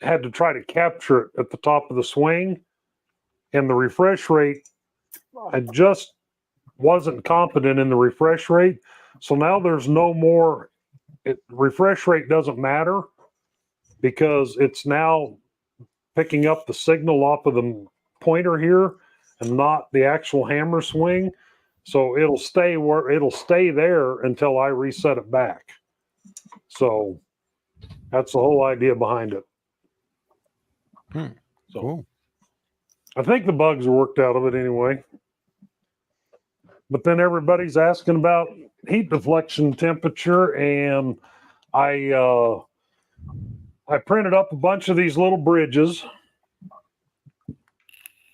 had to try to capture it at the top of the swing, and the refresh rate, I just wasn't confident in the refresh rate. So now there's no more. Refresh rate doesn't matter because it's now picking up the signal off of the pointer here and not the actual hammer swing. So it'll stay there until I reset it back. So that's the whole idea behind it. So Cool. I think the bugs are worked out of it anyway. But then everybody's asking about heat deflection temperature, and I printed up a bunch of these little bridges,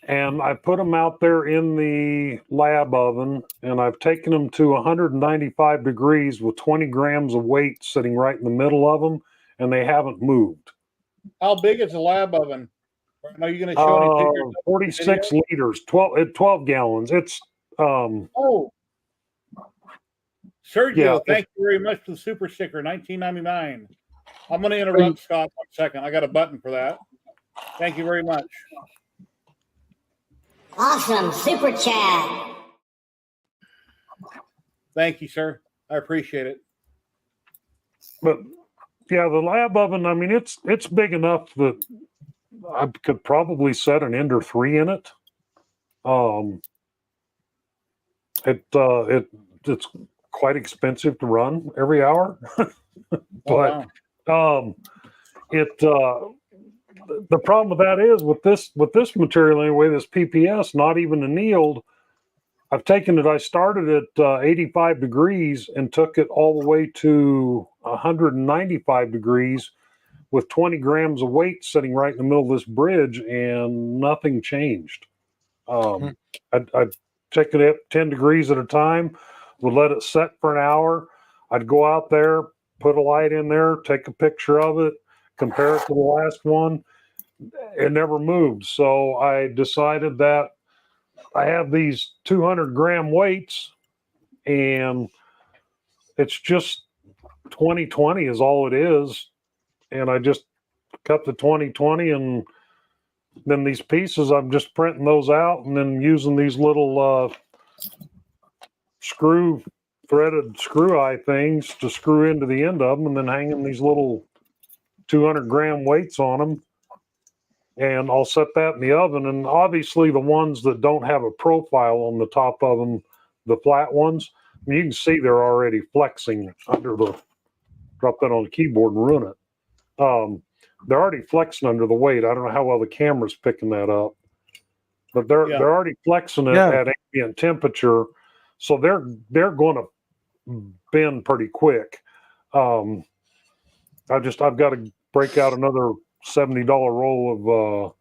and I put them out there in the lab oven, and I've taken them to 195 degrees with 20 grams of weight sitting right in the middle of them, and they haven't moved. How big is the lab oven? Are you going to show any pictures? 46 liters, 12 gallons. It's Oh, Sergio, Yeah, thank you very much for the super sticker, $19.99. I'm going to interrupt Scott 1 second. I got a button for that. Thank you very much. Awesome. Super chat. Thank you, sir. I appreciate it. but yeah, the lab oven, I mean, it's big enough that I could probably set an Ender 3 in it. It's quite expensive to run every hour. But wow. The problem with that is with this material anyway, this PPS, not even annealed. I've taken it. I started at 85 degrees and took it all the way to 195 degrees with 20 grams of weight sitting right in the middle of this bridge, and nothing changed. I'd take it up 10 degrees at a time, would let it set for an hour. I'd go out there, put a light in there, take a picture of it, compare it to the last one. It never moved. So I decided that I have these 200-gram weights, and it's just 20/20 is all it is. And I just cut the 20/20, and then these pieces, I'm just printing those out and then using these little threaded screw eye things to screw into the end of them, and then hanging these little 200-gram weights on them. And I'll set that in the oven. And obviously the ones that don't have a profile on the top of them, the flat ones, I mean, you can see they're already flexing under the, drop that on the keyboard and ruin it. They're already flexing under the weight. I don't know how well the camera's picking that up, but they're already flexing it at ambient temperature. So they're going to bend pretty quick. I've got to break out another $70 roll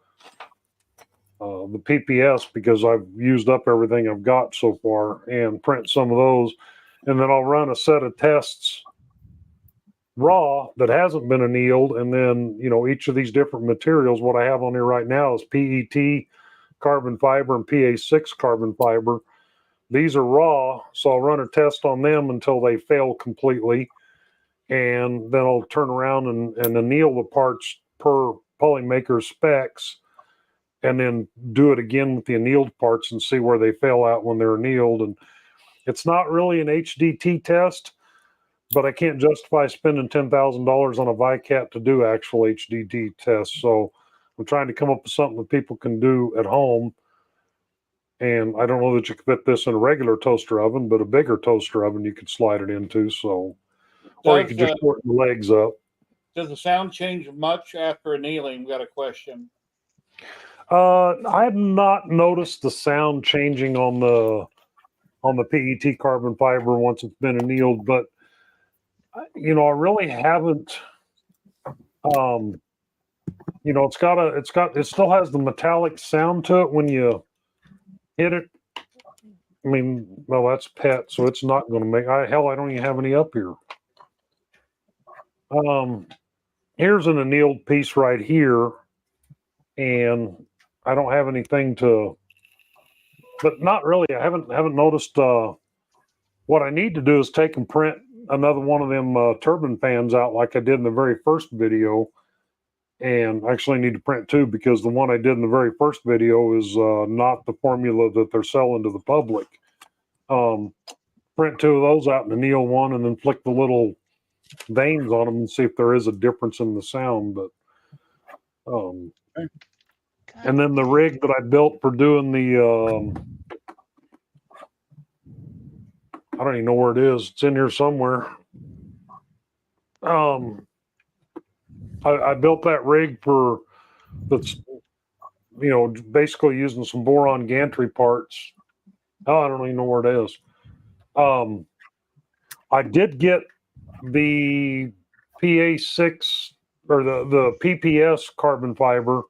of the PPS because I've used up everything I've got so far, and print some of those, and then I'll run a set of tests raw that hasn't been annealed, and then each of these different materials. What I have on here right now is PET carbon fiber and PA6 carbon fiber. These are raw, so I'll run a test on them until they fail completely, and then I'll turn around and anneal the parts per polymaker specs, and then do it again with the annealed parts and see where they fail out when they're annealed. And it's not really an HDT test, but I can't justify spending $10,000 on a VICAT to do actual HDT tests. So I'm trying to come up with something that people can do at home. And I don't know that you could fit this in a regular toaster oven, but a bigger toaster oven you could slide it into. So, or you could just shorten the legs up. Does the sound change much after annealing? Got a question. I have not noticed the sound changing on the PET carbon fiber once it's been annealed, but I really haven't. It still has the metallic sound to it when you hit it. I mean, well, that's PET, so it's not going to make. I don't even have any up here. Here's an annealed piece right here, and I don't have anything to. But not really. I haven't noticed. What I need to do is take and print another one of them turbine fans out like I did in the very first video. And I actually need to print two because the one I did in the very first video is not the formula that they're selling to the public. Print two of those out and anneal one, and then flick the little vanes on them and see if there is a difference in the sound. But and then the rig that I built for doing the I don't even know where it is. It's in here somewhere. I built that rig that's basically using some boron gantry parts. Oh, I don't even know where it is. I did get the PA6 or the PPS carbon fiber.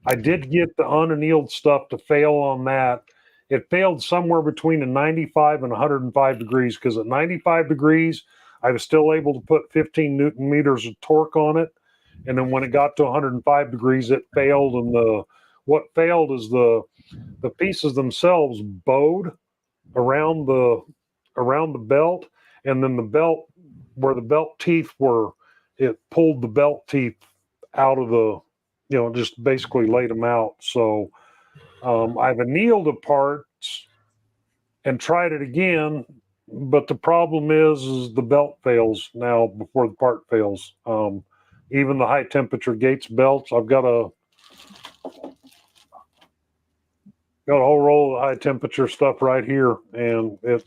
I did get the unannealed stuff to fail on that. It failed somewhere between a 95 and 105 degrees, because at 95 degrees, I was still able to put 15 Newton meters of torque on it. And then when it got to 105 degrees, it failed. And what failed is the pieces themselves bowed around the belt. And then the belt, where the belt teeth were, it pulled the belt teeth out of the, just basically laid them out. So I've annealed the parts and tried it again, but the problem is the belt fails now before the part fails. Even the high temperature Gates belts, I've got a whole roll of high temperature stuff right here, and it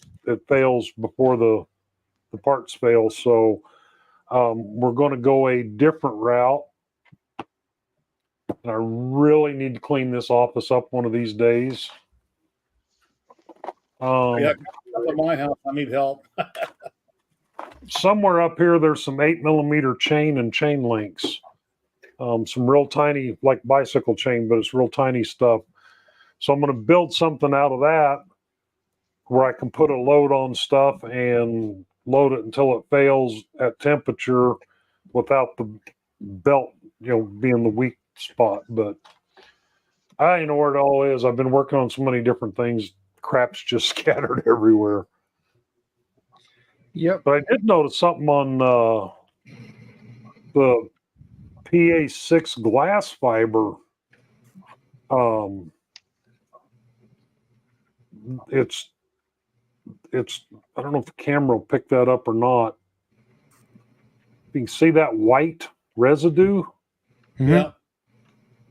fails before the parts fail. So we're going to go a different route. And I really need to clean this office up one of these days. Yeah, come to my house. I need help. Somewhere up here, there's some 8mm chain and chain links. Some real tiny, like bicycle chain, but it's real tiny stuff. So I'm going to build something out of that where I can put a load on stuff and load it until it fails at temperature without the belt, being the weak spot. But I don't know where it all is. I've been working on so many different things. Crap's just scattered everywhere. Yep. But I did notice something on the PA6 glass fiber. It's it's, I don't know if the camera will pick that up or not. You can see that white residue, Mhm. Yeah.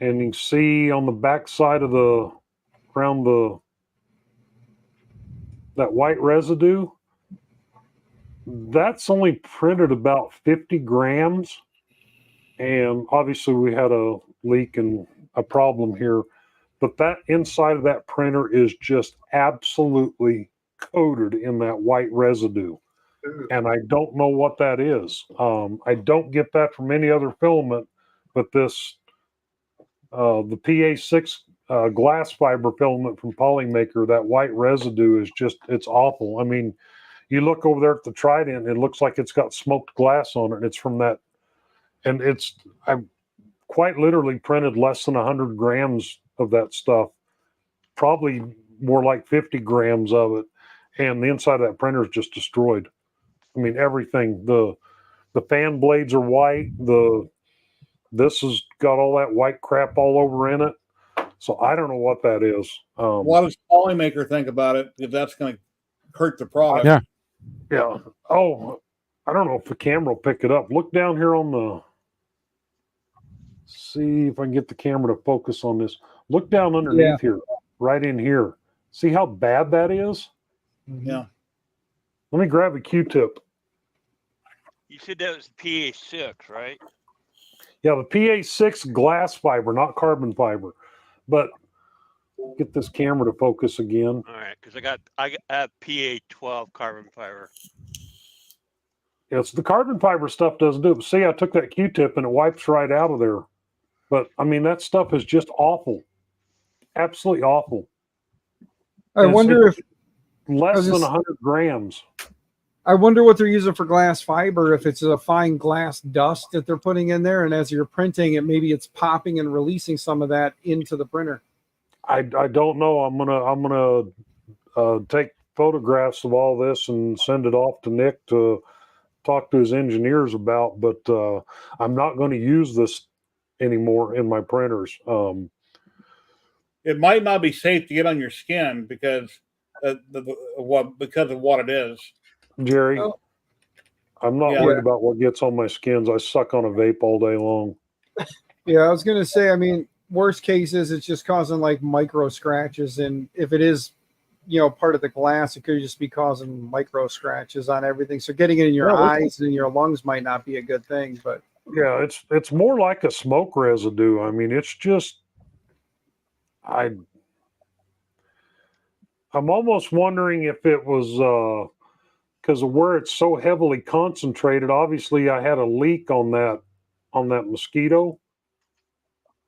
and you can see on the back side of that white residue, that's only printed about 50 grams. And obviously we had a leak and a problem here, but that inside of that printer is just absolutely coated in that white residue. And I don't know what that is. I don't get that from any other filament, but this, the PA6 glass fiber filament from Polymaker, that white residue is just, it's awful. I mean, you look over there at the Trident, it looks like it's got smoked glass on it. And it's from that, and I quite literally printed less than 100 grams of that stuff, probably more like 50 grams of it. And the inside of that printer is just destroyed. I mean, everything, the fan blades are white. This has got all that white crap all over in it. So I don't know what that is. What does Polymaker think about it? If that's going to hurt the product. Yeah. Yeah. Oh, I don't know if the camera will pick it up. Look down here on the, see if I can get the camera to focus on this. Look down underneath here, right in here. See how bad that is? Yeah. Let me grab a Q-tip. You said that was PA6, right? Yeah, the PA6 glass fiber, not carbon fiber. But get this camera to focus again. All right, because I have PA12 carbon fiber. Yes, the carbon fiber stuff doesn't do it. But see, I took that Q-tip and it wipes right out of there. But I mean, that stuff is just awful. Absolutely awful. I wonder if less than 100 grams. I wonder what they're using for glass fiber, if it's a fine glass dust that they're putting in there, and as you're printing it, maybe it's popping and releasing some of that into the printer. I don't know. I'm gonna take photographs of all this and send it off to Nick to talk to his engineers about, but I'm not going to use this anymore in my printers. It might not be safe to get on your skin because because of what it is. Jerry, Oh. I'm not worried about what gets on my skins. I suck on a vape all day long. Yeah, I was going to say, I mean, worst case is it's just causing like micro scratches. And if it is, you know, part of the glass, it could just be causing micro scratches on everything. So getting it in your eyes and your lungs might not be a good thing, but yeah, it's more like a smoke residue. I mean, it's just, I'm almost wondering if it was, because of where it's so heavily concentrated. Obviously I had a leak on that mosquito.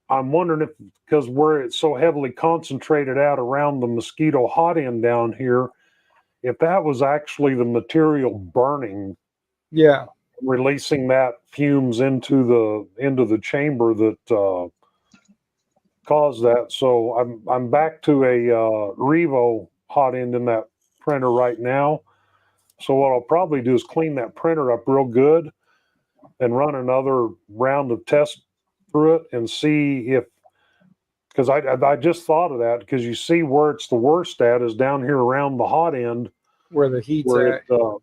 I'm wondering if, because where it's so heavily concentrated out around the mosquito hot end down here, if that was actually the material burning, yeah, releasing that fumes into the chamber that caused that. So I'm back to a Revo hot end in that printer right now. So what I'll probably do is clean that printer up real good and run another round of tests through it and see if, because I just thought of that, because you see where it's the worst at is down here around the hot end where the heat's where at. it,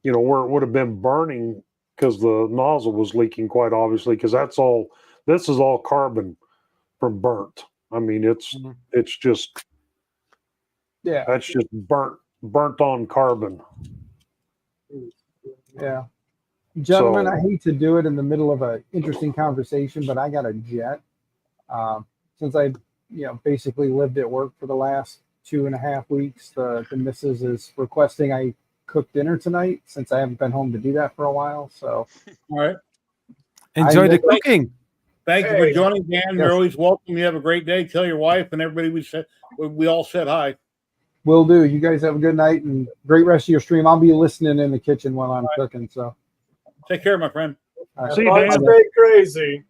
you know, where it would have been burning because the nozzle was leaking quite obviously, because this is all carbon from burnt. I mean, it's just, Yeah, that's just burnt on carbon. yeah. Gentlemen, So- I hate to do it in the middle of an interesting conversation, but I got a jet. Since I, basically lived at work for the last 2.5 weeks, the missus is requesting I cook dinner tonight since I haven't been home to do that for a while. So, All right. Enjoy the Thank- cooking. Thank you for joining, Dan. Yes. You're always welcome. You have a great day. Tell your wife and everybody we all said hi. will do. You guys have a good night and great rest of your stream. I'll be listening in the kitchen while I'm cooking. So, Take care, my friend. all right. See you, Mine's Dan. straight crazy.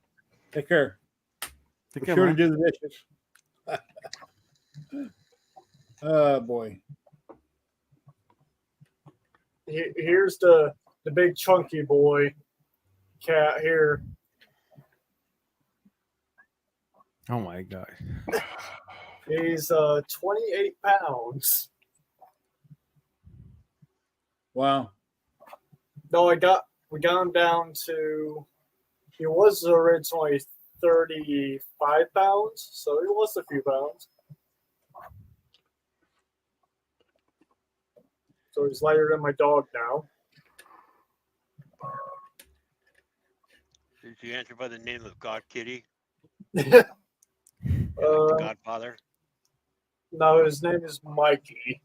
Take care. Take Be care, sure man. to do the dishes. Oh boy. Here's the big chunky boy cat here. Oh my god. He's 28 pounds. Wow. No, we got him down to. He was originally 35 pounds, so he lost a few pounds. So he's lighter than my dog now. Did you answer by the name of God Kitty? Uh, The Godfather? No, his name is Mikey,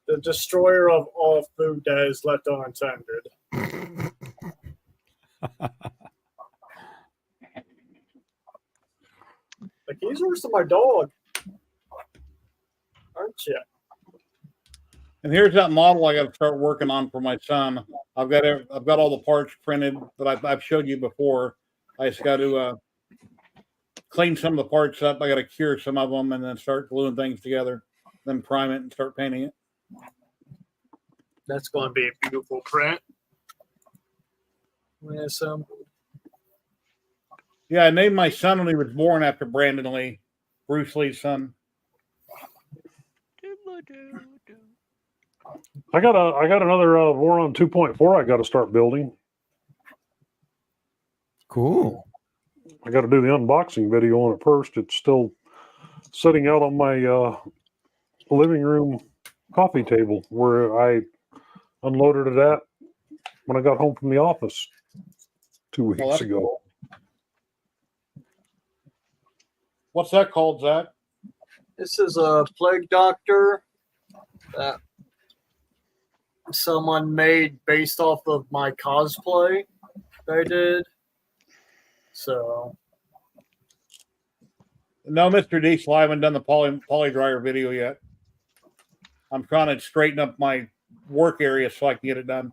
the destroyer of all food that is left unattended. Like, he's worse than my dog, aren't you? And here's that model I got to start working on for my son. I've got all the parts printed that I've showed you before. I just got to clean some of the parts up. I got to cure some of them and then start gluing things together, then prime it and start painting it. That's going to be a beautiful print. Yeah, I named my son when he was born after Brandon Lee, Bruce Lee's son. I got another Voron 2.4 I got to start building. Cool. I got to do the unboxing video on it first. It's still sitting out on my living room coffee table where I unloaded it at when I got home from the office 2 weeks ago. Cool. What's that called, Zach? This is a plague doctor that someone made based off of my cosplay they did. So No, Mr. Diesel, I haven't done the poly dryer video yet. I'm trying to straighten up my work area so I can get it done.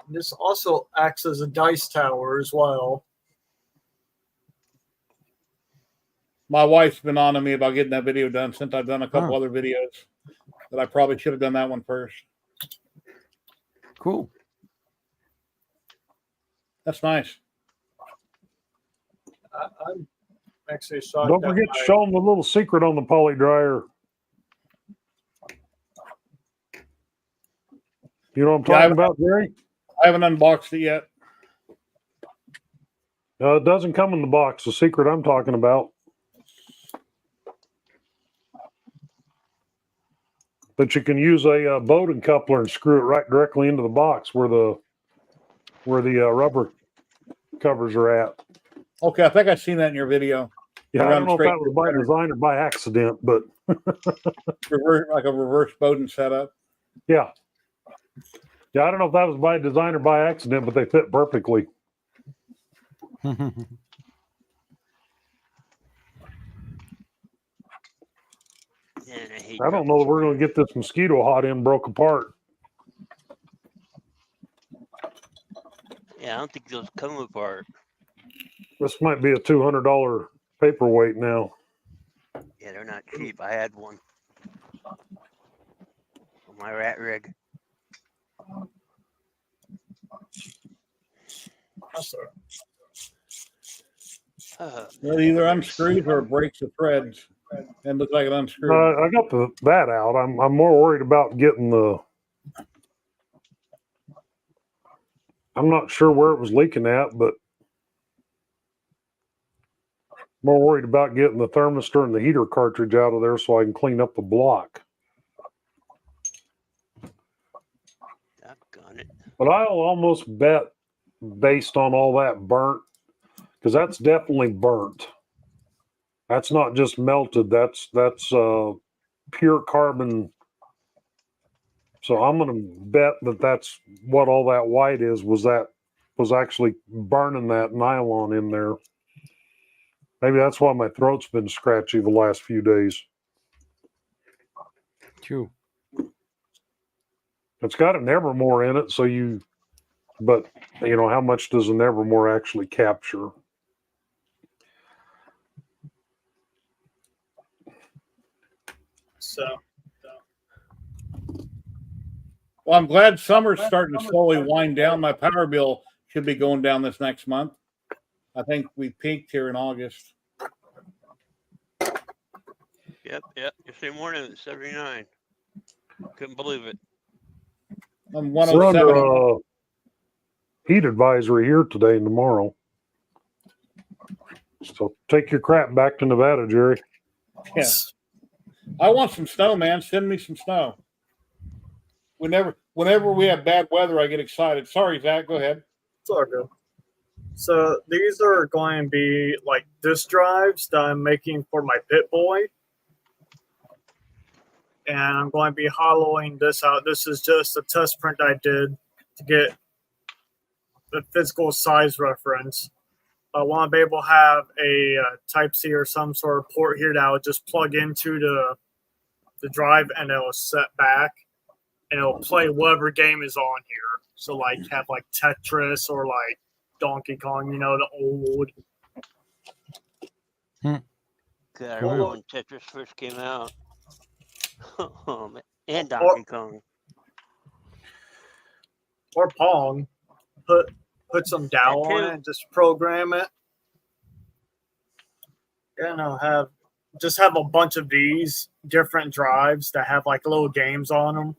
this also acts as a dice tower as well. My wife's been on to me about getting that video done since I've done a couple other videos that I probably should have done that one first. Cool. That's nice. I'm actually shocked. Don't forget to show them the little secret on the poly dryer. You know what I'm talking about, Jerry? I haven't unboxed it yet. It doesn't come in the box. The secret I'm talking about. But you can use a Bowden coupler and screw it right directly into the box where the rubber covers are at. Okay, I think I've seen that in your video. Yeah, I don't know if that was by design or by accident, but like a reverse Bowden setup. Yeah, I don't know if that was by design or by accident, but they fit perfectly. I don't know if we're going to get this mosquito hot end broke apart. Yeah, I don't think those come apart. This might be a $200 paperweight now. Yeah, they're not cheap. I had one on my rat rig. It either unscrews or it breaks the threads and looks like it unscrewed. I got that out. I'm more worried about getting the. I'm not sure where it was leaking at, but more worried about getting the thermistor and the heater cartridge out of there so I can clean up the block. Doggone it. But I'll almost bet, based on all that burnt, because that's definitely burnt. That's not just melted. That's pure carbon. So I'm going to bet that that's what all that white was actually burning that nylon in there. Maybe that's why my throat's been scratchy the last few days. True. It's got an Evermore in it, but how much does an Evermore actually capture? Well, I'm glad summer's starting to slowly wind down. My power bill should be going down this next month. I think we peaked here in August. Yep. Yesterday morning at 79. Couldn't believe it. I'm We're 107. under heat advisory here today and tomorrow. So take your crap back to Nevada, Jerry. Yeah. I want some snow, man. Send me some snow. Whenever we have bad weather, I get excited. Sorry, Zach. Go ahead. It's all good. So these are going to be like disk drives that I'm making for my Pit Boy. And I'm going to be hollowing this out. This is just a test print I did to get the physical size reference. I want to be able to have a Type-C or some sort of port here that I would just plug into the drive and it'll set back and it'll play whatever game is on here. So like have like Tetris or like Donkey Kong, you know, the old. God, I remember when Tetris first came out. Oh, man. And Donkey Kong. Or Pong. Put some DAO on it and just program it. You know, have a bunch of these different drives that have like little games on them.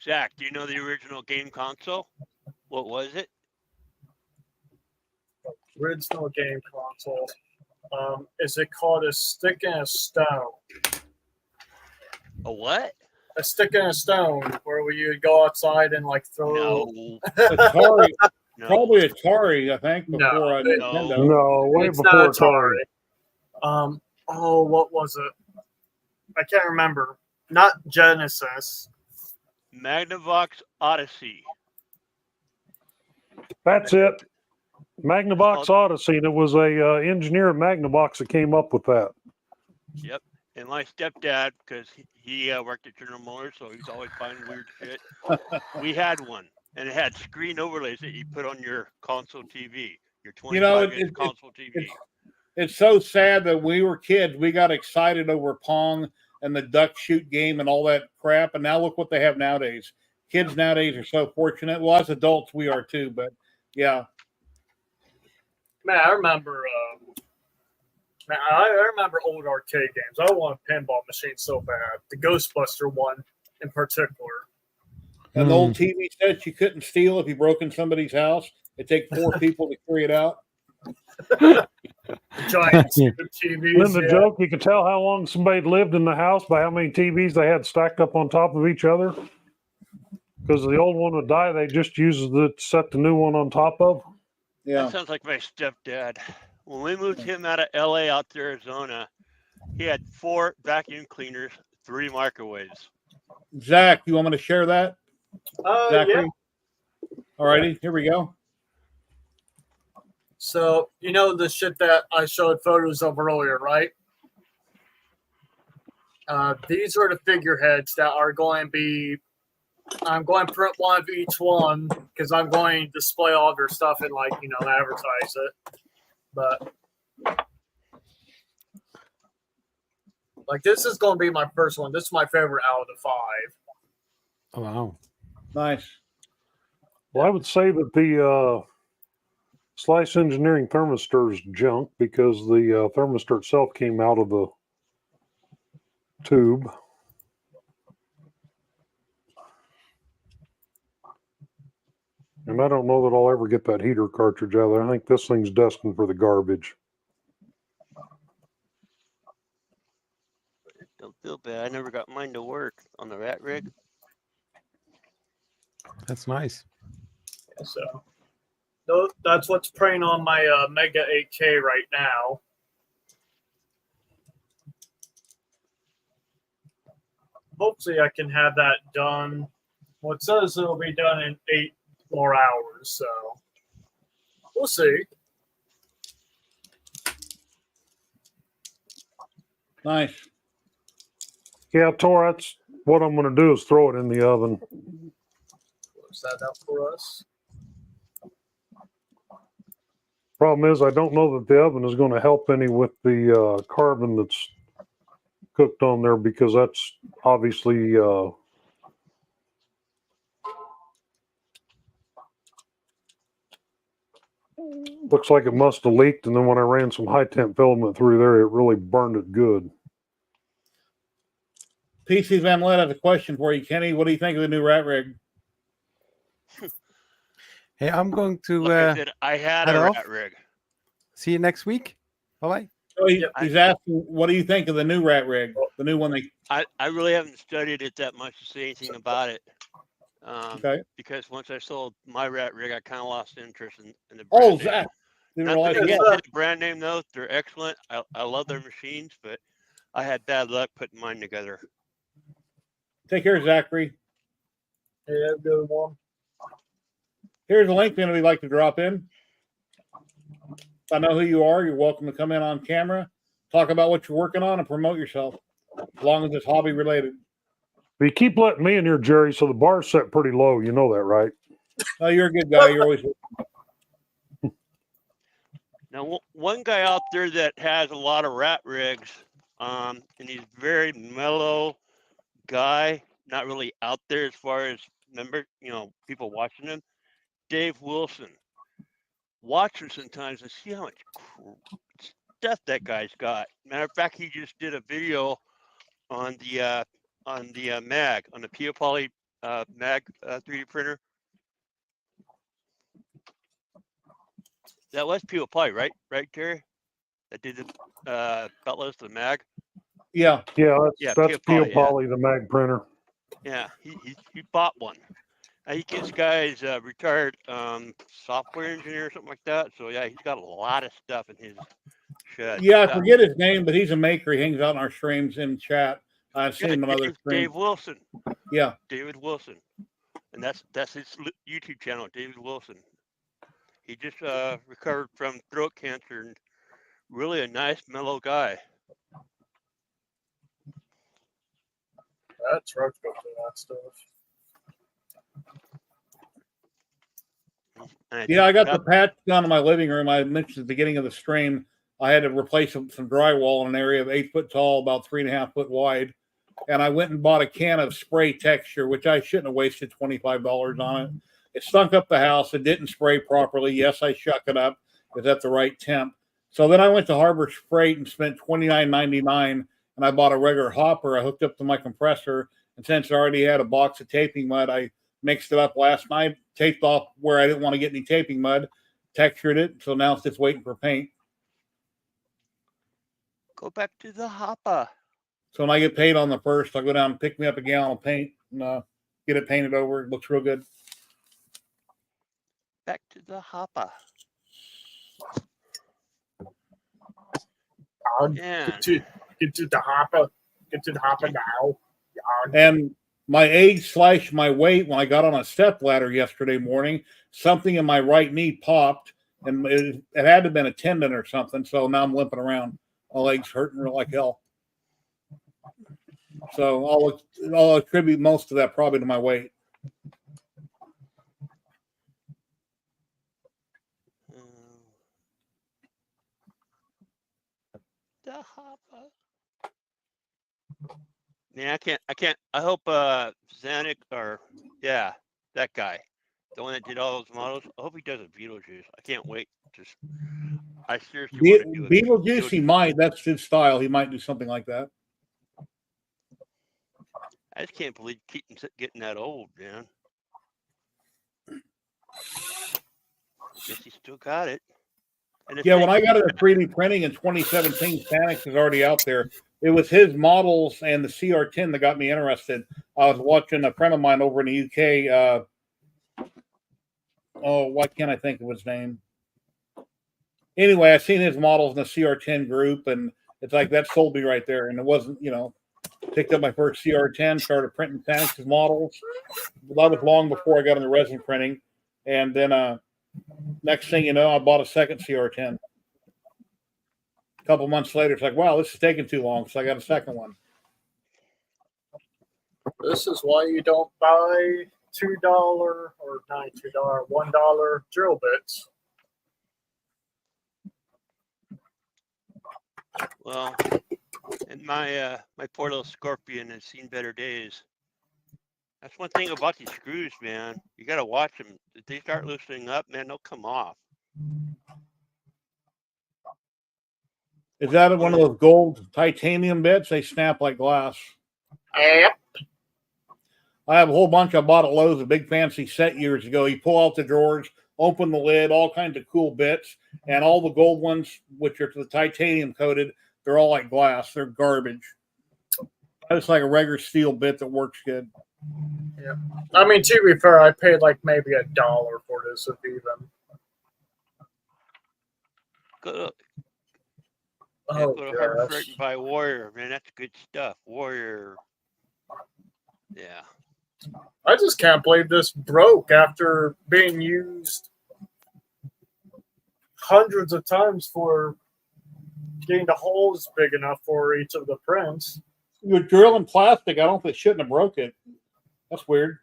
Zach, do you know the original game console? What was it? Original game console. Is it called a stick and a stone? A what? A stick and a stone, where you would go outside and like throw. No. Atari. No. Probably Atari, I think, before No, Nintendo. No, way It's before not Atari. Atari. Oh, what was it? I can't remember. Not Genesis. Magnavox Odyssey. That's it. Magnavox Odyssey, and it was a engineer at Magnavox that came up with that. Yep. And my stepdad, because he worked at General Motors, so he's always finding weird shit. We had one, and it had screen overlays that you put on your console TV, your 25-inch console TV. It's so sad that when we were kids, we got excited over Pong and the duck shoot game and all that crap, and now look what they have nowadays. Kids nowadays are so fortunate. Well, as adults, we are too, but yeah. Man, I remember. I remember old arcade games. I want a pinball machine so bad. The Ghostbuster one, in particular. An old TV set you couldn't steal if you broke in somebody's house. It'd take 4 people to carry it out. Giant TVs. Then the joke, you could tell how long somebody lived in the house by how many TVs they had stacked up on top of each other. Because the old one would die, they just use it to set the new one on top of. Yeah. That sounds like my stepdad. When we moved him out of LA out to Arizona, he had 4 vacuum cleaners, 3 microwaves. Zach, you want me to share that? Yeah. All righty, here we go. So, you know the shit that I showed photos of earlier, right? These are the figureheads that are going to be. I'm going to print one of each one because I'm going to display all their stuff and, like, you know, advertise it. But, like, this is going to be my first one. This is my favorite out of the 5. Oh, wow. Nice. Well, I would say that the Slice Engineering thermistor is junk because the thermistor itself came out of the tube. And I don't know that I'll ever get that heater cartridge out of there. I think this thing's destined for the garbage. Don't feel bad. I never got mine to work on the rat rig. That's nice. So, that's what's printing on my Mega 8K right now. Hopefully, I can have that done. Well, it says it'll be done in 8 more hours, so we'll see. Nice. Yeah, Tor, that's what I'm going to do is throw it in the oven. Close that out for us. Problem is, I don't know that the oven is going to help any with the carbon that's cooked on there because that's obviously looks like it must have leaked, and then when I ran some high temp filament through there, it really burned it good. PC Van Lett has a question for you, Kenny. What do you think of the new rat rig? Hey, I'm going to Like I said, I had head a off. rat rig. See you next week. Bye bye. So he's asking, what do you think of the new rat rig? The new one I really haven't studied it that much to say anything about it. Okay. Because once I sold my rat rig, I kind of lost interest in the brand Oh, name. Zach. Didn't Nothing realize against that. the brand name though; they're excellent. I love their machines, but I had bad luck putting mine together. Take care, Zachary. Yeah, good one. Here's a link then we'd like to drop in. If I know who you are, you're welcome to come in on camera, talk about what you're working on, and promote yourself, as long as it's hobby related. But you keep letting me in here, Jerry, so the bar's set pretty low. You know that, right? Oh, you're a good guy. You're always. Now, one guy out there that has a lot of rat rigs, and he's very mellow guy, not really out there as far as people watching him. Dave Wilson. Watch him sometimes and see how much stuff that guy's got. Matter of fact, he just did a video on the mag, on the Pia Poly mag 3D printer. That was Pia Poly, right? Right, Jerry? That did the Beltla's the mag. Yeah. That's Pia Poly, the mag printer. Yeah, he bought one. He gets guys retired software engineer or something like that. So yeah, he's got a lot of stuff in his shed. Yeah, I forget his name, but he's a maker. He hangs out in our streams in chat. I've seen him on other streams. Dave Wilson. Yeah. David Wilson. And that's his YouTube channel, David Wilson. He just recovered from throat cancer and really a nice, mellow guy. That's rough to go through that stuff. Yeah, I got the patch done in my living room. I mentioned at the beginning of the stream, I had to replace some drywall in an area of 8 foot tall, about 3.5 foot wide. And I went and bought a can of spray texture, which I shouldn't have wasted $25 on it. It stunk up the house. It didn't spray properly. Yes, I shuck it up. It's at the right temp. So then I went to Harbor Freight and spent $29.99, and I bought a regular hopper. I hooked up to my compressor, and since I already had a box of taping mud, I mixed it up last night, taped off where I didn't want to get any taping mud, textured it. So now it's just waiting for paint. Go back to the hopper. So when I get paid on the first, I'll go down and pick me up a gallon of paint and get it painted over. It looks real good. Back to the hopper. Yeah. Get to the hopper. Get to the hopper now. And my age / my weight, when I got on a step ladder yesterday morning, something in my right knee popped, and it had to have been a tendon or something. So now I'm limping around. My legs hurting like hell. So I'll attribute most of that probably to my weight. The hopper. Man, I can't. I hope Zanuck that guy, the one that did all those models. I hope he does a Beetlejuice. I can't wait. I seriously want to do it. Beetlejuice, he might. That's his style. He might do something like that. I just can't believe getting that old, man. Guess he still got it. And Yeah, when I got into 3D printing in 2017, Sanix is already out there. It was his models and the CR10 that got me interested. I was watching a friend of mine over in the UK. Why can't I think of his name? Anyway, I seen his models in the CR10 group, and it's like that sold me right there. And it wasn't, picked up my first CR10, started printing Sanix's models. That was long before I got into resin printing. And then next thing you know, I bought a second CR10. A couple months later, it's like, wow, this is taking too long. So I got a second one. This is why you don't buy $2 or not $2, $1 drill bits. Well, and my poor little Scorpion has seen better days. That's one thing about these screws, man. You got to watch them. If they start loosening up, man, they'll come off. Is that one of those gold titanium bits? They snap like glass. Yep. I have a whole bunch I bought at Lowe's, a big fancy set years ago. You pull out the drawers, open the lid, all kinds of cool bits, and all the gold ones, which are the titanium coated, they're all like glass. They're garbage. It's like a regular steel bit that works good. Yeah. I mean, to be fair, I paid like maybe $1 for this, if even. Go Oh, to Harbor Freight gosh. and buy Warrior, man. That's good stuff. Warrior. Yeah. I just can't believe this broke after being used hundreds of times for getting the holes big enough for each of the prints. You're drilling plastic. I don't think it shouldn't have broke it. That's weird.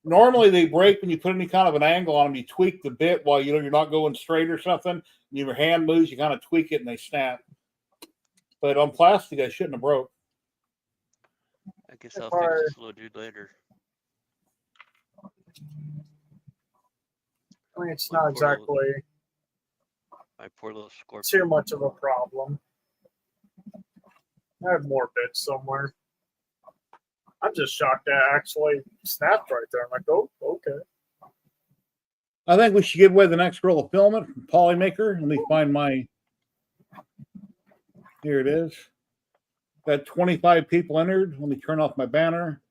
Normally they break when you put any kind of an angle on them. You tweak the bit while you're not going straight or something. Your hand moves, you kind of tweak it and they snap. But on plastic, I shouldn't have broke. I guess I'll fix this little dude later. I mean, it's not exactly My poor little scorpion. too much of a problem. I have more bits somewhere. I'm just shocked that actually snapped right there. I'm like, oh, okay. I think we should give away the next roll of filament from Polymaker. Let me find my. Here it is. Got 25 people entered. Let me turn off my banner.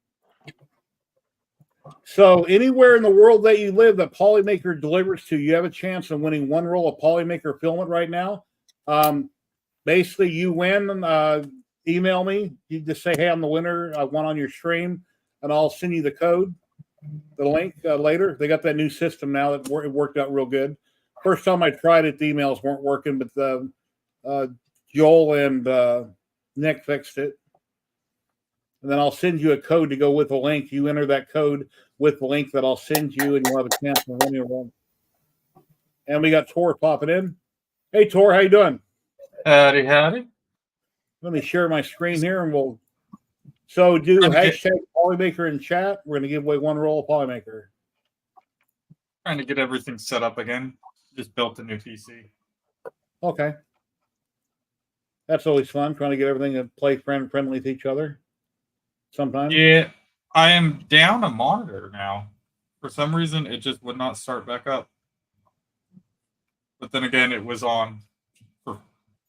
So anywhere in the world that you live that Polymaker delivers to, you have a chance of winning one roll of Polymaker filament right now. Basically, you win. Email me. You just say, hey, I'm the winner. I won on your stream, and I'll send you the code, the link later. They got that new system now that it worked out real good. First time I tried it, the emails weren't working, but Joel and Nick fixed it. And then I'll send you a code to go with the link. You enter that code with the link that I'll send you, and you'll have a chance to win your one. And we got Tor popping in. Hey, Tor, how you doing? Howdy, howdy. Let me share my screen here, and we'll. So do hashtag Polymaker in chat. We're going to give away one roll of Polymaker. Trying to get everything set up again. Just built a new PC. Okay. That's always fun, trying to get everything to play friendly with each other. Sometimes. Yeah, I am down a monitor now. For some reason, it just would not start back up. But then again, it was on for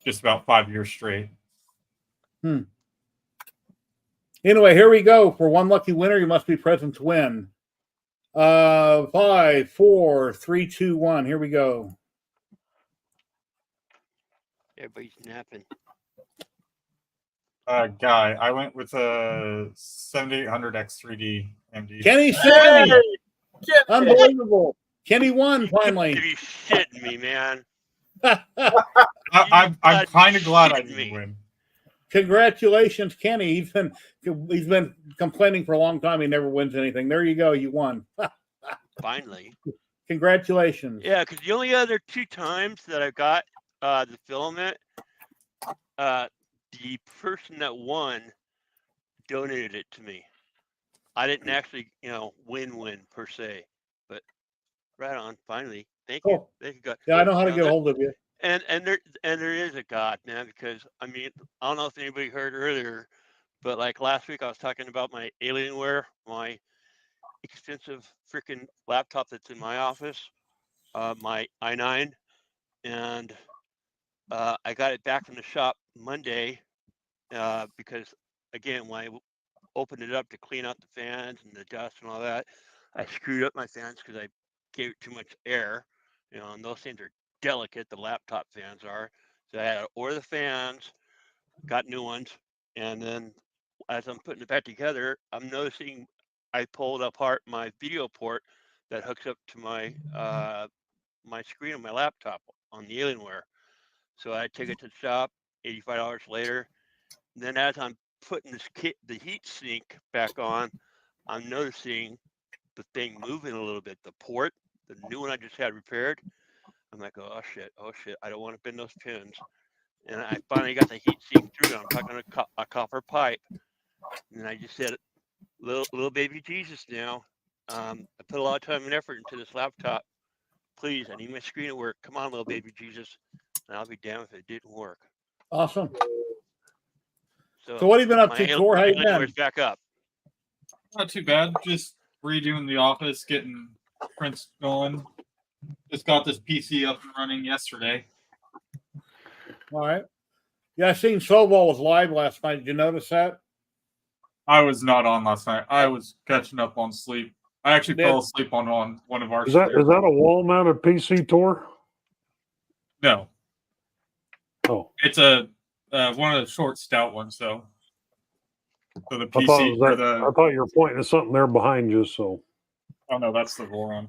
just about 5 years straight. Anyway, here we go. For one lucky winner, you must be present to win. 5, 4, 3, 2, 1. Here we go. Everybody's napping. Guy, I went with a 7800X3D MD. Kenny Sammy! Unbelievable. Kenny won finally. You shitting me, man. I'm kind of glad I didn't win. Congratulations, Kenny. He's been complaining for a long time. He never wins anything. There you go. You won. Finally. Congratulations. Yeah, because the only other 2 times that I got the filament, the person that won donated it to me. I didn't actually, win per se, but right on. Finally, thank you. Thank you, God. Yeah, I know how to get a hold of you. And there is a God, man, because I mean, I don't know if anybody heard earlier, but like last week I was talking about my Alienware, my expensive freaking laptop that's in my office, my i9, and I got it back from the shop Monday because again, when I opened it up to clean out the fans and the dust and all that, I screwed up my fans because I gave it too much air, and those things are delicate, the laptop fans are. So I had to order the fans, got new ones, and then as I'm putting it back together, I'm noticing I pulled apart my video port that hooks up to my my screen on my laptop on the Alienware. So I take it to the shop, $85 later. And then as I'm putting the heat sink back on, I'm noticing the thing moving a little bit. The port, the new one I just had repaired. I'm like, oh shit, I don't want to bend those pins. And I finally got the heat sink through. I'm talking a copper pipe. And I just said, little baby Jesus now. I put a lot of time and effort into this laptop. Please, I need my screen to work. Come on, little baby Jesus. And I'll be damned if it didn't work. Awesome. So what have you been up my to, Tor? How you Alienware's been? back up. Not too bad. Just redoing the office, getting prints going. Just got this PC up and running yesterday. All right. Yeah, I seen Sobol was live last night. Did you notice that? I was not on last night. I was catching up on sleep. I actually Did- fell asleep on one of our Is that streams. a wall mounted PC tour? No, Oh, it's a one of the short, stout ones though. So the I thought it PC was for that, the I thought you were pointing at something there behind you. So oh no, that's the Voron.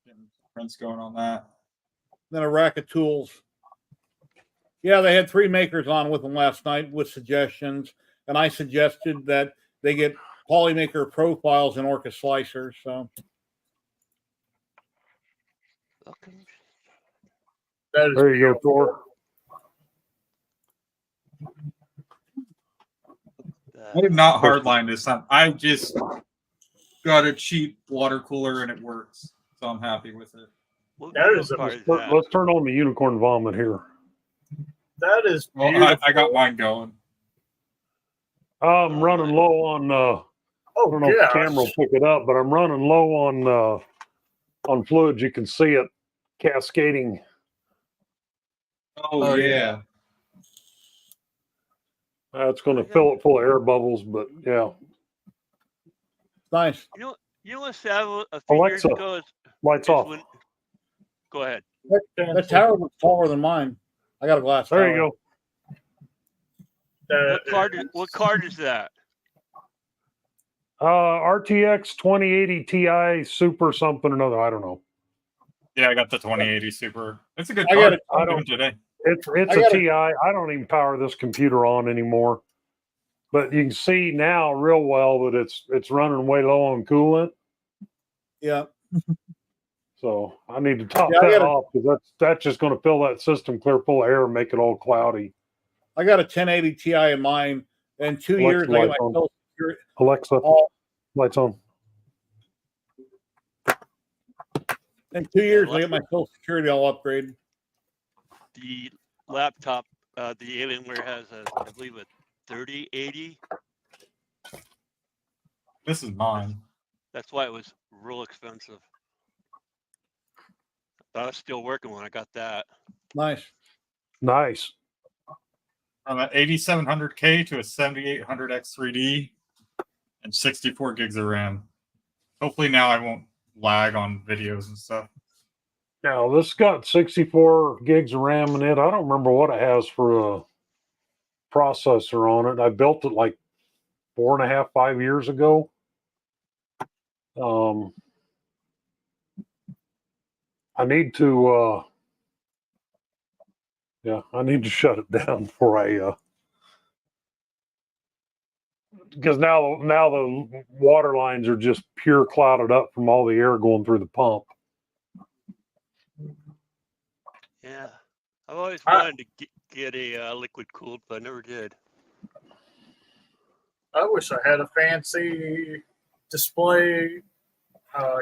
Getting prints going on that. Then a rack of tools. Yeah, they had 3 makers on with them last night with suggestions, and I suggested that they get Polymaker profiles and Orca slicers. So Okay. That is there you go, Thor. I have not hardlined this time. I just got a cheap water cooler and it works, so I'm happy with it. What That video is a- card is that? Let's turn on the unicorn vomit here. That is Well, beautiful. I got mine going. I'm running low on. I Oh, don't know if yeah. the camera will pick it up, but I'm running low on fluids. You can see it cascading. Oh yeah. It's going to fill it full of air bubbles, but yeah. nice. You know what's sad a few years Alexa, ago is lights is off. when. Go ahead. That tower was taller than mine. I got a glass tower. There you go. What card is that? RTX 2080 Ti Super something or another. I don't know. Yeah, I got the 2080 Super. It's a good I card. got I I'm don't- doing today. It's I a got Ti. I don't even power this computer on anymore. But you can see now real well that it's running way low on coolant. Yeah. So I need to top Yeah, I that gotta- off because that's just going to fill that system clear full of air and make it all cloudy. I got a 1080 Ti in mine. In 2 Alexa, years, I got my lights on. Social Security. Alexa, all- lights on. In 2 years, I let's- get my Social Security all upgraded. The laptop, the Alienware has I believe a 3080. This is mine. That's why it was real expensive. I was still working when I got that. Nice. Nice. From an 8700K to a 7800X3D and 64 gigs of RAM. Hopefully now I won't lag on videos and stuff. Now this got 64 gigs of RAM in it. I don't remember what it has for a processor on it. I built it like 4.5, 5 years ago. I need to I need to shut it down before I because now the water lines are just pure clouded up from all the air going through the pump. Yeah, I've always wanted to get a liquid cooled, but I never did. I wish I had a fancy display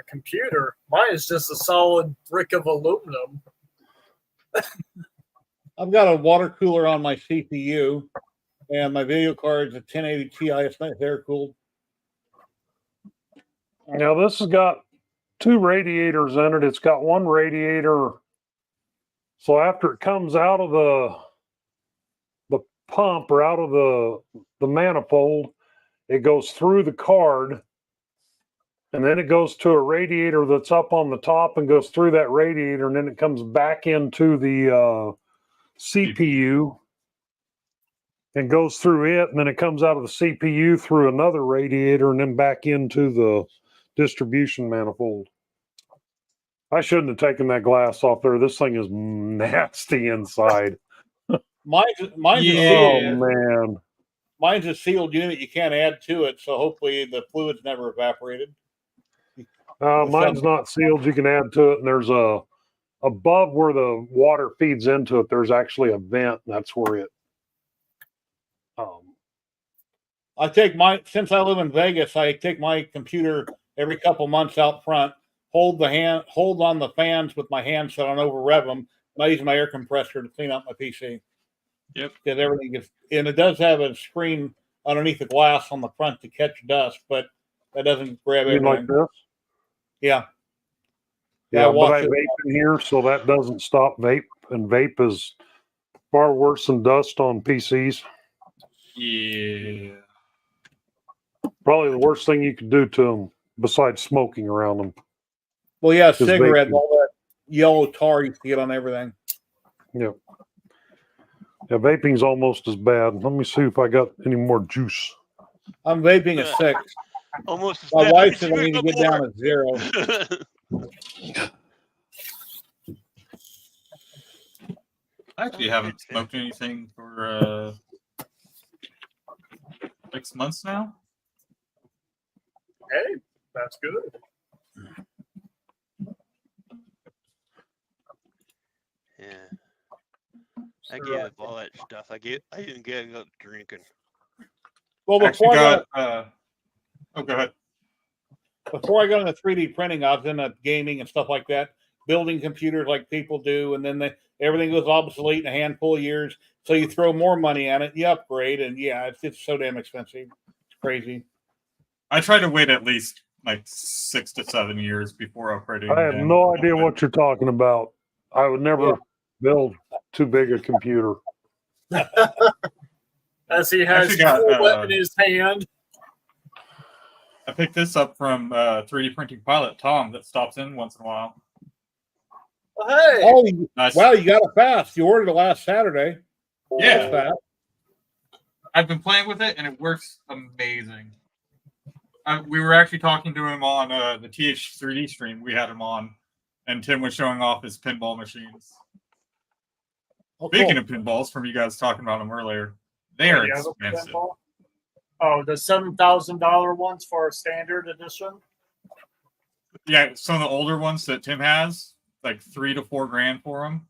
computer. Mine is just a solid brick of aluminum. I've got a water cooler on my CPU, and my video card's a 1080 Ti. It's not air cooled. Now this has got 2 radiators in it. It's got one radiator. So after it comes out of the pump or out of the manifold, it goes through the card, and then it goes to a radiator that's up on the top and goes through that radiator, and then it comes back into the CPU and goes through it, and then it comes out of the CPU through another radiator and then back into the distribution manifold. I shouldn't have taken that glass off there. This thing is nasty inside. Mine's Yeah. Oh man. mine's a sealed unit. You can't add to it, so hopefully the fluid's never evaporated. Mine's not sealed. You can add to it, and there's a above where the water feeds into it. There's actually a vent. And that's where it. I take my since I live in Vegas, I take my computer every couple months out front, hold on the fans with my hand so I don't over rev them, and I use my air compressor to clean out my PC. Yep. Because everything gets, and it does have a screen underneath the glass on the front to catch dust, but that doesn't grab You mean everything. like this? Yeah. Yeah, but watch I it. vape in here, so that doesn't stop vape. And vape is far worse than dust on PCs. Yeah. Probably the worst thing you could do to them, besides smoking around them. Well, yeah, Is cigarettes, vaping. all that yellow tar you can get on everything. Yeah. Yeah, vaping's almost as bad. Let me see if I got any more juice. I'm vaping at 6. Almost as My bad wife as said I need to get down at 0. I actually haven't smoked anything for 6 months now. Hey, that's good. Yeah. I gave up all that stuff. I didn't get up drinking. Well, I actually before I got. Oh, go ahead. before I got into 3D printing, I was into gaming and stuff like that, building computers like people do, and then everything goes obsolete in a handful of years. So you throw more money at it, you upgrade, and yeah, it's so damn expensive. It's crazy. I try to wait at least like 6 to 7 years before upgrading. I have again. no idea what you're talking about. I would never build too big a computer. As he has Actually got, tool whip in his hand. I picked this up from 3D printing pilot Tom that stops in once in a while. Hey. Oh, Nice. wow, you got it fast. You ordered it last Saturday. Yeah. That's fast. I've been playing with it and it works amazing. We were actually talking to him on the TH3D stream. We had him on, and Tim was showing off his pinball machines. Oh, Speaking cool. of pinballs, from you guys talking about them earlier, they are You have a expensive. pinball? Oh, the $7,000 ones for a standard edition? Yeah, some of the older ones that Tim has, like $3 to $4 grand for them.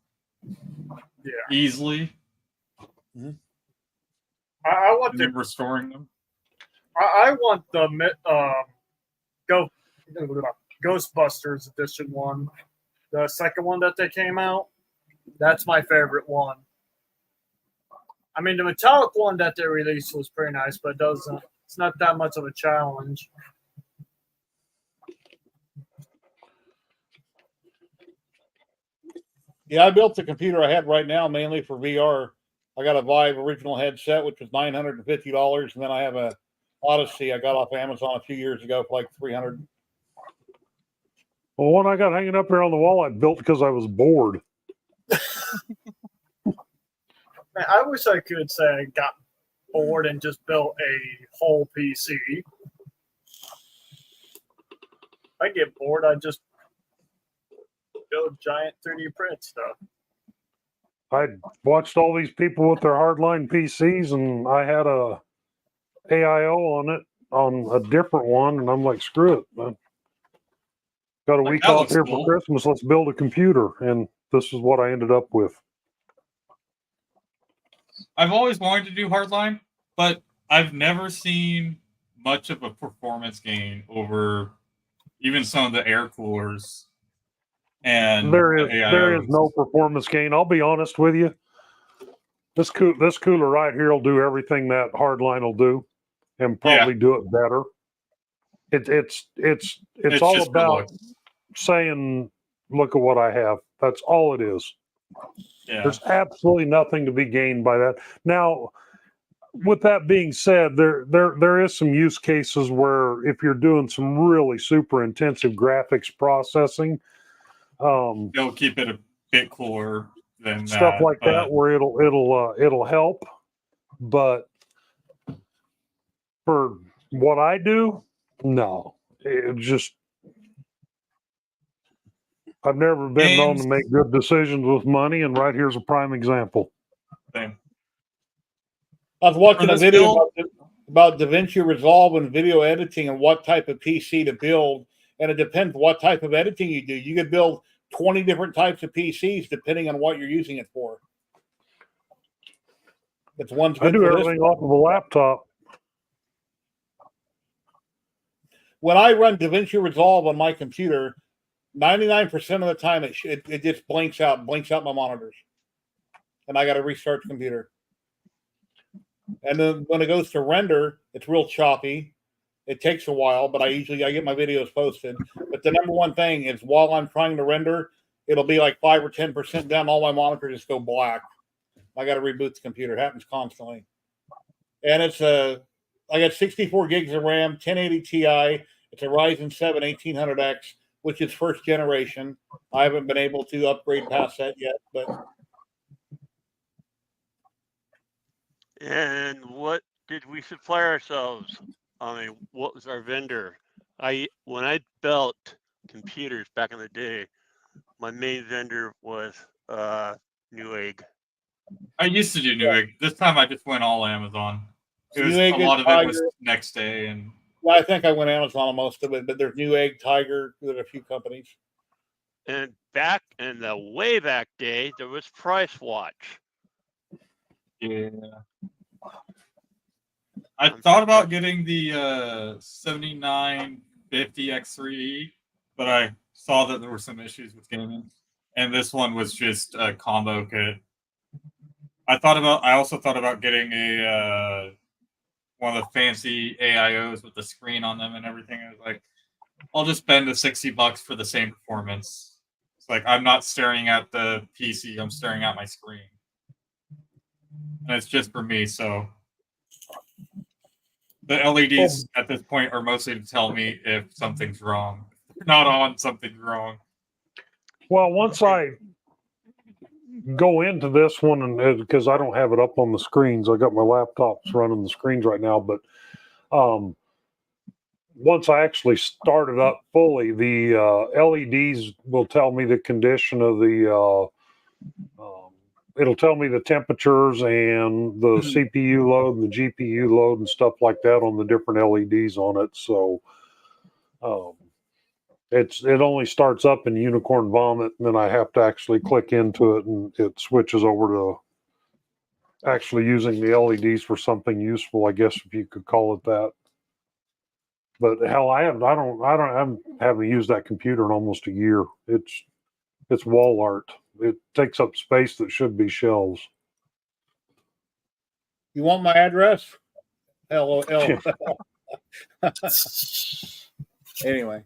Yeah. Easily. I want And the then restoring them. I want the Ghostbusters edition one. The second one that they came out. That's my favorite one. I mean, the metallic one that they released was pretty nice, but it's not that much of a challenge. Yeah, I built the computer I have right now mainly for VR. I got a Vive original headset, which was $950, and then I have a Odyssey I got off Amazon a few years ago for like $300. Well, one I got hanging up here on the wall, I built because I was bored. Man, I wish I could say I got bored and just built a whole PC. If I get bored, I just build giant 3D print stuff. I watched all these people with their hardline PCs, and I had a AIO on it on a different one, and I'm like, screw it, man. Got a Like, week that off looks here cool. for Christmas. Let's build a computer, and this is what I ended up with. I've always wanted to do hardline, but I've never seen much of a performance gain over even some of the air coolers. And There is AIOs. no performance gain. I'll be honest with you. This cooler right here will do everything that hardline will do, and probably do it better. It's all just about saying, "Look at what I have." That's all it is. Yeah. There's absolutely nothing to be gained by that. Now, with that being said, there is some use cases where if you're doing some really super intensive graphics processing, They'll keep it a bit cooler than stuff that, like but that, where it'll help. But for what I do, no, it just. I've never been known to make good decisions with money, and right here's a prime example. Same. I was watching For a this video build- about DaVinci Resolve and video editing and what type of PC to build. And it depends what type of editing you do. You could build 20 different types of PCs depending on what you're using it for. It's one's good I do for this. everything off of a laptop. When I run DaVinci Resolve on my computer, 99% of the time it just blinks out my monitors, and I got to restart the computer. And then when it goes to render, it's real choppy. It takes a while, but I get my videos posted. But the number one thing is while I'm trying to render, it'll be like 5 or 10% down. All my monitors just go black. I got to reboot the computer. It happens constantly. And I got 64 gigs of RAM, 1080 Ti. It's a Ryzen 7 1800X, which is first generation. I haven't been able to upgrade past that yet, but. And what did we supply ourselves? I mean, what was our vendor? When I built computers back in the day, my main vendor was Newegg. I used to do Newegg. This time I just went all Amazon. It was Newegg a lot of it was Tiger. next day, and Well, I think I went Amazon on most of it, but there's Newegg, Tiger, there's a few companies. And back in the way back day, there was Price Watch. yeah. I thought about getting the 7950 X3E, but I saw that there were some issues with gaming, and this one was just a combo kit. I also thought about getting a one of the fancy AIOs with the screen on them and everything. I was like, I'll just spend the $60 for the same performance. It's like I'm not staring at the PC; I'm staring at my screen, and it's just for me. So the LEDs at this point are mostly to tell me if something's wrong. If they're not on, something's wrong. Well, once I go into this one, and because I don't have it up on the screens, I got my laptops running the screens right now, but once I actually start it up fully, the LEDs will tell me the condition of the it'll tell me the temperatures and the CPU load and the GPU load and stuff like that on the different LEDs on it. So it only starts up in Unicorn Vomit, and then I have to actually click into it, and it switches over to actually using the LEDs for something useful, I guess, if you could call it that. But hell, I haven't used that computer in almost a year. It's wall art. It takes up space that should be shelves. You want my address? LOL. Anyway.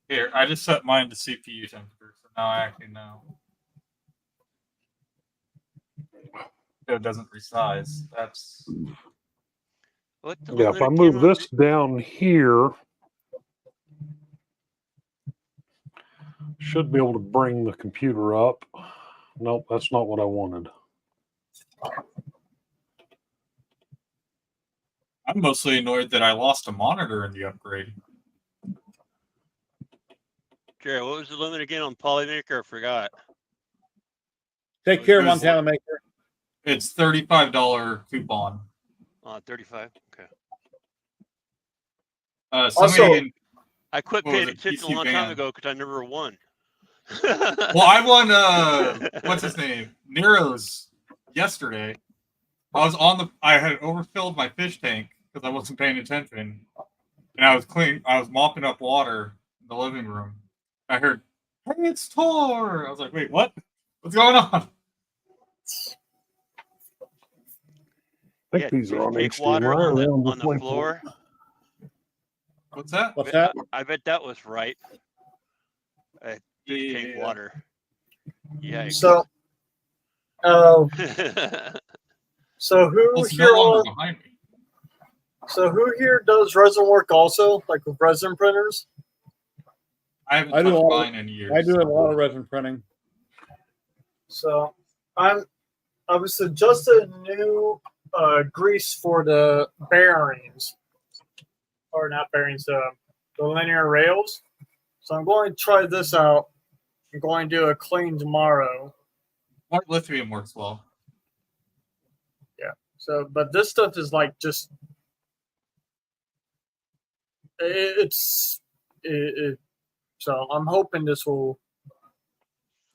Here, I just set mine to CPU temperature, so now I actually know. It doesn't resize. That's yeah. If I move this down here, should be able to bring the computer up. Nope, that's not what I wanted. I'm mostly annoyed that I lost a monitor in the upgrade. Jerry, what was the limit again on Polymaker? I forgot. Take care, Montana Maker. It's $35 coupon. 35. Okay. Also, I quit paying attention a long time ago because I never won. Well, I won. What's his name? Nero's yesterday. I had overfilled my fish tank because I wasn't paying attention, and I was mopping up water in the living room. I heard, "Hey, it's Tor!" I was like, "Wait, what? What's going on?" I think these are on take HDMI water on around the floor. What's that? What's that? I bet that was right. Take water. Yeah. So, so who here? Behind me. So who here does resin work also, like with resin printers? I haven't touched mine in years. I do a lot of resin printing. So I'm obviously just a new grease for the bearings, or not bearings, the linear rails. So I'm going to try this out. I'm going to do a clean tomorrow. White lithium works well. Yeah. So, but this stuff is like just so I'm hoping this will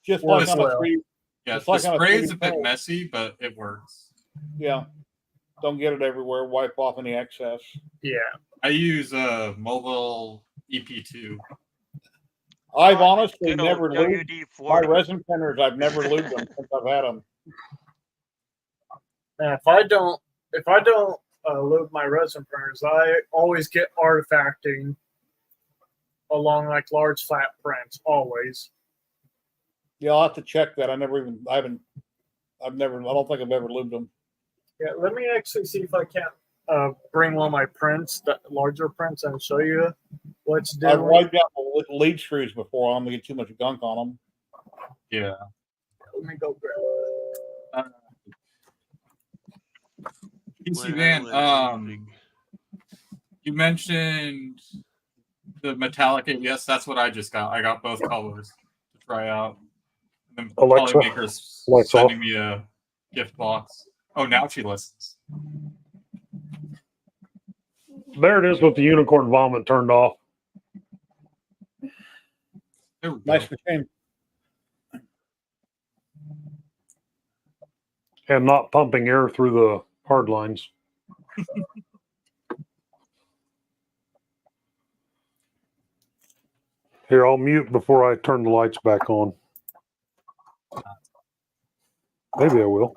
just work like on well. a 3D. Yeah, It's like the on a spray is 3D a bit printer. messy, but it works. Yeah. Don't get it everywhere. Wipe off any excess. Yeah. I use mobile EP2. I've honestly Good old never lubed my WD-40. resin printers. I've never lubed them since I've had them. And if I don't load my resin printers, I always get artifacting along like large flat prints. Always. Yeah, I'll have to check that. I don't think I've ever lubed them. Yeah, let me actually see if I can't bring one of my prints, the larger prints, and show you what's doing. I've wiped out the lead screws before. I'm gonna get too much gunk on them. Yeah. Let me go grab it. PC Van, you mentioned the metallic ABS. That's what I just got. I got both colors to try out. And then Alexa, Polymaker's lights sending off. me a gift box. Oh, now she listens. There it is with the unicorn vomit turned off. There we go. Nice machine. And not pumping air through the hard lines. Here, I'll mute before I turn the lights back on. Maybe I will.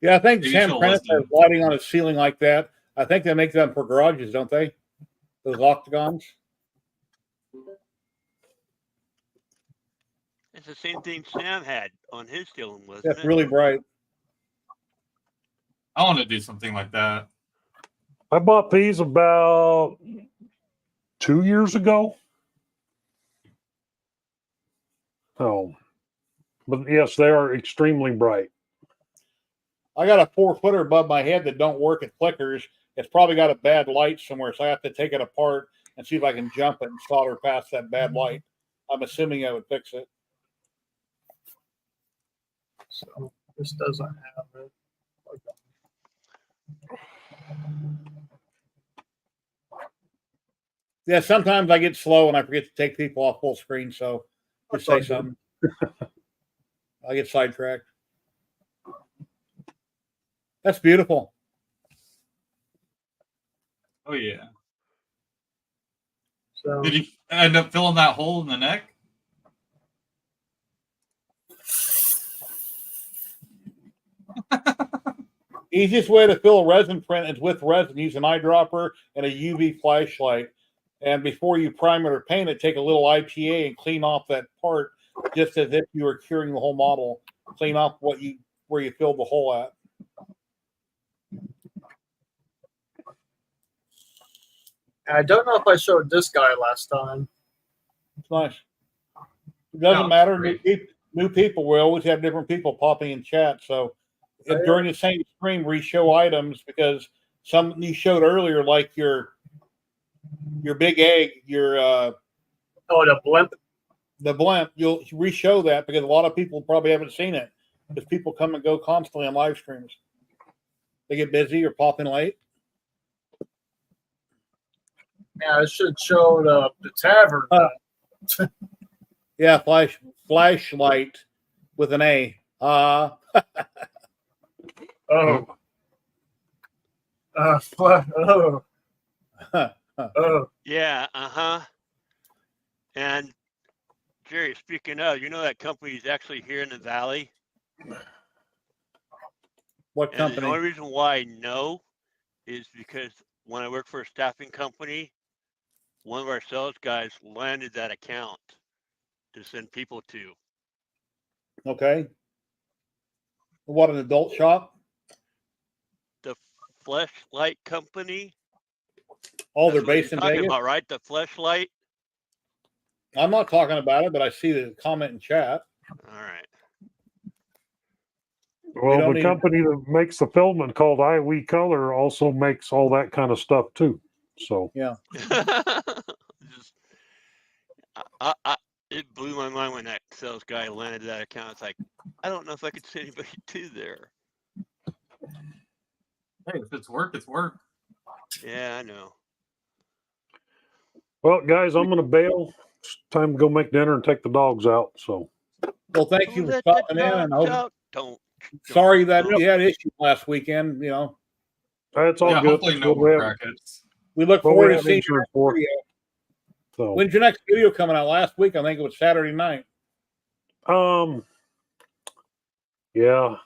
Yeah, I think Maybe Sam she'll Prentice listen. has lighting on his ceiling like that. I think they make them for garages, don't they? Those octagons. It's the same thing Sam had on his ceiling, wasn't That's it? really bright. I want to do something like that. I bought these about 2 years ago. Oh, but yes, they are extremely bright. I got a 4-footer above my head that don't work. It flickers. It's probably got a bad light somewhere, so I have to take it apart and see if I can jump it and solder past that bad light. I'm assuming I would fix it. So this doesn't have it. Yeah, sometimes I get slow and I forget to take people off full screen, so just say something. I get sidetracked. That's beautiful. Oh, yeah. So Did you end up filling that hole in the neck? Easiest way to fill a resin print is with resin. Use an eyedropper and a UV flashlight. And before you prime it or paint it, take a little IPA and clean off that part, just as if you were curing the whole model. Clean off where you filled the hole at. I don't know if I showed this guy last time. It's nice. It doesn't No, matter. great. New people. We always have different people popping in chat. So during the same stream, re-show items because some you showed earlier, like your big egg, your the blimp. The blimp. You'll re-show that because a lot of people probably haven't seen it because people come and go constantly on live streams. They get busy or pop in late. Yeah, I should show the tavern. Yeah, flashlight with an A. Oh. Oh. Yeah, And Jerry, speaking of, you know that company is actually here in the valley. What And company? the only reason why I know is because when I worked for a staffing company, one of our sales guys landed that account to send people to. Okay. What, an adult shop? The Fleshlight Company. Oh, they're That's what you're based in talking Vegas? about, right? The Fleshlight. I'm not talking about it, but I see the comment in chat. All right. Well, the company that makes the filament called IWE Color also makes all that kind of stuff too. So yeah, it blew my mind when that sales guy landed that account. It's like, I don't know if I could send anybody to there. Hey, if it's work, it's work. Yeah, I know. well, guys, I'm gonna bail. It's time to go make dinner and take the dogs out. So well, thank you for stopping in, and I hope. Don't. Sorry that you had issues last weekend. You know, that's all Yeah, good. hopefully no more crackheads. we look But we forward to have seeing your insurance next for. video. So When's your next video coming out? Last week, I think it was Saturday night. yeah.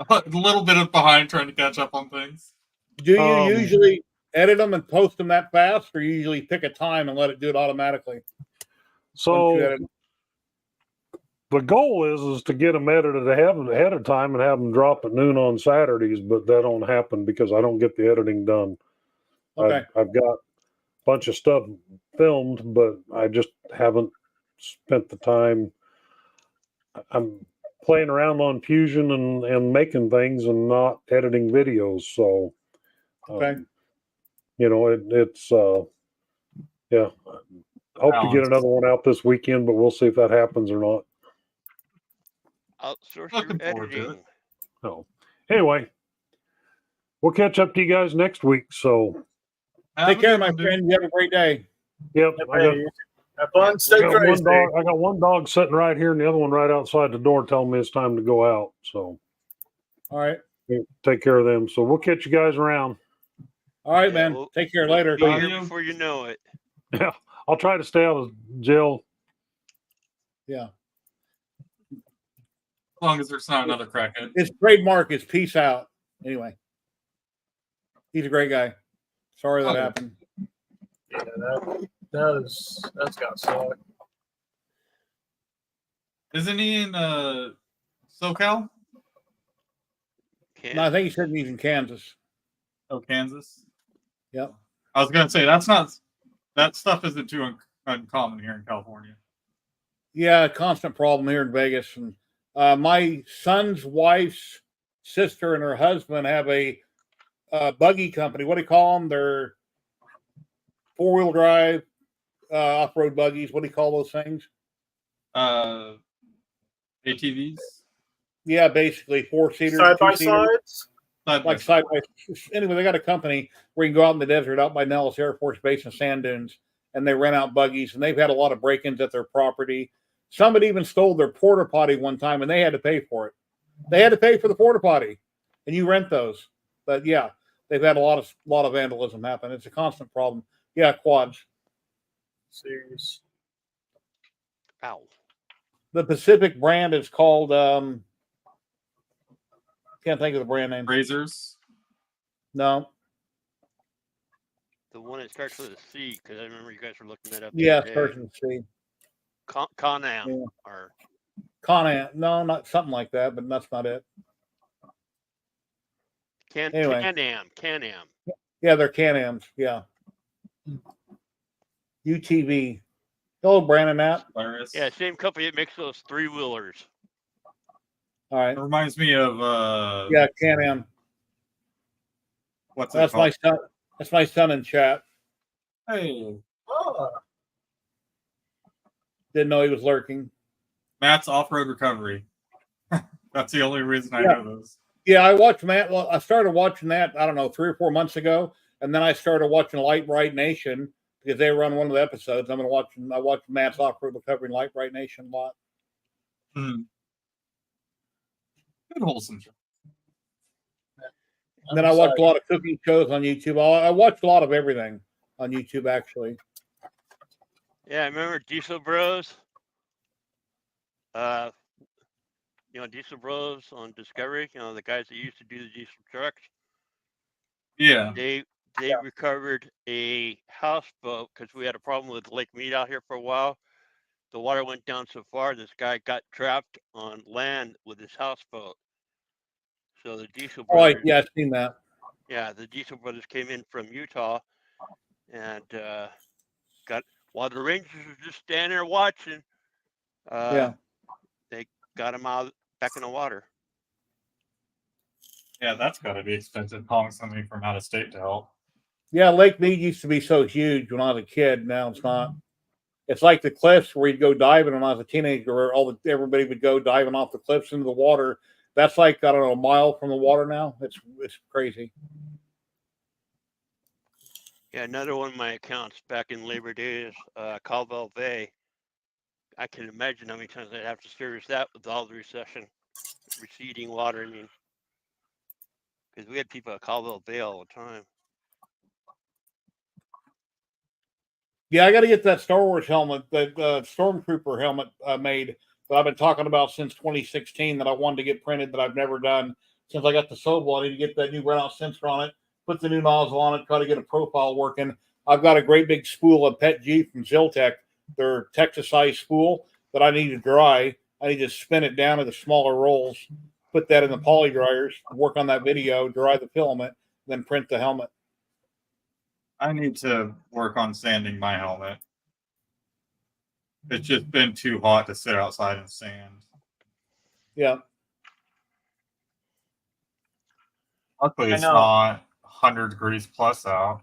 A little bit of behind trying to catch up on things. Do you usually edit them and post them that fast, or you usually pick a time and let it do it automatically? So the goal is to get them edited ahead of time and have them drop at noon on Saturdays, but that don't happen because I don't get the editing done. Okay. I've got a bunch of stuff filmed, but I just haven't spent the time. I'm playing around on Fusion and making things and not editing videos. So, Okay. It's yeah. I hope to get another one out this weekend, but we'll see if that happens or not. Outsource your editing. So, anyway, we'll catch up to you guys next week. So, take care, my friend. You have a great day. Yep. Have fun. Stay crazy. I got one dog sitting right here and the other one right outside the door telling me it's time to go out. So, all right. Take care of them. So, we'll catch you guys around. All right, man. Take care later. Be here before you know it. Yeah. I'll try to stay out of jail. Yeah. As long as there's not another crackhead. His trademark is peace out. Anyway. He's a great guy. Sorry that happened. Yeah, that's got suck. Isn't he in SoCal? No, I think he said he's in Kansas. Oh, Kansas? Yep. I was gonna say that stuff isn't too uncommon here in California. Yeah, constant problem here in Vegas. And my son's wife's sister and her husband have a buggy company. What do you call them? They're 4-wheel drive off-road buggies. What do you call those things? ATVs. Yeah, basically 4-seaters, Side by 2-seaters. sides. Like side by. Anyway, they got a company where you can go out in the desert, out by Nellis Air Force Base and sand dunes, and they rent out buggies. And they've had a lot of break-ins at their property. Somebody even stole their porta potty one time, and they had to pay for it. They had to pay for the porta potty, and you rent those. But yeah, they've had a lot of vandalism happen. It's a constant problem. Yeah, quads. Serious. Ow. The Pacific brand is called. Can't think of the brand name. Razors. No. The one that starts with a C, because I remember you guys were looking that up. Yeah, starts with a C. Con-Am. Yeah. Or Con-Am. No, not something like that, but that's not it. Anyway. Can-Am. Yeah, they're Can-Ams. Yeah. UTV. Hello, Brandon. That. Yeah, same company that makes those 3-wheelers. All right. It reminds me of yeah, Can-Am. What's that's it called? my son. That's my son in chat. Hey. Oh. Didn't know he was lurking. Matt's Off-Road Recovery. That's the only reason I know those. Yeah, I watched Matt. Well, I started watching that, I don't know, 3 or 4 months ago. And then I started watching Light Bright Nation because they were on one of the episodes. I watched Matt's Off-Road Recovery and Light Bright Nation a lot. Hmm. Good wholesome show. And then I watched a lot of cooking shows on YouTube. I watched a lot of everything on YouTube, actually. Yeah, I remember Diesel Bros. Diesel Bros on Discovery. The guys that used to do the diesel trucks. Yeah. They recovered a houseboat because we had a problem with Lake Mead out here for a while. The water went down so far, this guy got trapped on land with his houseboat. So the Diesel Brothers. Oh, yeah, I've seen that. Yeah, the Diesel Brothers came in from Utah and while the Rangers were just standing there watching, they got him out back in the water. Yeah, that's got to be expensive calling somebody from out of state to help. Yeah, Lake Mead used to be so huge when I was a kid. Now it's not. It's like the cliffs where you'd go diving when I was a teenager, where everybody would go diving off the cliffs into the water. That's like, I don't know, a mile from the water now. It's crazy. Yeah, another one of my accounts back in Labor Day is Caldwell Bay. I can imagine how many times I'd have to service that with all the receding water. I mean, because we had people at Caldwell Bay all the time. Yeah, I got to get that Star Wars helmet, that Stormtrooper helmet made that I've been talking about since 2016 that I wanted to get printed that I've never done. since I got the Sobel. I need to get that new runout sensor on it, put the new nozzle on it, try to get a profile working. I've got a great big spool of Pet G from Ziltech, their Texas size spool that I need to dry. I need to spin it down into smaller rolls, put that in the poly dryers, work on that video, dry the filament, then print the helmet. I need to work on sanding my helmet. It's just been too hot to sit outside and sand. Yeah. Luckily, it's not 100 degrees plus out.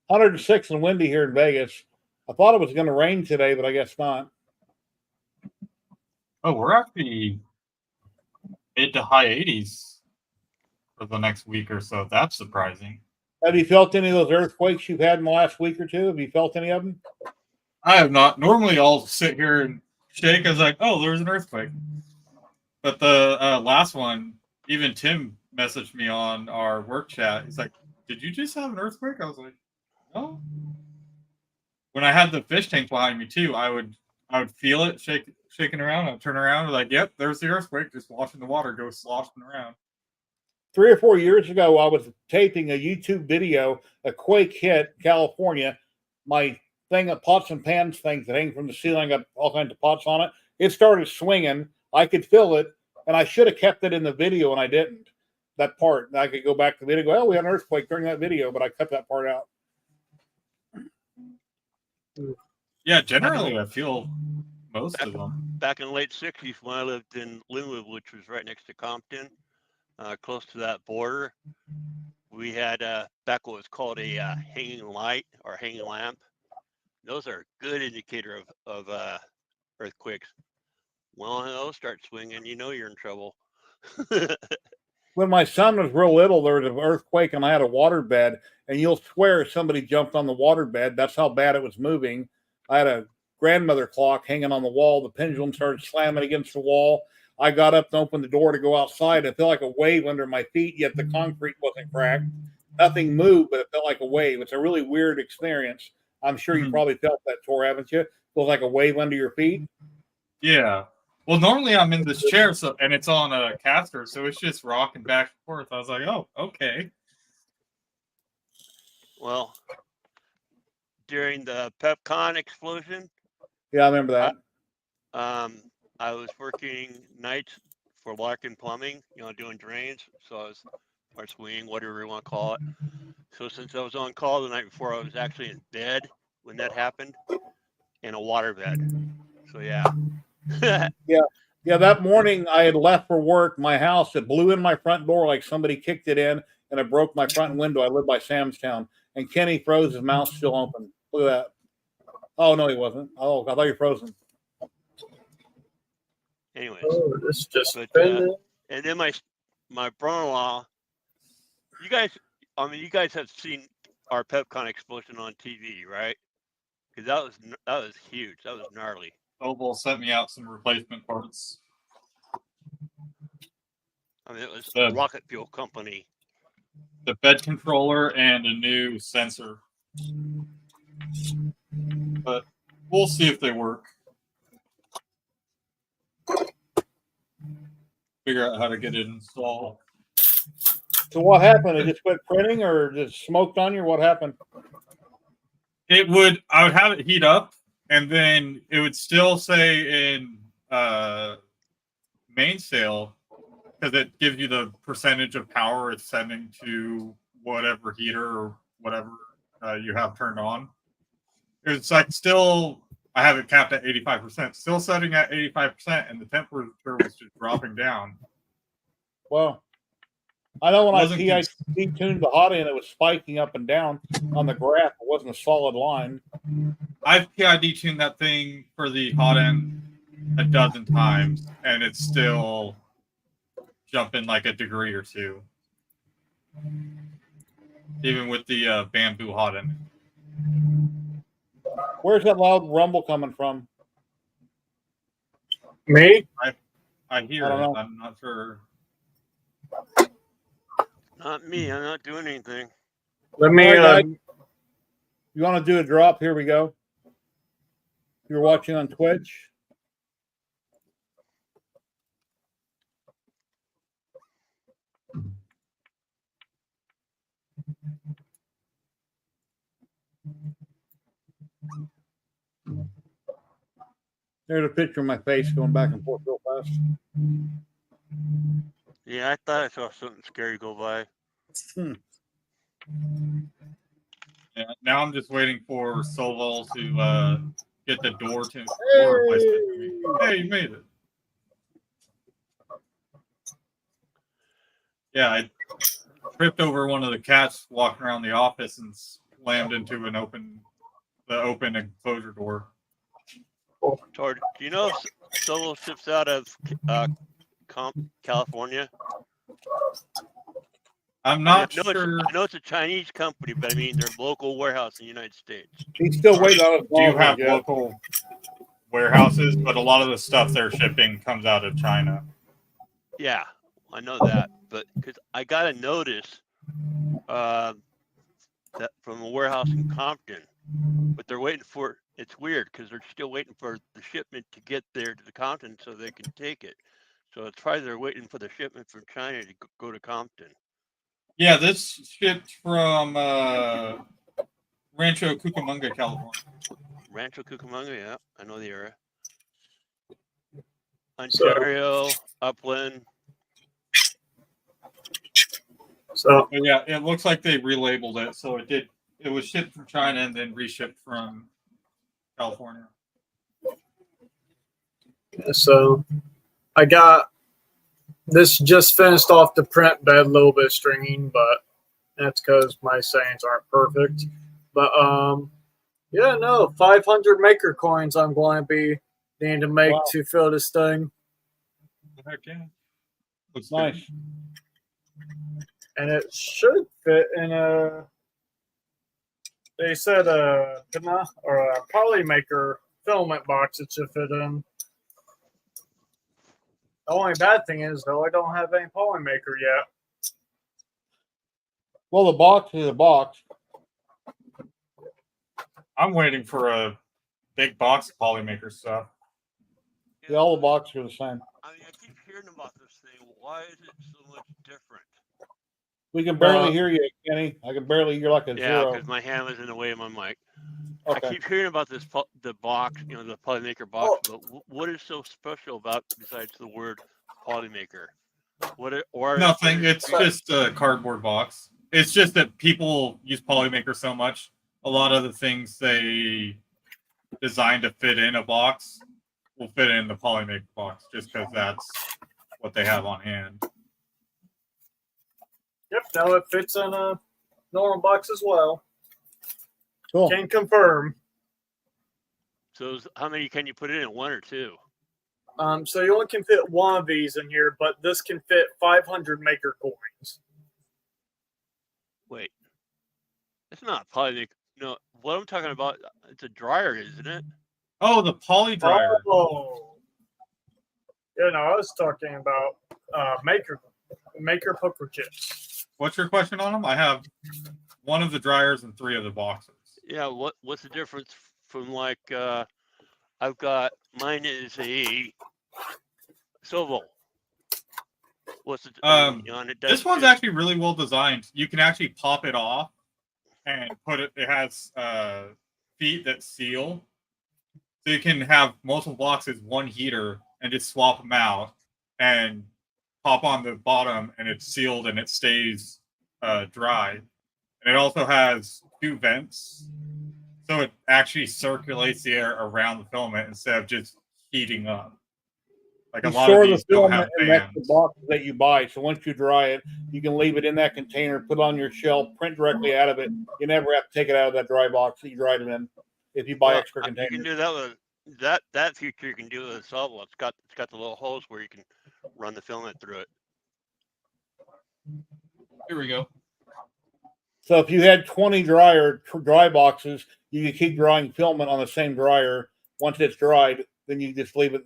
106 and windy here in Vegas. I thought it was going to rain today, but I guess not. Oh, we're actually mid to high 80s for the next week or so. That's surprising. Have you felt any of those earthquakes you've had in the last week or two? Have you felt any of them? I have not. Normally, I'll sit here and shake. I was like, oh, there's an earthquake. But the last one, even Tim messaged me on our work chat. He's like, did you just have an earthquake? I was like, no. When I had the fish tank behind me too, I would feel it shaking around. I'd turn around and like, yep, there's the earthquake, just watching the water go sloshing around. 3 or 4 years ago, I was taping a YouTube video. A quake hit California. My thing of pots and pans things that hang from the ceiling, got all kinds of pots on it. It started swinging. I could feel it, and I should have kept it in the video, and I didn't. That part, I could go back to the video and go, oh, we had an earthquake during that video, but I cut that part out. Yeah, generally, I feel most of them. Back in the late 60s when I lived in Linwood, which was right next to Compton, close to that border, we had back what was called a hanging light or hanging lamp. Those are a good indicator of earthquakes. Well, when those start swinging, you know you're in trouble. When my son was real little, there was an earthquake and I had a water bed, and you'll swear somebody jumped on the water bed. That's how bad it was moving. I had a grandmother clock hanging on the wall. The pendulum started slamming against the wall. I got up and opened the door to go outside. It felt like a wave under my feet, yet the concrete wasn't cracked. Nothing moved, but it felt like a wave. It's a really weird experience. I'm sure you probably felt that, Tor, haven't you? It feels like a wave under your feet. Yeah. Well, normally I'm in this chair, and it's on a caster, so it's just rocking back and forth. I was like, oh, okay. Well, during the PepCon explosion, Yeah, I remember that. I was working nights for Larkin Plumbing, doing drains. So I was, or swinging, whatever you want to call it. So since I was on call the night before, I was actually in bed when that happened, in a water bed. So yeah. Yeah, that morning I had left for work. My house, it blew in my front door like somebody kicked it in, and it broke my front window. I live by Samstown, and Kenny froze, his mouth still open. Look at that. Oh, no, he wasn't. Oh, I thought you were frozen. Anyways. Oh, this just and then my brother-in-law, you guys have seen our PepCon explosion on TV, right? Because that was huge. That was gnarly. Oval sent me out some replacement parts. I mean, it was a rocket fuel company. The bed controller and a new sensor. But we'll see if they work. Figure out how to get it installed. So what happened? It just quit printing, or just smoked on you? What happened? I would have it heat up, and then it would still say in mainsail, because it gives you the percentage of power it's sending to whatever heater or whatever you have turned on. It's like still, I have it capped at 85%, still setting at 85%, and the temperature was just dropping down. Well, I know when I tuned the hot end, it was spiking up and down on the graph. It wasn't a solid line. I've PID tuned that thing for the hot end a dozen times, and it's still jumping like a degree or two. Even with the bamboo hot end. Where's that loud rumble coming from? Me? I hear it. I'm not sure. Not me. I'm not doing anything. Let me. You want to do a drop? Here we go. You're watching on Twitch. There's a picture of my face going back and forth real fast. Yeah, I thought I saw something scary go by. Yeah, now I'm just waiting for Soval to get the door replacement to me. Hey, you made it. Yeah, I tripped over one of the cats walking around the office and slammed into the open enclosure door. Tord, do you know if Solo ships out of California? I'm not I sure. I know it's a Chinese company, but I mean their local warehouse in the United States. He's still waiting on us. Do have local warehouses, but a lot of the stuff they're shipping comes out of China. Yeah, I know that, but because I got a notice that from a warehouse in Compton, but they're waiting for. It's weird because they're still waiting for the shipment to get there to the Compton so they can take it. So it's probably they're waiting for the shipment from China to go to Compton. Yeah, this shipped from Rancho Cucamonga, California. Rancho Cucamonga, yeah, I know the area. Ontario, Upland. So yeah, it looks like they relabeled it. So it was shipped from China and then reshipped from California. So I got this just finished off the print bed, a little bit of stringing, but that's because my settings aren't perfect. But yeah, no, 500 maker coins I'm going to be needing to make to fill this thing. Heck yeah. Looks nice. And it should fit in a, they said a polymaker filament box it should fit in. The only bad thing is, though, I don't have any polymaker yet. Well, the box is a box. I'm waiting for a big box of polymaker stuff. Yeah, all the boxes are the same. I mean, I keep hearing about this thing. Why is it so much different? We can barely hear you, Kenny. I can barely hear like a Yeah, zero. because my hand was in the way of my mic. Okay. I keep hearing about this the box, the polymaker box, but what is so special about besides the word polymaker? Nothing. It's just a cardboard box. It's just that people use polymaker so much. A lot of the things they designed to fit in a box will fit in the polymaker box just because that's what they have on hand. Yep, now it fits in a normal box as well. Cool. Can confirm. So how many can you put in? One or two? So you only can fit one of these in here, but this can fit 500 maker coins. Wait, it's not polymaker. No, what I'm talking about, it's a dryer, isn't it? Oh, the poly dryer. Oh. Yeah, no, I was talking about maker poker chips. What's your question on them? I have one of the dryers and 3 of the boxes. Yeah, what's the difference from like I've got mine is a Soval. What's the on it? This one's actually really well designed. You can actually pop it off and put it. It has feet that seal, so you can have multiple boxes, one heater, and just swap them out and pop on the bottom, and it's sealed and it stays dry. And it also has 2 vents, so it actually circulates the air around the filament instead of just heating up. Like a lot of these don't have fans. The boxes that you buy. So once you dry it, you can leave it in that container, put it on your shelf, print directly out of it. You never have to take it out of that dry box that you dried it in. If you buy extra containers, you can do that with that feature. You can do with a Soval. It's got the little hose where you can run the filament through it. Here we go. So if you had 20 dry boxes, you could keep drying filament on the same dryer. Once it's dried, then you just leave it.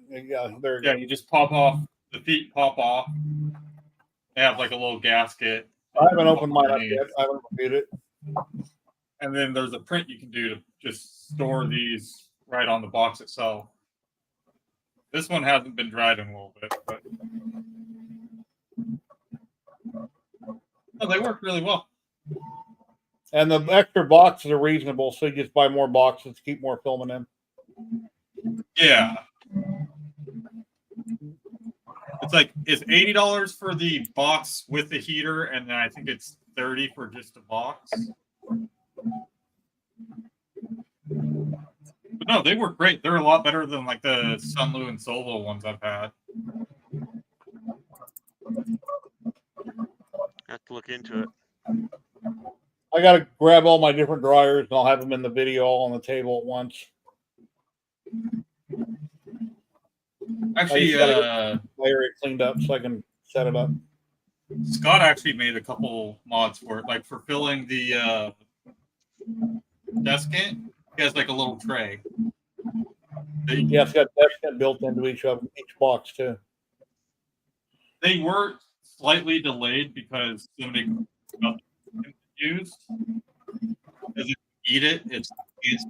There. Yeah, you just pop off the feet. Pop off. They have like a little gasket. I haven't opened mine up yet. I haven't reviewed it. And then there's a print you can do to just store these right on the box itself. This one hasn't been dried in a little bit, but they work really well. And the extra boxes are reasonable, so you just buy more boxes to keep more filament in. Yeah. It's like it's $80 for the box with the heater, and then I think it's $30 for just a box. But no, they work great. They're a lot better than like the Sunlu and Solo ones I've had. Have to look into it. I got to grab all my different dryers, and I'll have them in the video all on the table at once. Actually, area cleaned up so I can set it up. Scott actually made a couple mods for it, like for filling the desk kit. He has like a little tray. Yeah, it's got desk kit built into each box too. They were slightly delayed because somebody used. As if you eat it, it's cancer,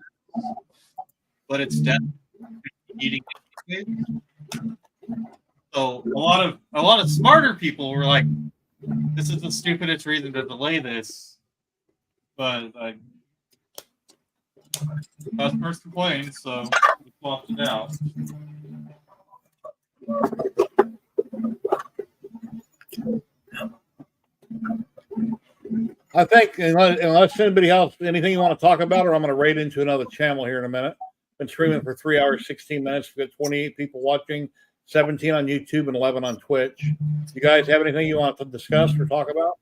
but it's definitely eating it. So a lot of smarter people were like, "This is the stupidest reason to delay this," but like customers complained, so we swapped it out. I think unless anybody else anything you want to talk about, or I'm going to raid into another channel here in a minute. Been streaming for 3 hours, 16 minutes. We've got 28 people watching, 17 on YouTube and 11 on Twitch. You guys have anything you want to discuss or talk about?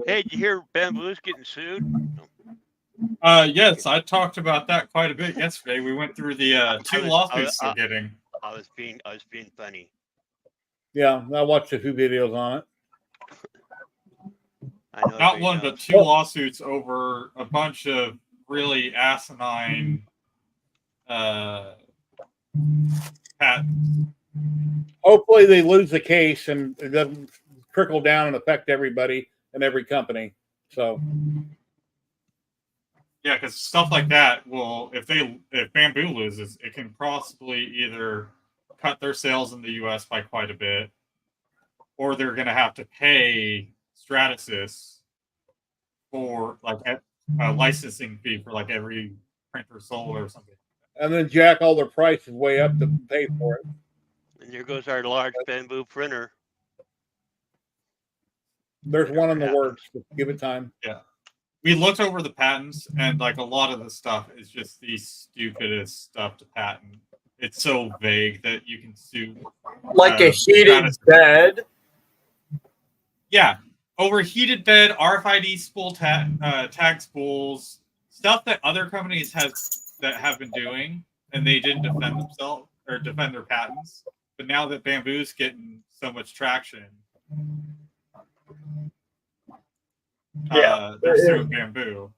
Hey, did you hear Bamboo's getting sued? Yes, I talked about that quite a bit yesterday. We went through the 2 lawsuits they're getting. I was being funny. Yeah, I watched a few videos on it. Not one, but 2 lawsuits over a bunch of really asinine patents. Hopefully they lose the case and it doesn't trickle down and affect everybody and every company. So yeah, because stuff like that will, if Bamboo loses, it can possibly either cut their sales in the U.S. by quite a bit, or they're going to have to pay Stratasys for like a licensing fee for like every printer sold or something. And then jack all their prices way up to pay for it. And here goes our large Bamboo printer. There's one in the works. Give it time. Yeah. We looked over the patents, and like a lot of the stuff is just the stupidest stuff to patent. It's so vague that you can sue. Like a heated bed. Yeah. Overheated bed, RFID spool tag spools, stuff that other companies have been doing, and they didn't defend themselves or defend their patents. But now that Bamboo's getting so much traction, they're suing Bamboo.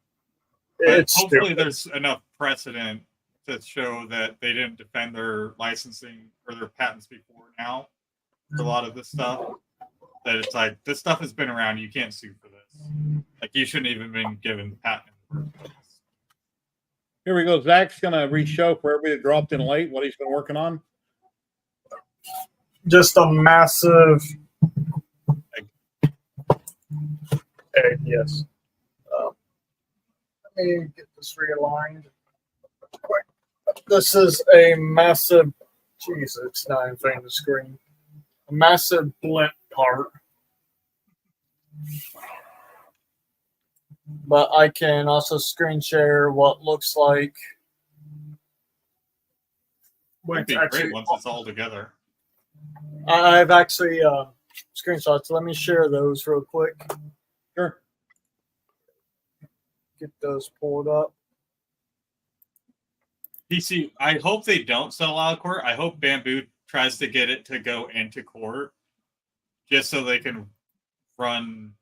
But hopefully there's enough precedent to show that they didn't defend their licensing or their patents before now for a lot of this stuff. That it's like, this stuff has been around, you can't sue for this. Like, you shouldn't even been given the patent. Here we go. Zach's going to re-show for everybody that dropped in late what he's been working on. Just a massive egg, yes. Let me get this realigned. Quick. This is a massive, jeez, it's not even fitting the screen. A massive blimp part. But I can also screen share what looks like. Would be great once it's all together. I've actually screenshots. Let me share those real quick. Sure. Get those pulled up. PC, I hope they don't settle out of court. I hope Bamboo tries to get it to go into court just so they can run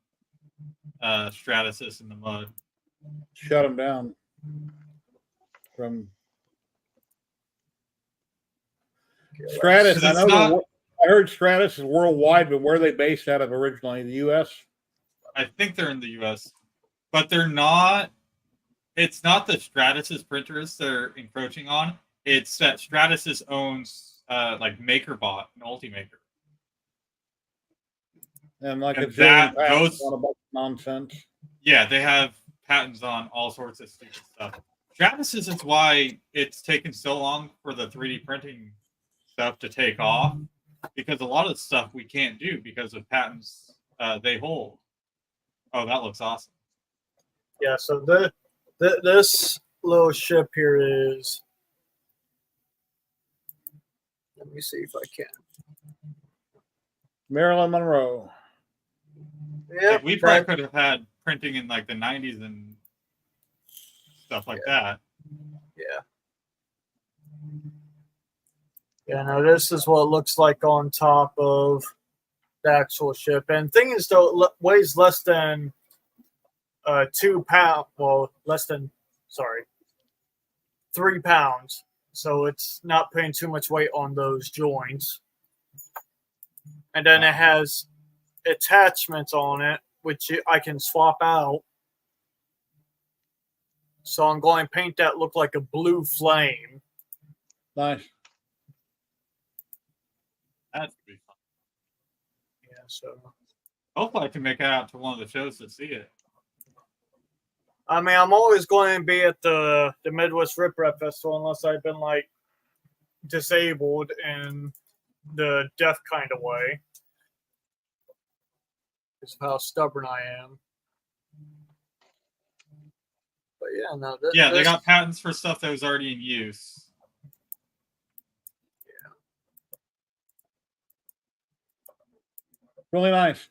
Stratasys in the mud. Shut them down from Stratus. I heard Stratus is worldwide, but where are they based out of originally? The U.S.? I think they're in the U.S., but they're not. It's not the Stratasys printers they're encroaching on. It's that Stratasys owns like MakerBot and Ultimaker. And like and that goes on a bunch of nonsense. Yeah, they have patents on all sorts of stupid stuff. Stratasys is why it's taken so long for the 3D printing stuff to take off, because a lot of the stuff we can't do because of patents they hold. Oh, that looks awesome. Yeah, so this little ship here is. Let me see if I can. Marilyn Monroe. Yeah, Like, we probably could have had printing in like the 90s and stuff like that. Yeah. Yeah, now this is what it looks like on top of the actual ship. And thing is, though, it weighs less than 2 pounds. Well, sorry, 3 pounds. So it's not putting too much weight on those joints. And then it has attachments on it, which I can swap out. So I'm going to paint that look like a blue flame. Nice. That'd be fun. Yeah, so. Hopefully I can make it out to one of the shows to see it. I mean, I'm always going to be at the Midwest Rip Rap Festival unless I've been, like, disabled in the deaf kind of way. Because of how stubborn I am. But yeah, no. They got patents for stuff that was already in use. Really nice.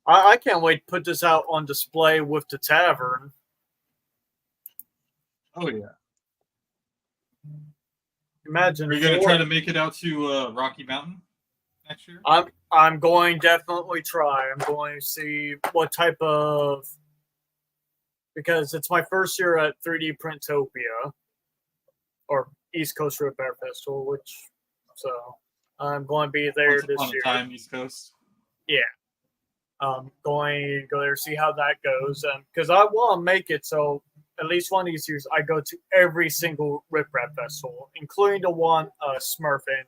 I can't wait to put this out on display with the tavern. Oh yeah. Imagine. Are you going to try to make it out to Rocky Mountain next year? I'm going definitely try. I'm going to see what type of, because it's my first year at 3D Printopia or East Coast Rip Air Festival, so I'm going to be there this year. Time, East Coast. Yeah. I'm going to go there, see how that goes. Because I want to make it so at least one of these years I go to every single Rip Rap Festival, including the one Smurf in,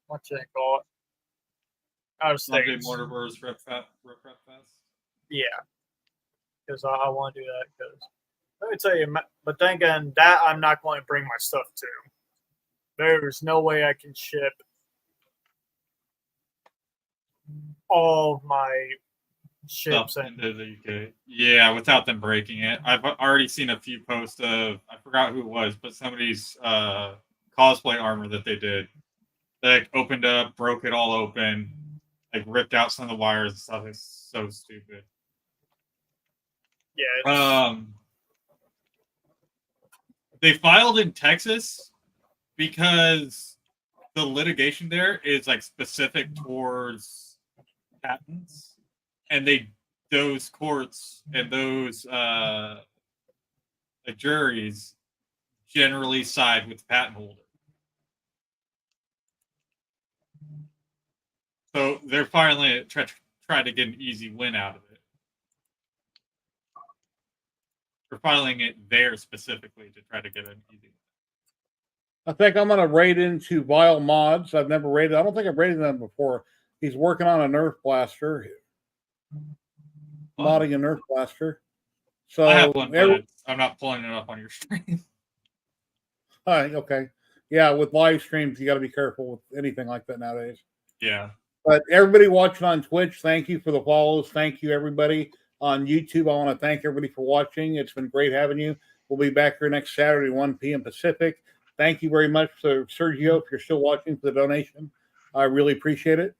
what's it called? Out of state. Mortimer's Rip Rap Fest. Yeah. Because I want to do that. Because let me tell you, but then again, that I'm not going to bring my stuff to. There's no way I can ship all my ships into the UK. Yeah, without them breaking it. I've already seen a few posts of, I forgot who it was, but somebody's cosplay armor that they did. They like, opened up, broke it all open, like ripped out some of the wires and stuff. It's so stupid. Yeah. They filed in Texas because the litigation there is like specific towards patents, and those courts and those the juries generally side with the patent holder. So they're finally trying to get an easy win out of it. They're filing it there specifically to try to get an easy win. I think I'm going to raid into Vile Mods. I've never raided. I don't think I've raided them before. He's working on a Nerf blaster. Modding a Nerf blaster. So I have one, but I'm not pulling it up on your stream. Okay. Yeah, with live streams, you got to be careful with anything like that nowadays. Yeah. But everybody watching on Twitch, thank you for the follows. Thank you, everybody on YouTube. I want to thank everybody for watching. It's been great having you. We'll be back here next Saturday, 1 p.m. Pacific. Thank you very much to Sergio if you're still watching for the donation. I really appreciate it.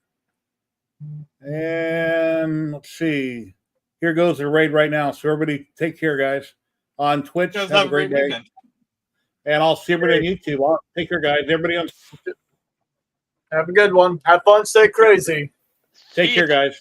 And let's see. Here goes the raid right now. So everybody take care, guys. On Twitch, have a great day. Weekend. And I'll see everybody on YouTube. Take care, guys. Everybody on. Have a good one. Have fun. Stay crazy. Take care, guys.